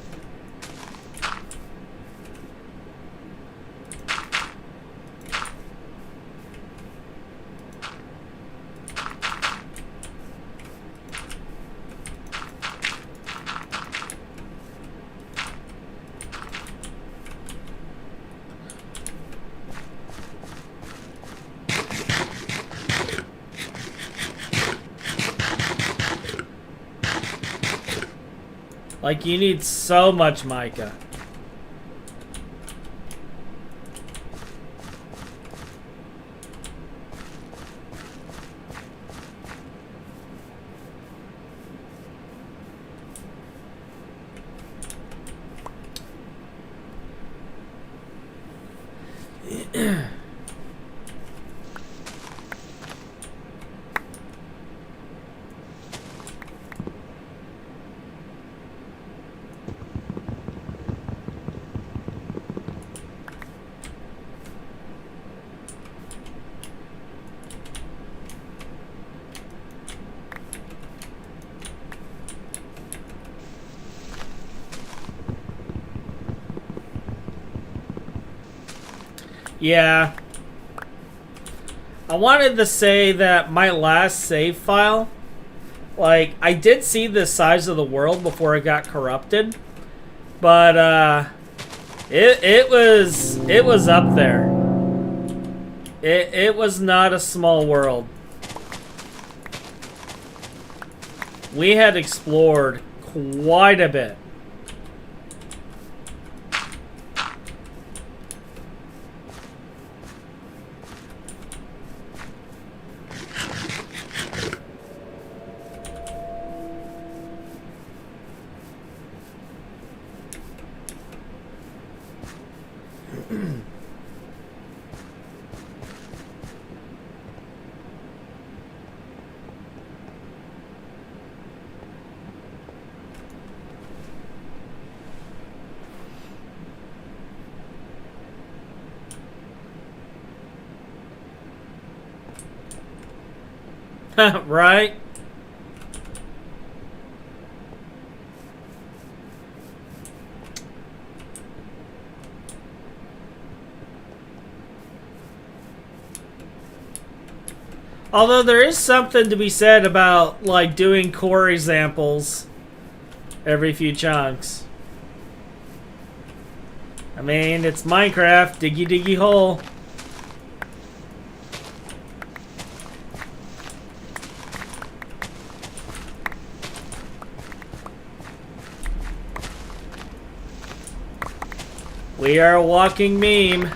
Like, you need so much mica. Yeah. I wanted to say that my last save file, like, I did see the size of the world before it got corrupted, but it was up there. It was not a small world. We had explored quite a bit. Right? Although there is something to be said about, like, doing core examples every few chunks. I mean, it's Minecraft, diggy diggy hole. We are a walking meme.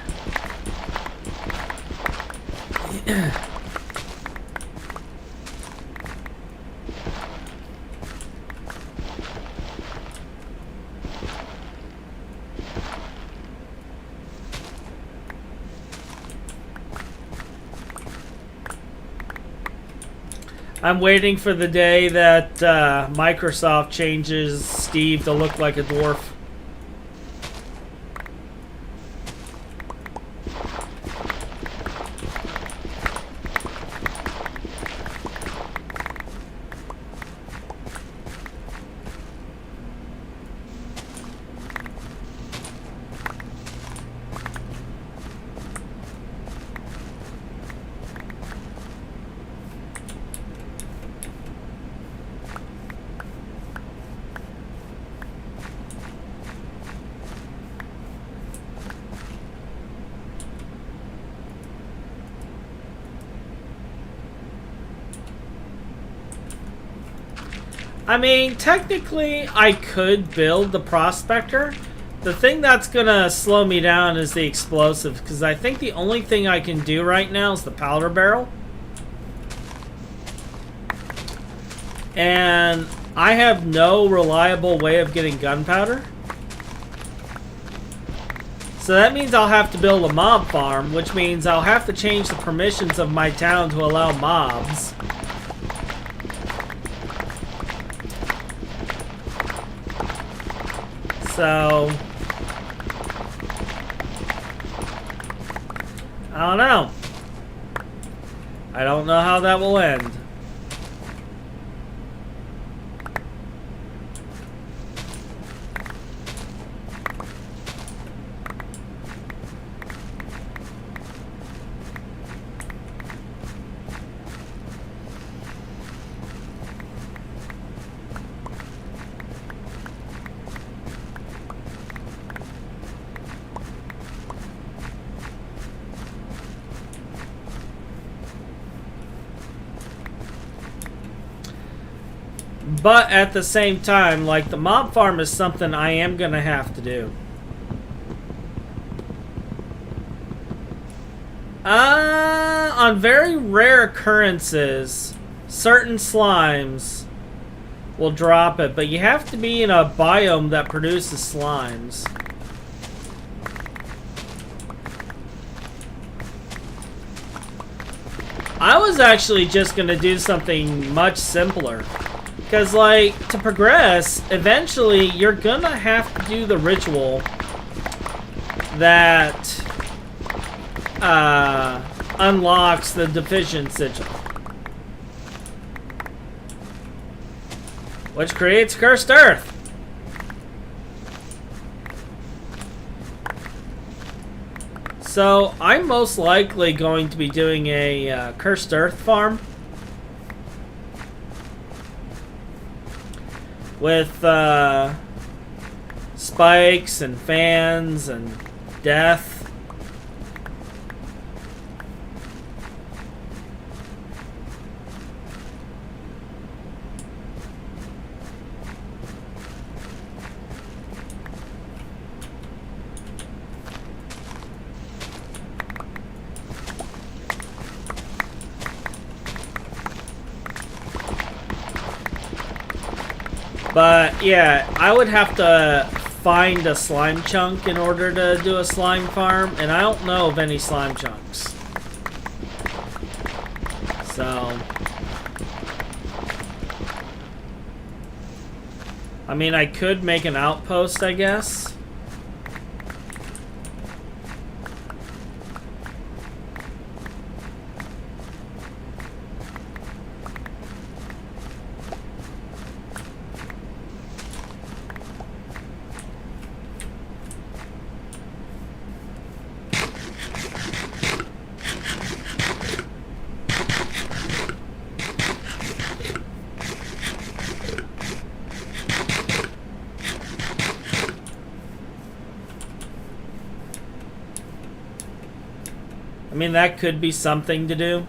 I'm waiting for the day that Microsoft changes Steve to look like a dwarf. I mean, technically, I could build the Prospector. The thing that's gonna slow me down is the explosives, because I think the only thing I can do right now is the powder barrel. And I have no reliable way of getting gunpowder. So that means I'll have to build a mob farm, which means I'll have to change the permissions of my town to allow mobs. So, I don't know. I don't know how that will end. But at the same time, like, the mob farm is something I am going to have to do. On very rare occurrences, certain slimes will drop it, but you have to be in a biome that produces slimes. I was actually just gonna do something much simpler. Because, like, to progress, eventually you're gonna have to do the ritual that unlocks the Division Sigil, which creates Cursed Earth. So, I'm most likely going to be doing a Cursed Earth farm with spikes and fans and death. But yeah, I would have to find a slime chunk in order to do a slime farm, and I don't know of any slime chunks. So, I mean, I could make an outpost, I guess. I mean, that could be something to do.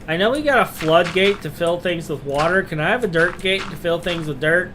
I know we got a floodgate to fill things with water. Can I have a dirt gate to fill things with dirt?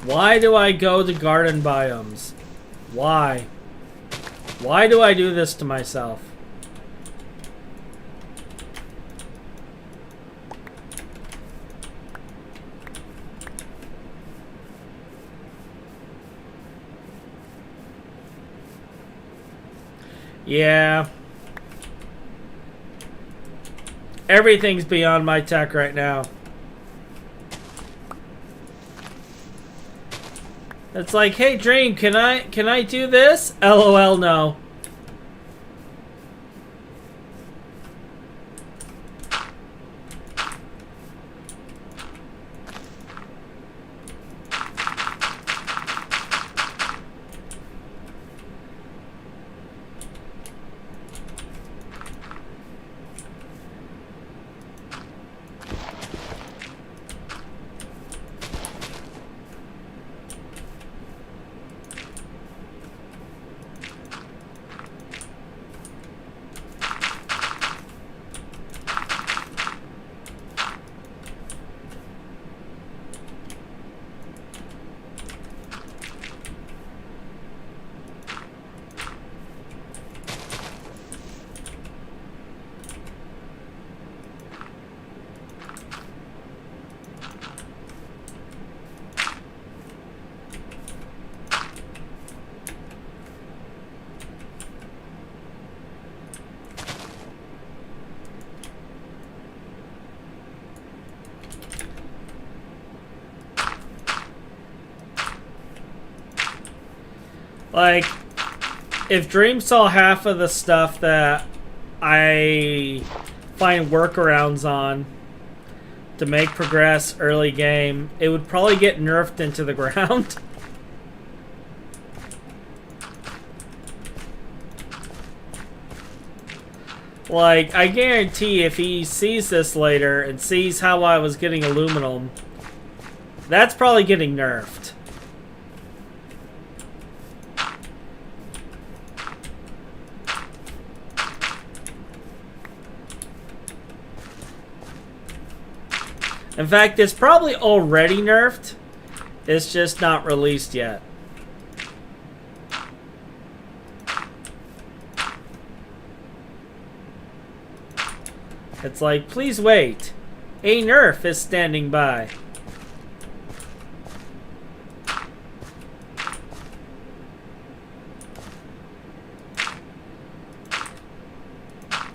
Why do I go to garden biomes? Why? Why do I do this to myself? Yeah. Everything's beyond my tech right now. It's like, hey Dream, can I do this? LOL, no. Like, if Dream saw half of the stuff that I find workarounds on to make progress early game, it would probably get nerfed into the ground. Like, I guarantee if he sees this later and sees how I was getting aluminum, that's probably getting nerfed. In fact, it's probably already nerfed. It's just not released yet. It's like, please wait. A nerf is standing by.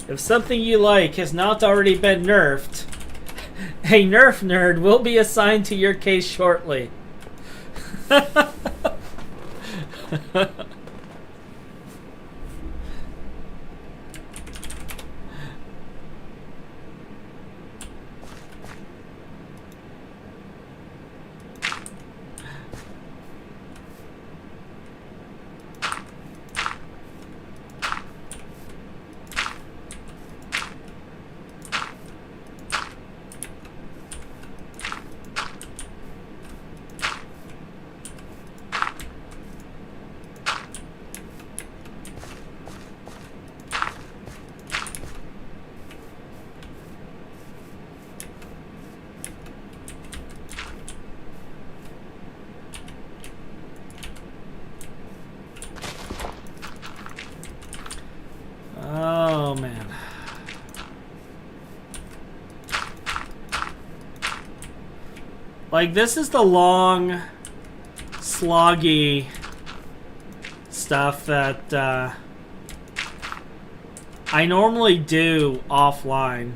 If something you like has not already been nerfed, a nerf nerd will be assigned to your case shortly. Oh, man. Like, this is the long, sloggy stuff that I normally do offline.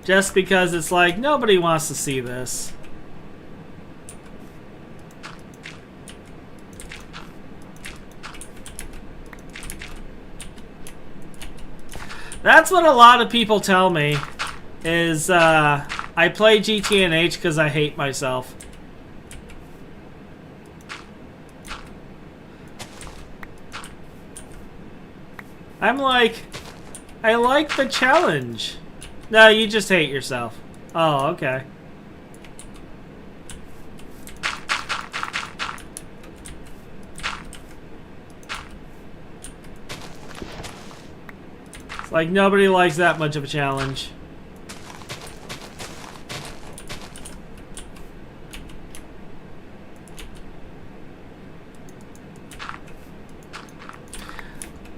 Just because it's like, nobody wants to see this. That's what a lot of people tell me, is I play GTNH because I hate myself. I'm like, I like the challenge. No, you just hate yourself. Oh, okay. Like, nobody likes that much of a challenge.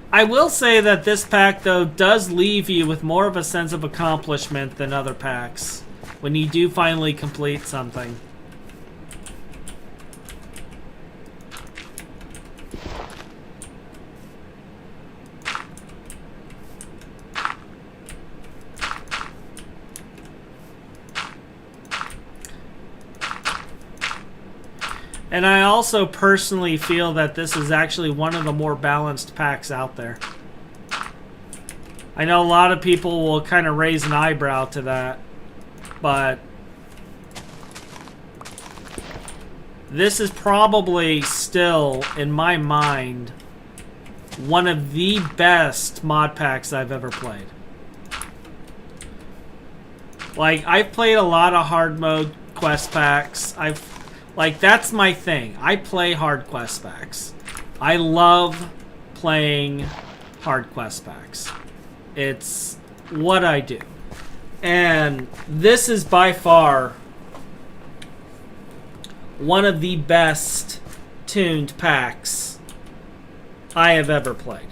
I will say that this pack, though, does leave you with more of a sense of accomplishment than other packs when you do finally complete something. And I also personally feel that this is actually one of the more balanced packs out there. I know a lot of people will kind of raise an eyebrow to that, but this is probably still, in my mind, one of the best mod packs I've ever played. Like, I've played a lot of hard mode quest packs. Like, that's my thing. I play hard quest packs. I love playing hard quest packs. It's what I do. And this is by far one of the best tuned packs I have ever played.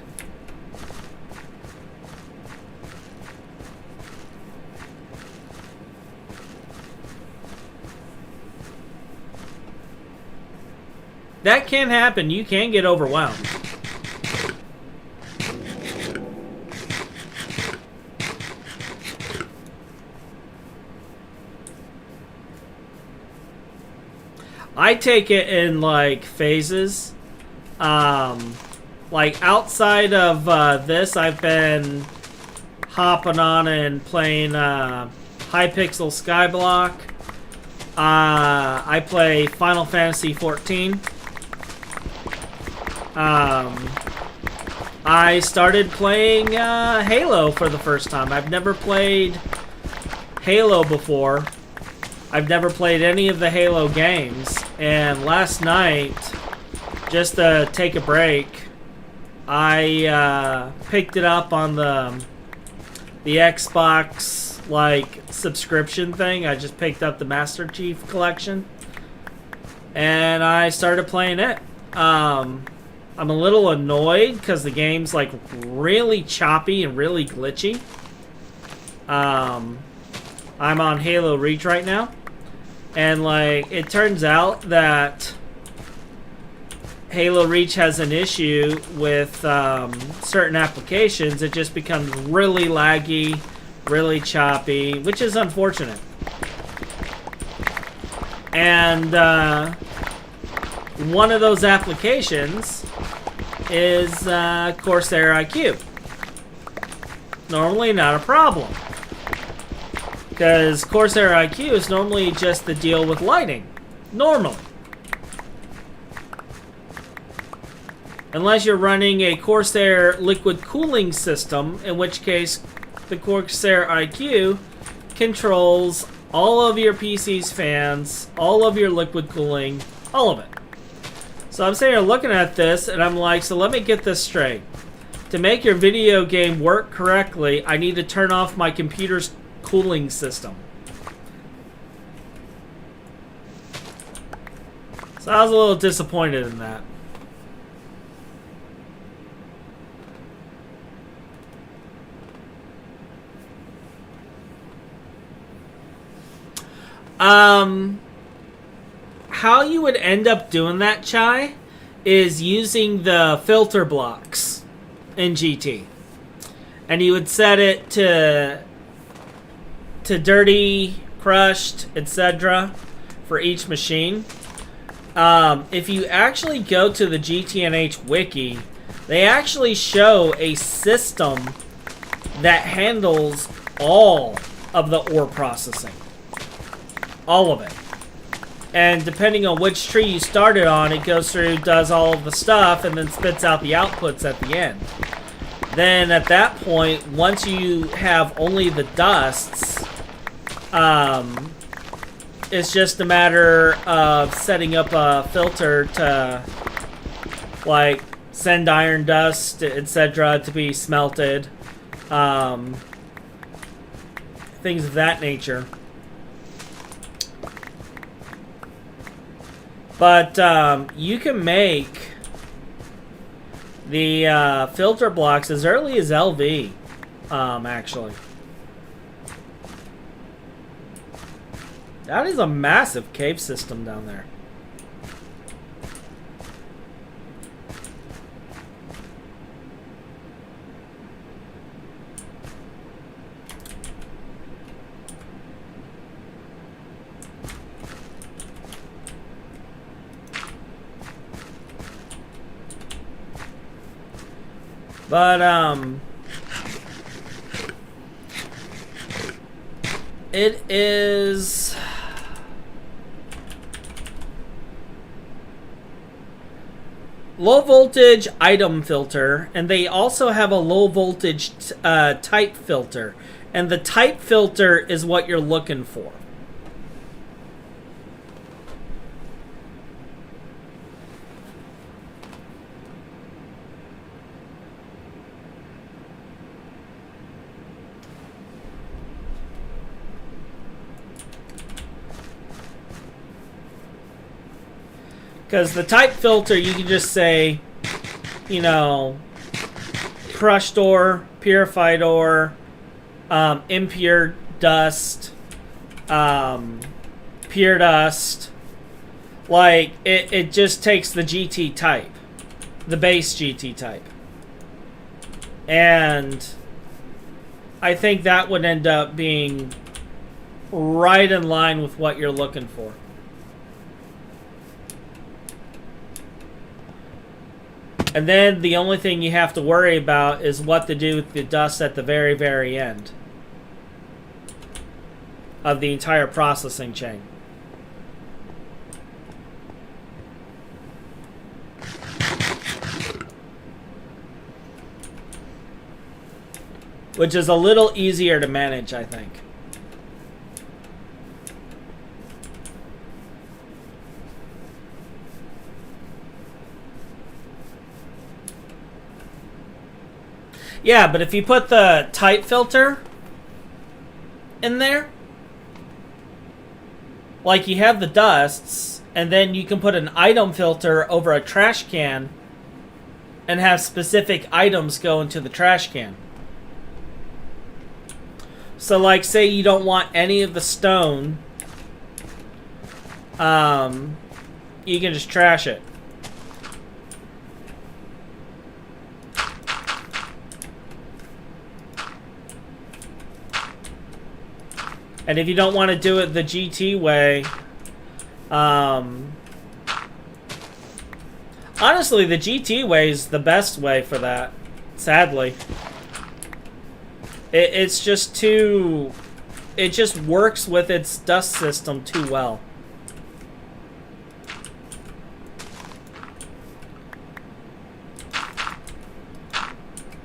That can happen. You can get overwhelmed. I take it in like phases. Like outside of this, I've been hopping on and playing Hypixel Skyblock. I play Final Fantasy 14. I started playing Halo for the first time. I've never played Halo before. I've never played any of the Halo games. And last night, just to take a break, I picked it up on the Xbox like subscription thing. I just picked up the Master Chief Collection, and I started playing it. I'm a little annoyed because the game's like really choppy and really glitchy. I'm on Halo Reach right now, and like it turns out that Halo Reach has an issue with certain applications. It just becomes really laggy, really choppy, which is unfortunate. And one of those applications is Corsair IQ. Normally not a problem, because Corsair IQ is normally just the deal with lighting. Normally. Unless you're running a Corsair liquid cooling system, in which case the Corsair IQ controls all of your PC's fans, all of your liquid cooling, all of it. So I'm sitting here looking at this, and I'm like, so let me get this straight. To make your video game work correctly, I need to turn off my computer's cooling system. So I was a little disappointed in that. How you would end up doing that, Chai, is using the filter blocks in GT. And you would set it to dirty, crushed, etc. for each machine. If you actually go to the GTNH wiki, they actually show a system that handles all of the ore processing. All of it. And depending on which tree you started on, it goes through, does all of the stuff, and then spits out the outputs at the end. Then at that point, once you have only the dusts, it's just a matter of setting up a filter to, like, send iron dust, etc. to be smelted. Things of that nature. But you can make the filter blocks as early as LV, actually. That is a massive cave system down there. But, it is low voltage item filter, and they also have a low voltage type filter. And the type filter is what you're looking for. Because the type filter, you can just say, you know, crushed ore, purified ore, impure dust, pure dust. Like, it just takes the GT type, the base GT type. And I think that would end up being right in line with what you're looking for. And then the only thing you have to worry about is what to do with the dust at the very, very end of the entire processing chain. Which is a little easier to manage, I think. Yeah, but if you put the type filter in there, like you have the dusts, and then you can put an item filter over a trash can and have specific items go into the trash can. So like, say you don't want any of the stone, you can just trash it. And if you don't want to do it the GT way, honestly, the GT way is the best way for that, sadly. It's just too... It just works with its dust system too well.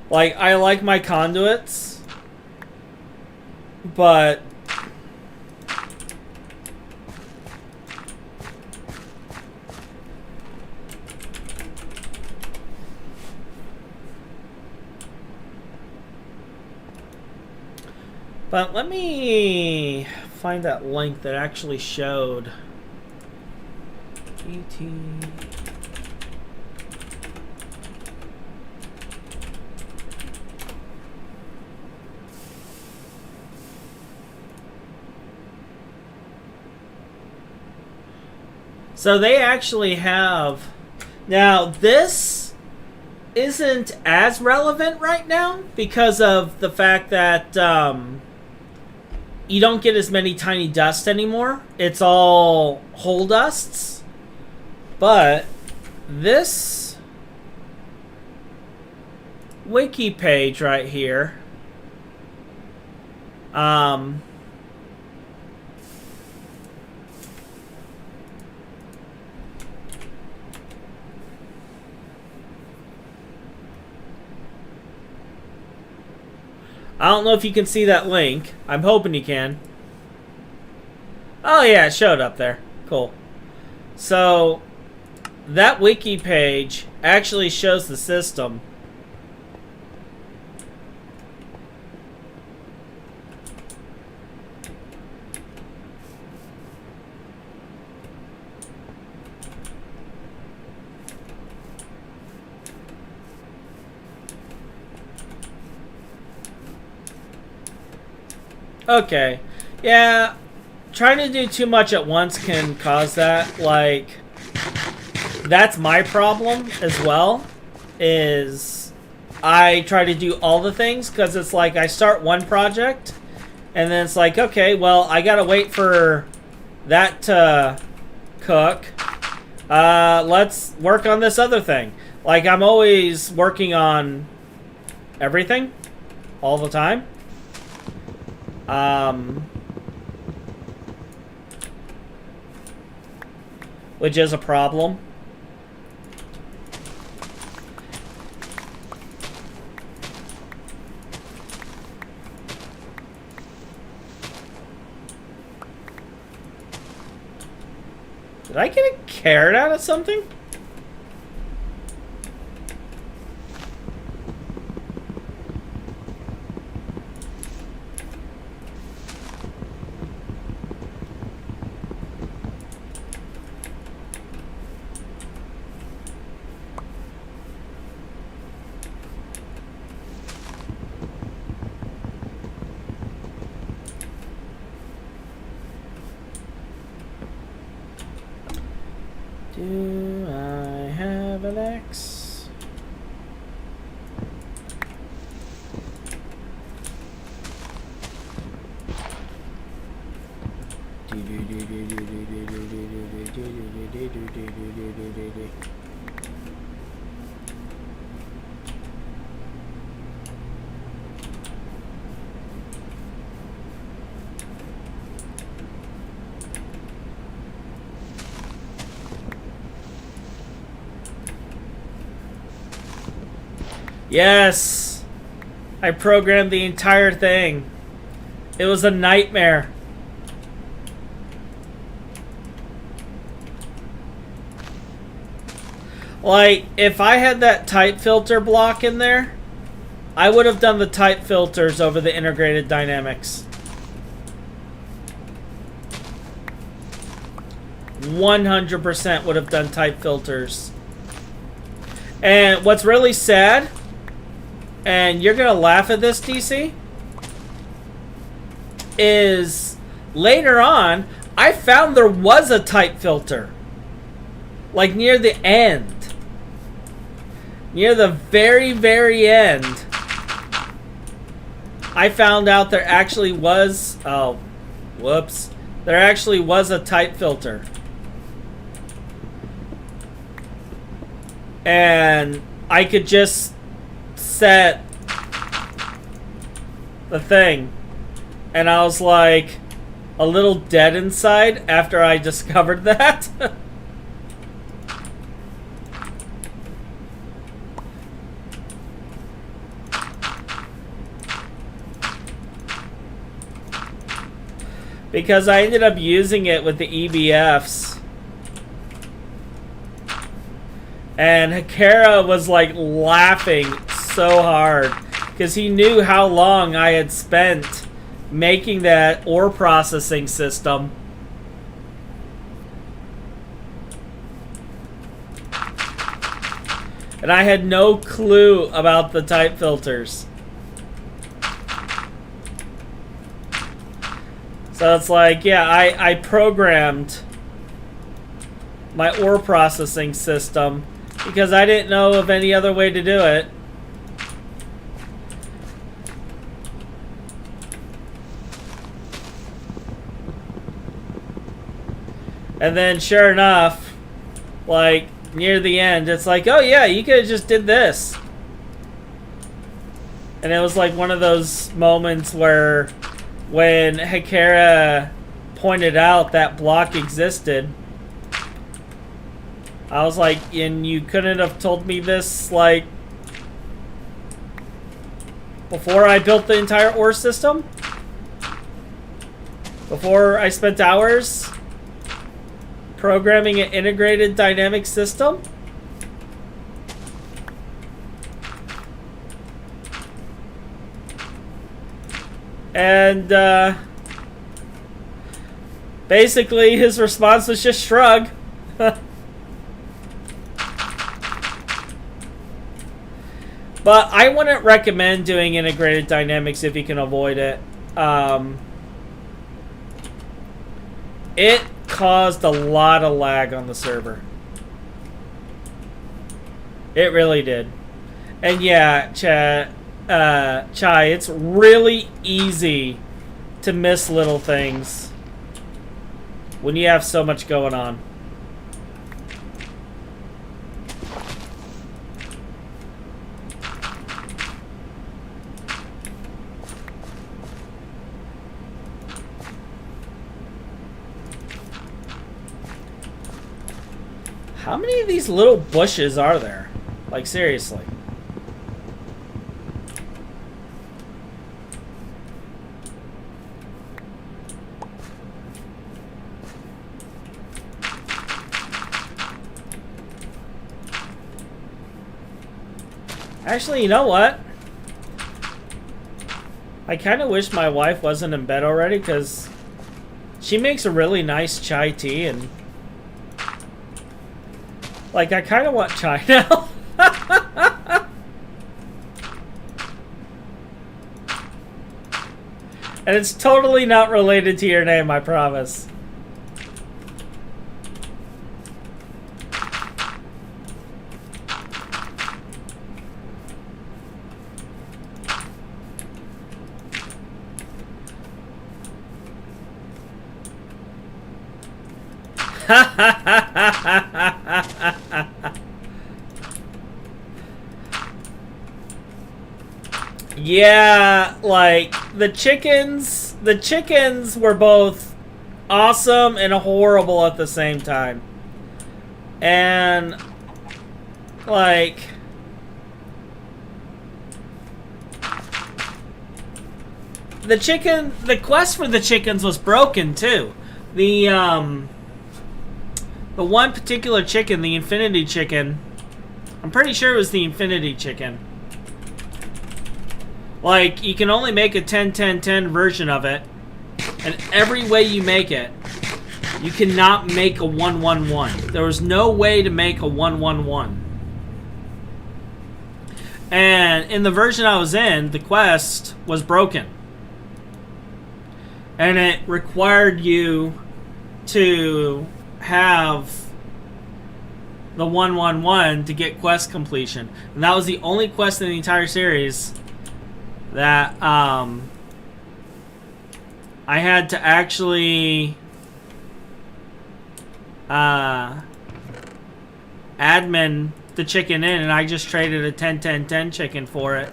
Like, I like my conduits, but... But let me find that link that actually showed GT. So they actually have... Now this isn't as relevant right now because of the fact that you don't get as many tiny dusts anymore. It's all whole dusts. But this wiki page right here, I don't know if you can see that link. I'm hoping you can. Oh yeah, it showed up there. Cool. So, that wiki page actually shows the system. Okay. Yeah, trying to do too much at once can cause that. Like, that's my problem as well, is I try to do all the things, because it's like I start one project, and then it's like, okay, well, I gotta wait for that to cook. Let's work on this other thing. Like, I'm always working on everything all the time. Which is a problem. Did I get a carrot out of something? Do I have an X? Yes. I programmed the entire thing. It was a nightmare. Like, if I had that type filter block in there, I would have done the type filters over the integrated dynamics. 100% would have done type filters. And what's really sad, and you're going to laugh at this, DC, is later on, I found there was a type filter. Like near the end. Near the very, very end, I found out there actually was... Oh, whoops. There actually was a type filter. And I could just set the thing. And I was like a little dead inside after I discovered that. Because I ended up using it with the EBFs. And Hakera was like laughing so hard because he knew how long I had spent making that ore processing system. And I had no clue about the type filters. So it's like, yeah, I programmed my ore processing system because I didn't know of any other way to do it. And then sure enough, like near the end, it's like, oh yeah, you could have just did this. And it was like one of those moments where when Hakera pointed out that block existed, I was like, and you couldn't have told me this, like, before I built the entire ore system? Before I spent hours programming an integrated dynamic system? And basically his response was just shrug. But I wouldn't recommend doing integrated dynamics if you can avoid it. It caused a lot of lag on the server. It really did. And yeah, Chai, it's really easy to miss little things when you have so much going on. How many of these little bushes are there? Like, seriously. Actually, you know what? I kind of wish my wife wasn't in bed already because she makes a really nice chai tea and like I kind of want chai now. And it's totally not related to your name, I promise. Yeah, like the chickens were both awesome and horrible at the same time. And like the quest for the chickens was broken too. The one particular chicken, the infinity chicken, I'm pretty sure it was the infinity chicken. Like, you can only make a 10-10-10 version of it, and every way you make it, you cannot make a 1-1-1. There was no way to make a 1-1-1. And in the version I was in, the quest was broken. And it required you to have the 1-1-1 to get quest completion. And that was the only quest in the entire series that I had to actually admin the chicken in, and I just traded a 10-10-10 chicken for it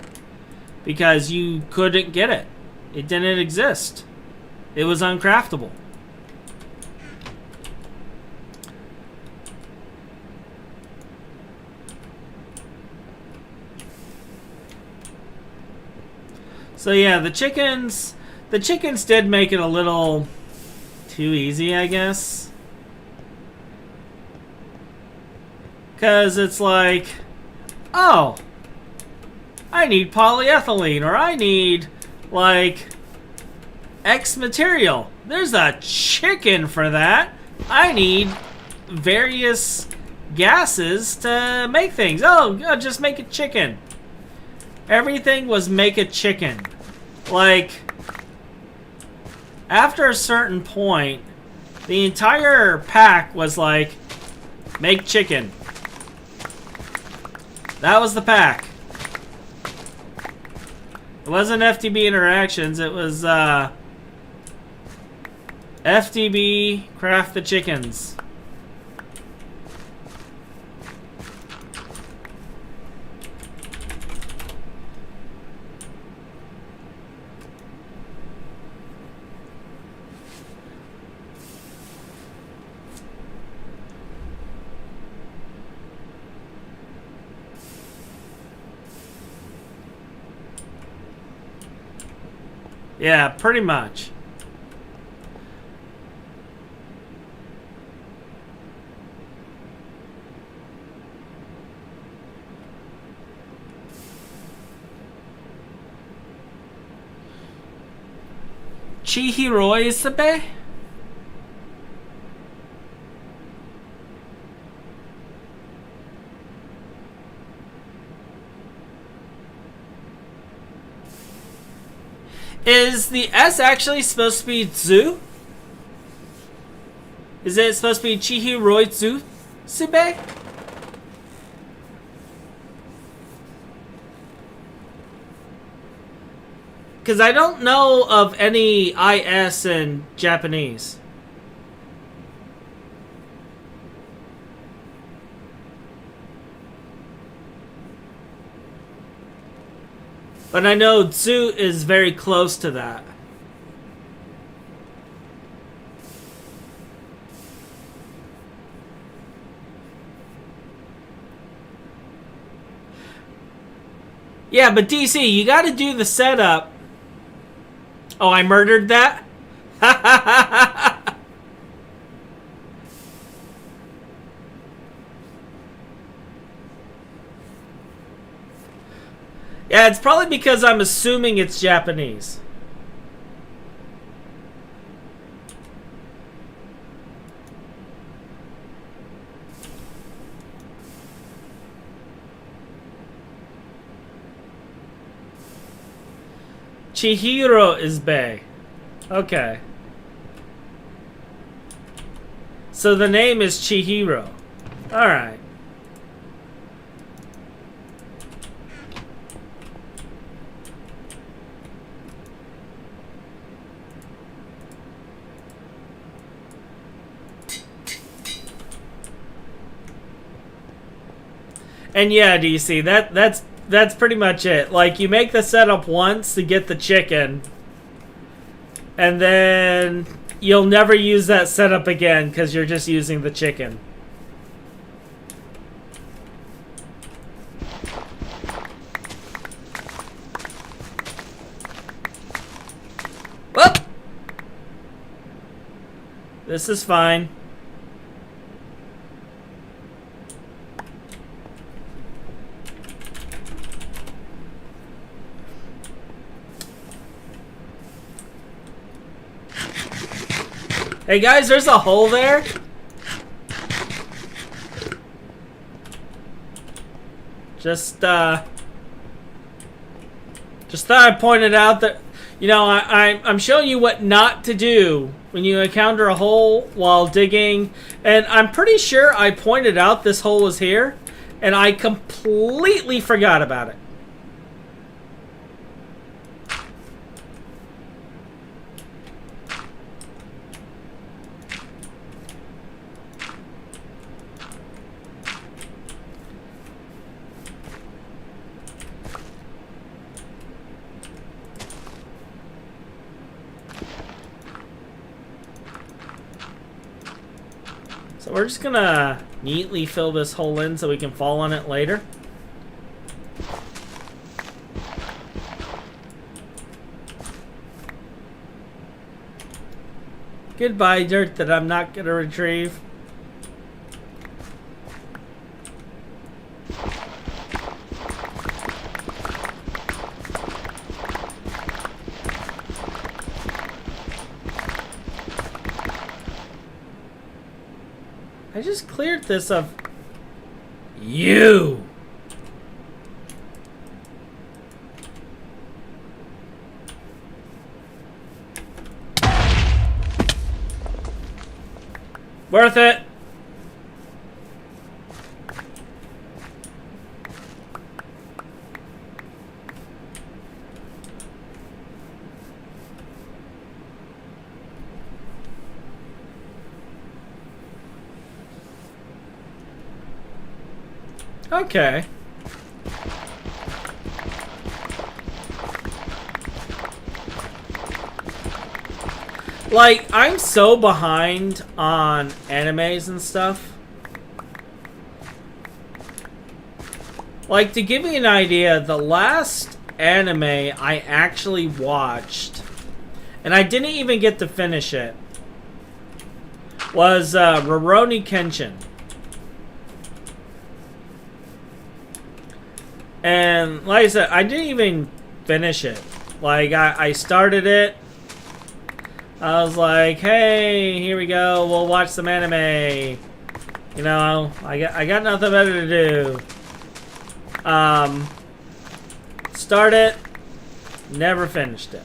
because you couldn't get it. It didn't exist. It was uncraftable. So yeah, the chickens did make it a little too easy, I guess. Because it's like, oh, I need polyethylene, or I need, like, X material. There's a chicken for that. I need various gases to make things. Oh, just make a chicken. Everything was make a chicken. Like, after a certain point, the entire pack was like, make chicken. That was the pack. It wasn't FTB interactions, it was FTB craft the chickens. Yeah, pretty much. Chihiro Isabe? Is the S actually supposed to be Zu? Is it supposed to be Chihiro Zu Sube? Because I don't know of any IS in Japanese. But I know Zu is very close to that. Yeah, but DC, you gotta do the setup. Oh, I murdered that? Yeah, it's probably because I'm assuming it's Japanese. Chihiro is Bay. Okay. So the name is Chihiro. Alright. And yeah, DC, that's pretty much it. Like, you make the setup once to get the chicken, and then you'll never use that setup again because you're just using the chicken. This is fine. Hey guys, there's a hole there. Just thought I'd point it out that, you know, I'm showing you what not to do when you encounter a hole while digging. And I'm pretty sure I pointed out this hole was here, and I completely forgot about it. So we're just gonna neatly fill this hole in so we can fall on it later. Goodbye, dirt that I'm not gonna retrieve. I just cleared this of you. Worth it. Okay. Like, I'm so behind on animes and stuff. Like, to give you an idea, the last anime I actually watched, and I didn't even get to finish it, was Rurouni Kenshin. And like I said, I didn't even finish it. Like, I started it. I was like, hey, here we go. We'll watch some anime. You know, I got nothing better to do. Start it. Never finished it.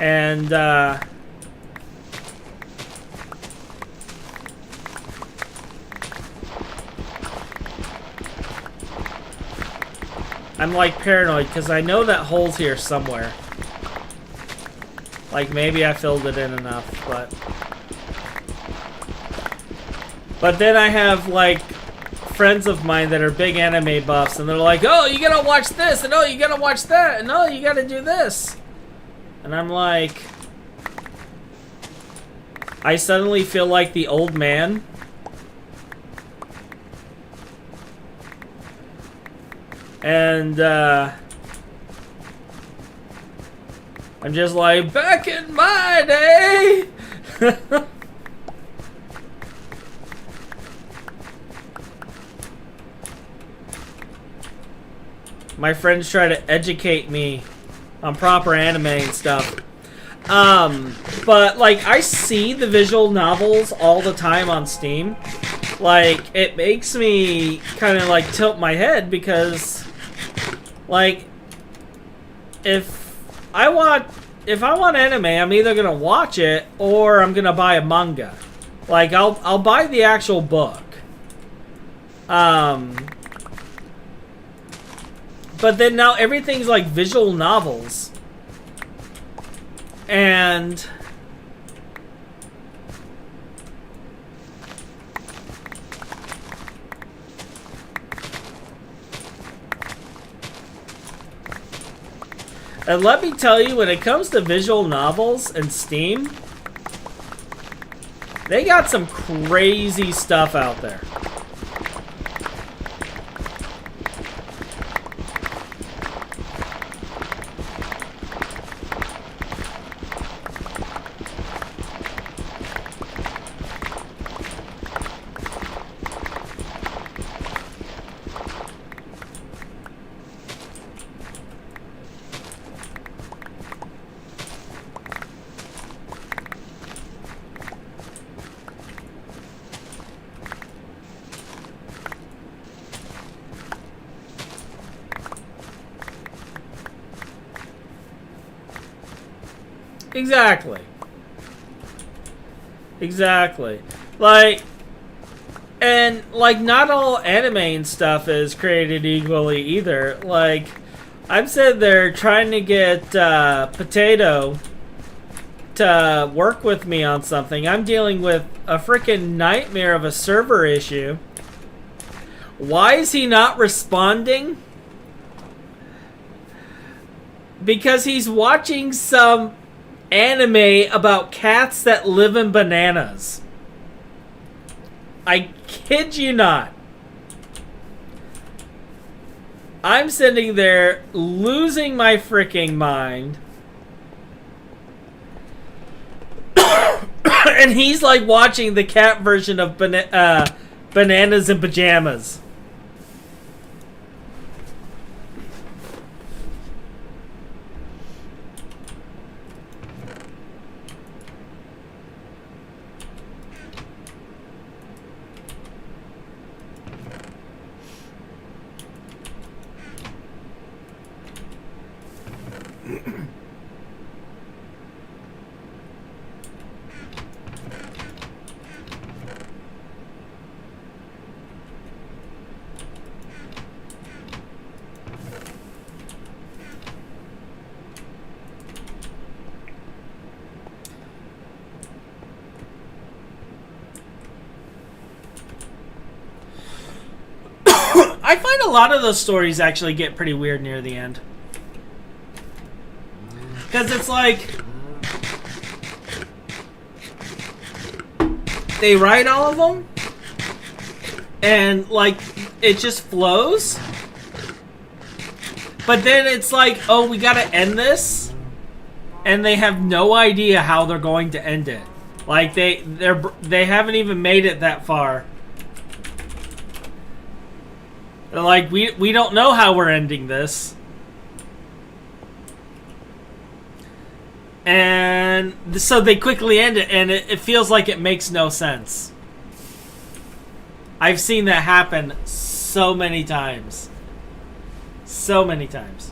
And, I'm like paranoid because I know that hole's here somewhere. Like maybe I filled it in enough, but then I have like friends of mine that are big anime buffs, and they're like, "Oh, you gotta watch this, and oh, you gotta watch that, and oh, you gotta do this," and I'm like, I suddenly feel like the old man. And, I'm just like, back in my day! My friends try to educate me on proper anime and stuff. But, like, I see the visual novels all the time on Steam. Like, it makes me kind of, like, tilt my head because... Like, if I want anime, I'm either gonna watch it or I'm gonna buy a manga. Like, I'll buy the actual book. But then now everything's like visual novels, and let me tell you, when it comes to visual novels and Steam, they got some crazy stuff out there. Exactly. Exactly. Like, and like, not all anime and stuff is created equally either. Like, I'm sitting there trying to get Potato to work with me on something. I'm dealing with a freaking nightmare of a server issue. Why is he not responding? Because he's watching some anime about cats that live in bananas. I kid you not. I'm sitting there losing my freaking mind. And he's like watching the cat version of Bananas in Pajamas. I find a lot of those stories actually get pretty weird near the end. Because it's like, they write all of them, and like, it just flows. But then it's like, oh, we gotta end this, and they have no idea how they're going to end it. Like, they haven't even made it that far. They're like, we don't know how we're ending this. And so they quickly end it, and it feels like it makes no sense. I've seen that happen so many times. So many times.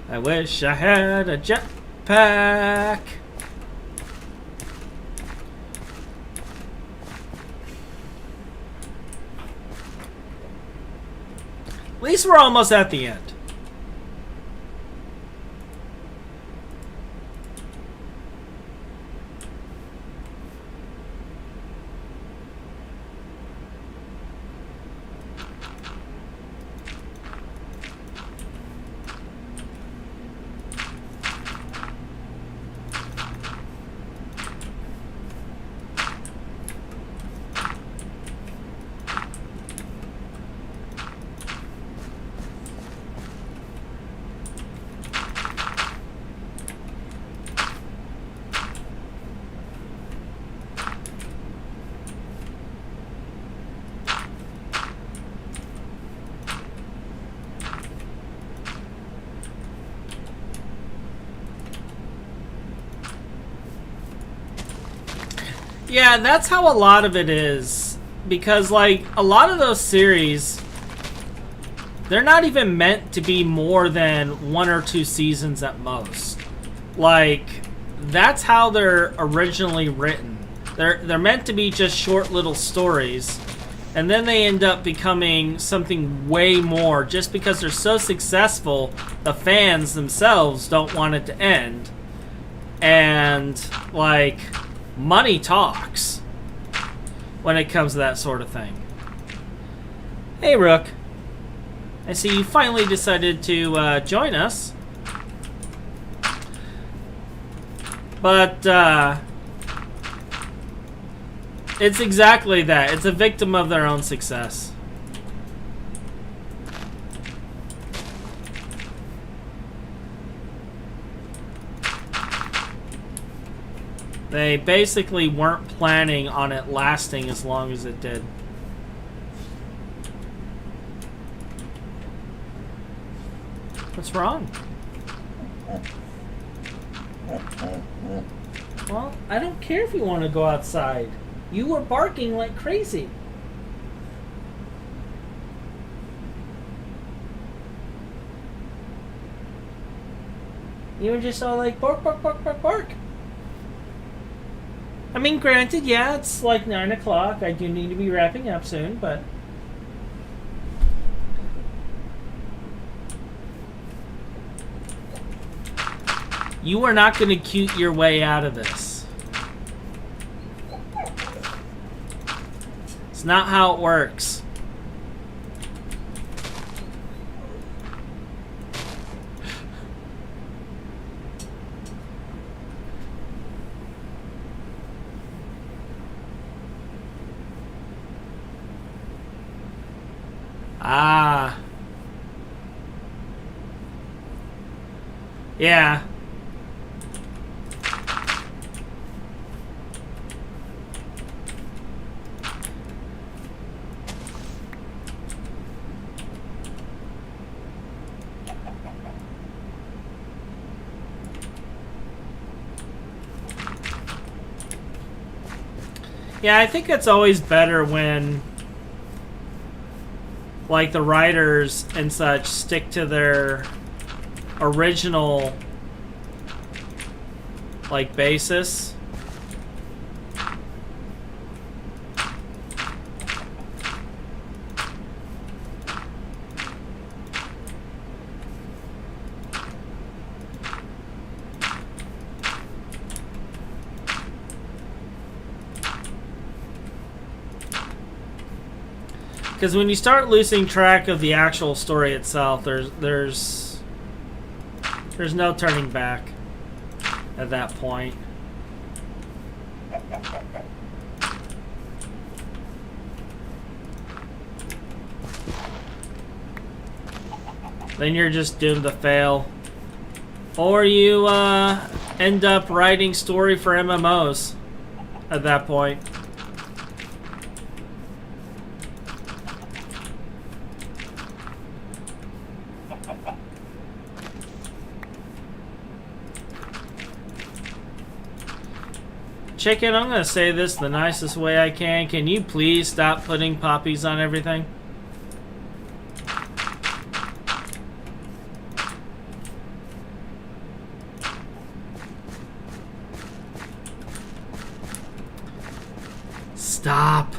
I wish I had a jetpack. At least we're almost at the end. Yeah, that's how a lot of it is. Because, like, a lot of those series, they're not even meant to be more than 1 or 2 seasons at most. Like, that's how they're originally written. They're meant to be just short little stories. And then they end up becoming something way more. Just because they're so successful, the fans themselves don't want it to end. And, like, money talks when it comes to that sort of thing. Hey, Rook. I see you finally decided to join us. But, it's exactly that. It's a victim of their own success. They basically weren't planning on it lasting as long as it did. What's wrong? Well, I don't care if you want to go outside. You were barking like crazy. You were just all like, bark, bark, bark, bark, bark. I mean, granted, yeah, it's like 9 o'clock. I do need to be wrapping up soon, but... You are not going to cute your way out of this. It's not how it works. Ah. Yeah. Yeah, I think it's always better when, like, the writers and such stick to their original, like, basis. Because when you start losing track of the actual story itself, there's no turning back at that point. Then you're just doomed to fail. Or you end up writing story for MMOs at that point. Chicken, I'm gonna say this the nicest way I can. Can you please stop putting poppies on everything? Stop.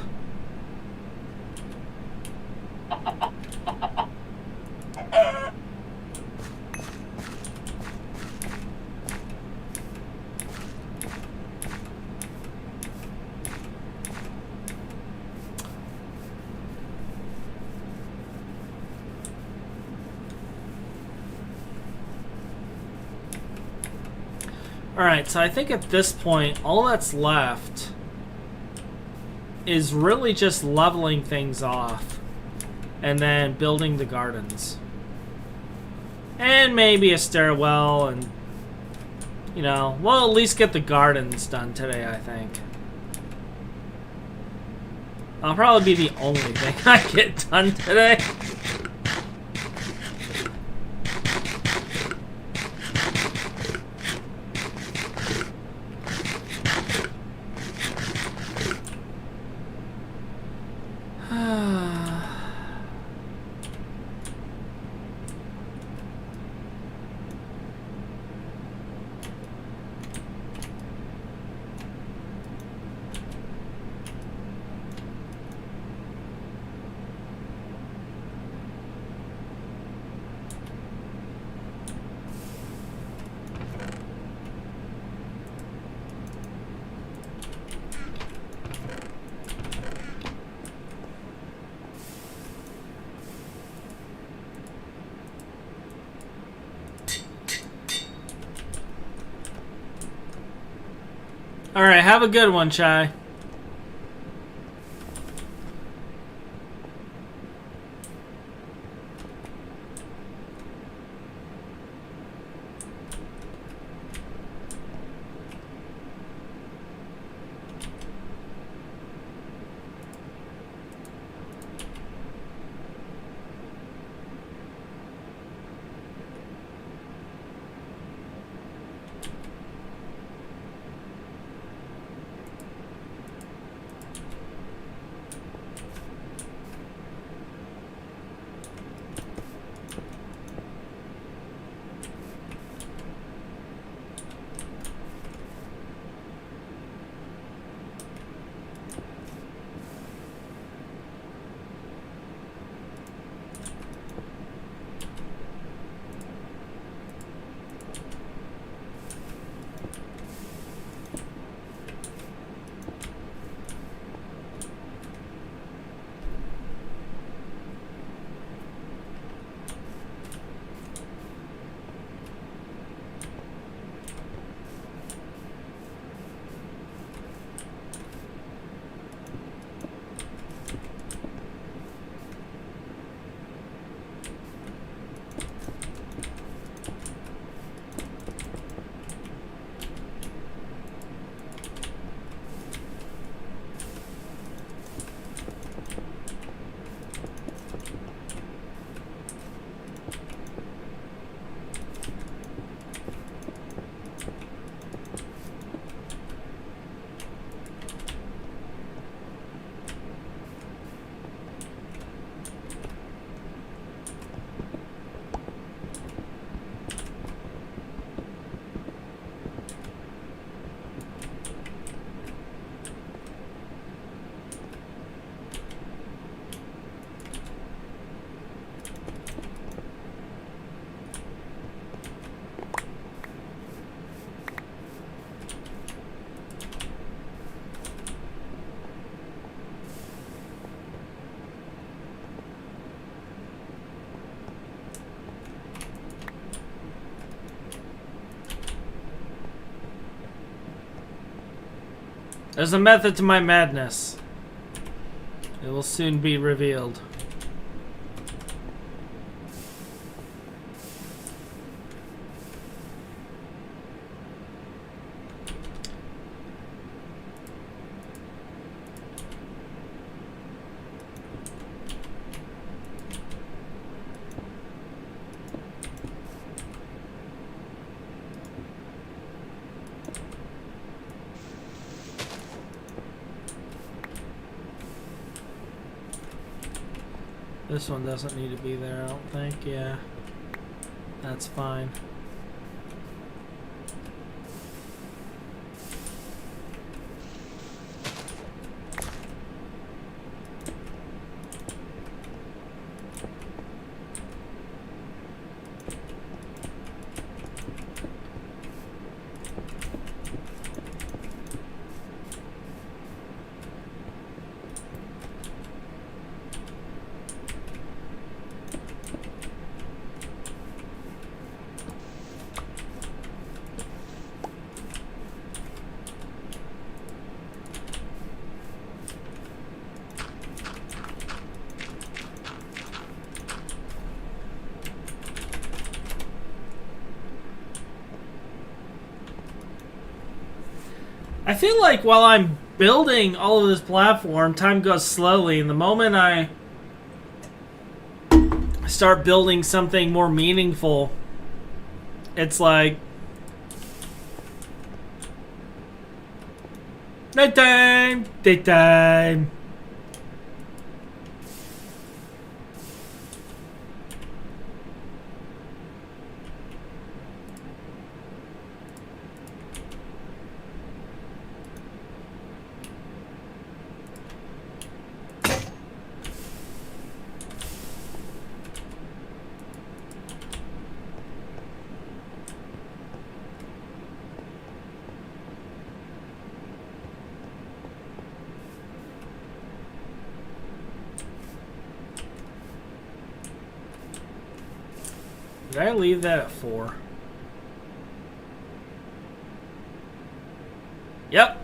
Alright, so I think at this point, all that's left is really just leveling things off and then building the gardens. And maybe a stairwell and, you know, we'll at least get the gardens done today, I think. I'll probably be the only thing I get done today. Alright, have a good one, Chai. There's a method to my madness. It will soon be revealed. This one doesn't need to be there, I don't think. Yeah, that's fine. I feel like while I'm building all of this platform, time goes slowly, and the moment I start building something more meaningful, it's like nighttime, daytime. Did I leave that at 4? Yep.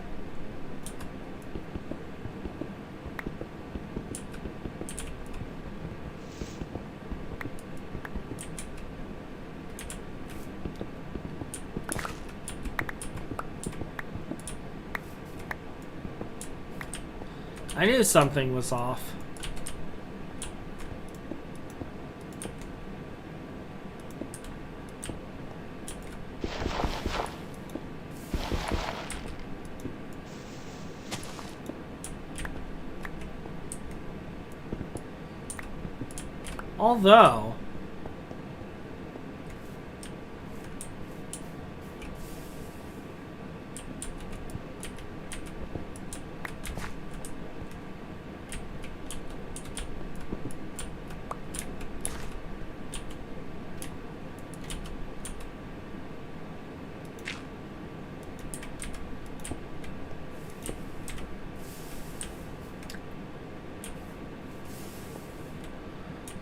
I knew something was off. Although,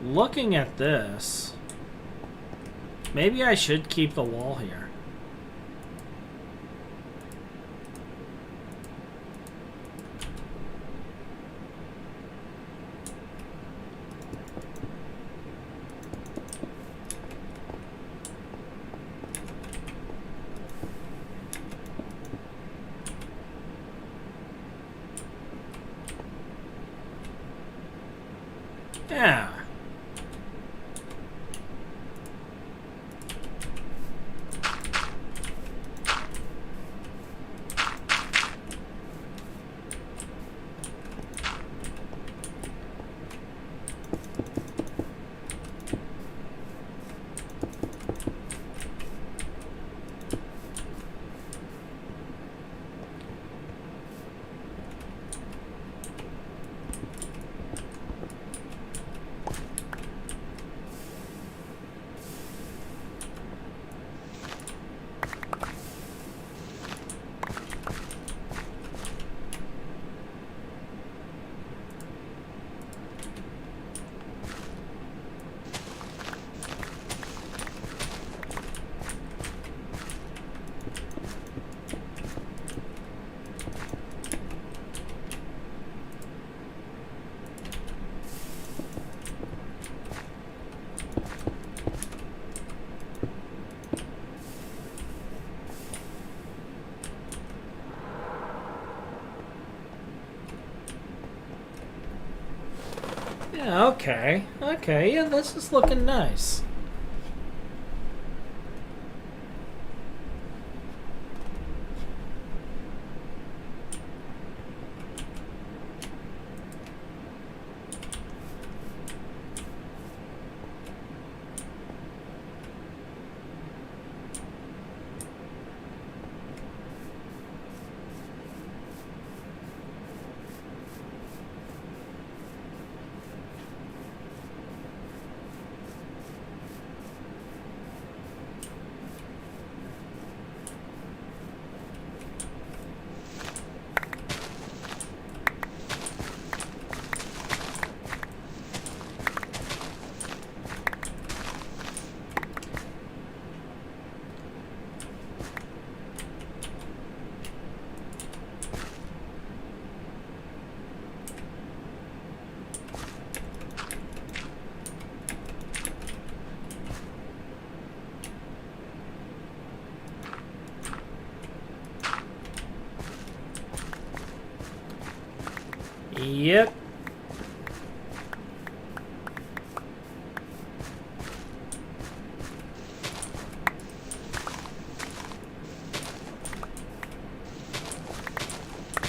looking at this, maybe I should keep the wall here. Yeah. Yeah, okay. Okay, yeah, this is looking nice. Yep.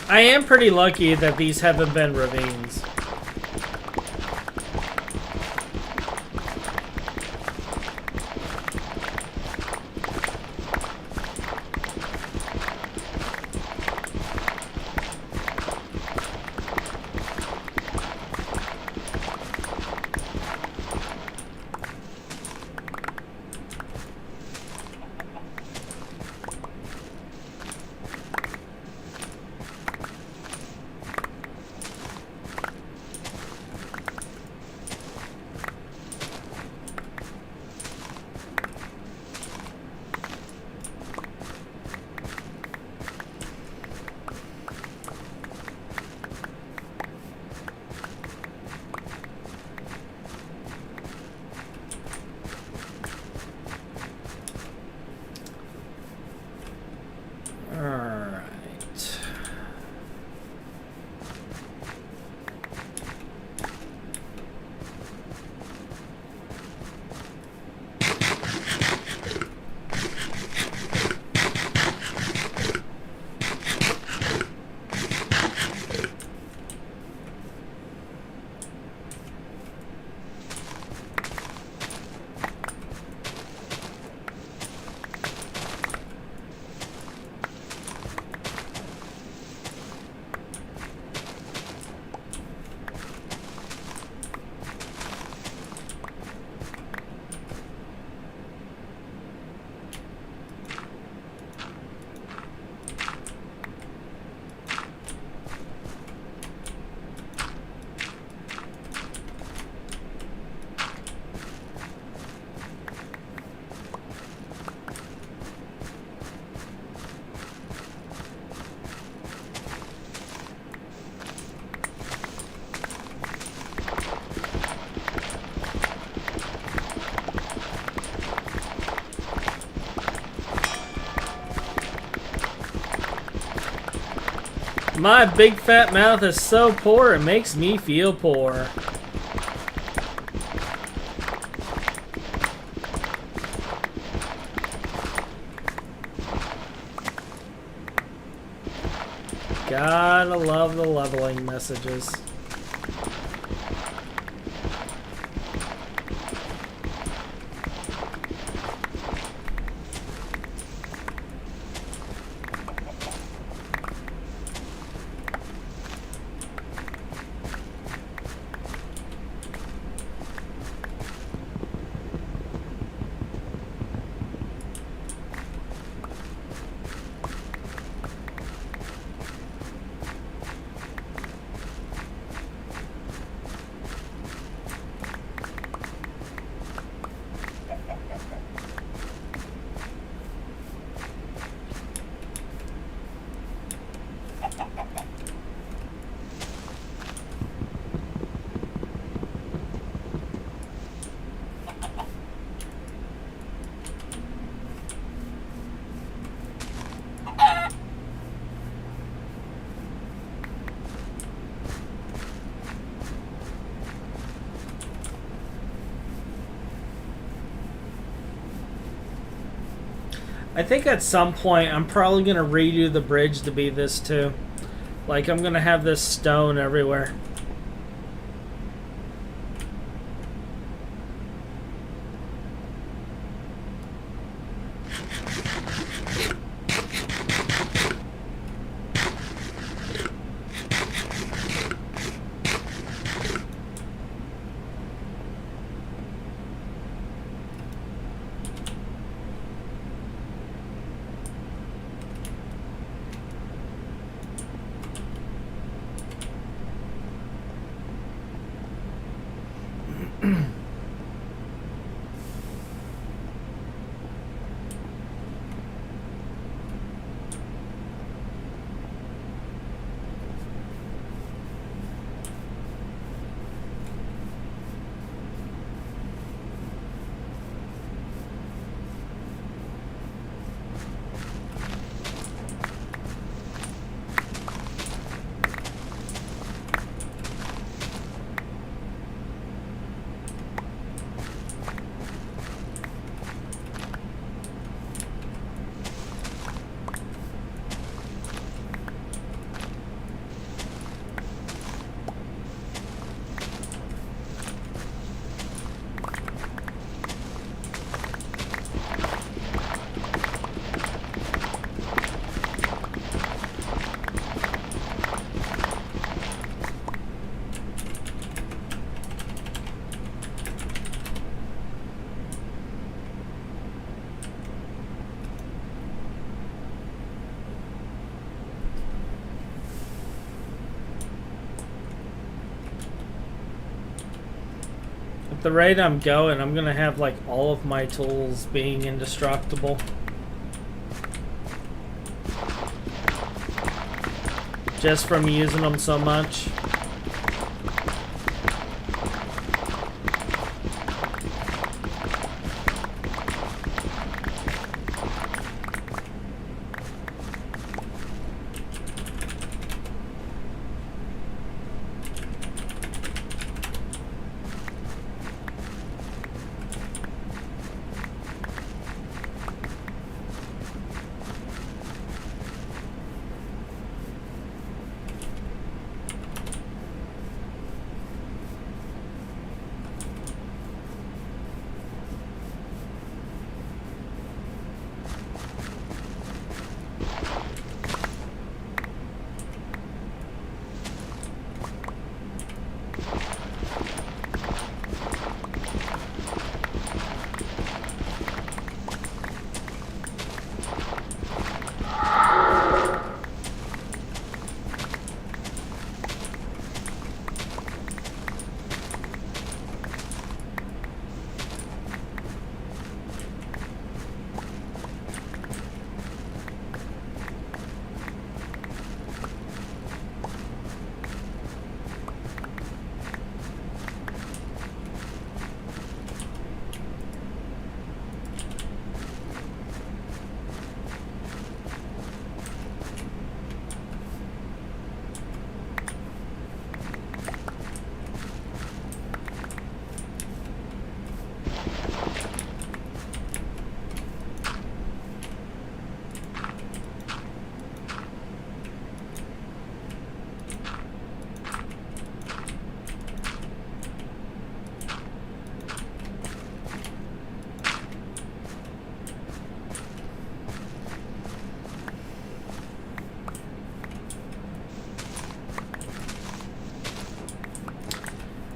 I am pretty lucky that these haven't been ravines. My big fat mouth is so poor, it makes me feel poor. Gotta love the leveling messages. I think at some point I'm probably going to redo the bridge to be this too. Like, I'm going to have this stone everywhere. At the rate I'm going, I'm gonna have like all of my tools being indestructible. Just from using them so much.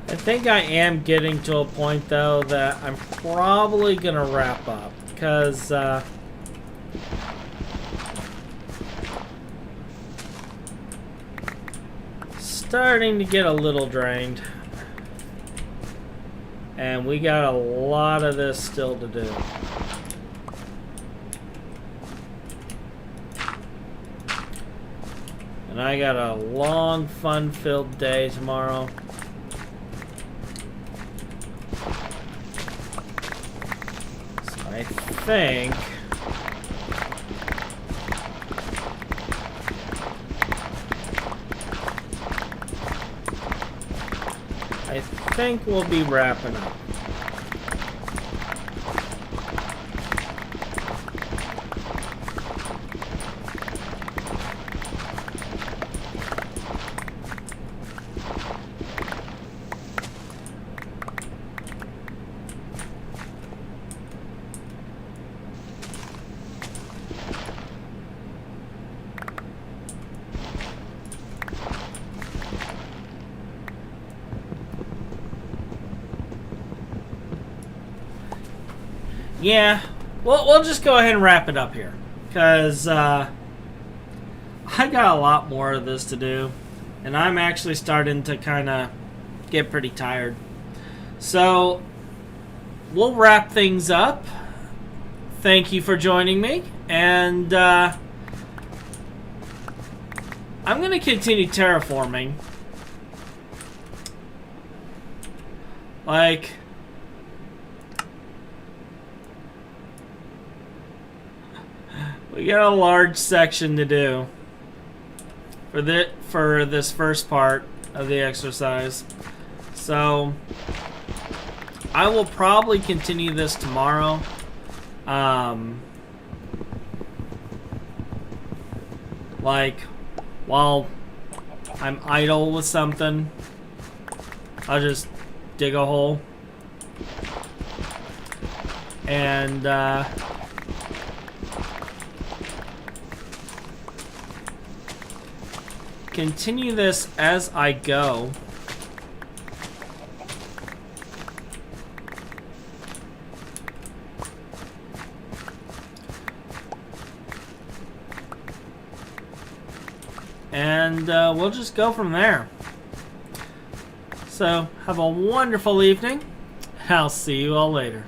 I think I am getting to a point though that I'm probably gonna wrap up because starting to get a little drained, and we got a lot of this still to do. And I got a long, fun-filled day tomorrow. I think we'll be wrapping up. yeah, we'll just go ahead and wrap it up here. Because I got a lot more of this to do. And I'm actually starting to kind of get pretty tired. So, we'll wrap things up. Thank you for joining me. And I'm going to continue terraforming. Like, we got a large section to do for this first part of the exercise. So I will probably continue this tomorrow. Like, while I'm idle with something, I'll just dig a hole and continue this as I go. And we'll just go from there. So, have a wonderful evening. I'll see you all later.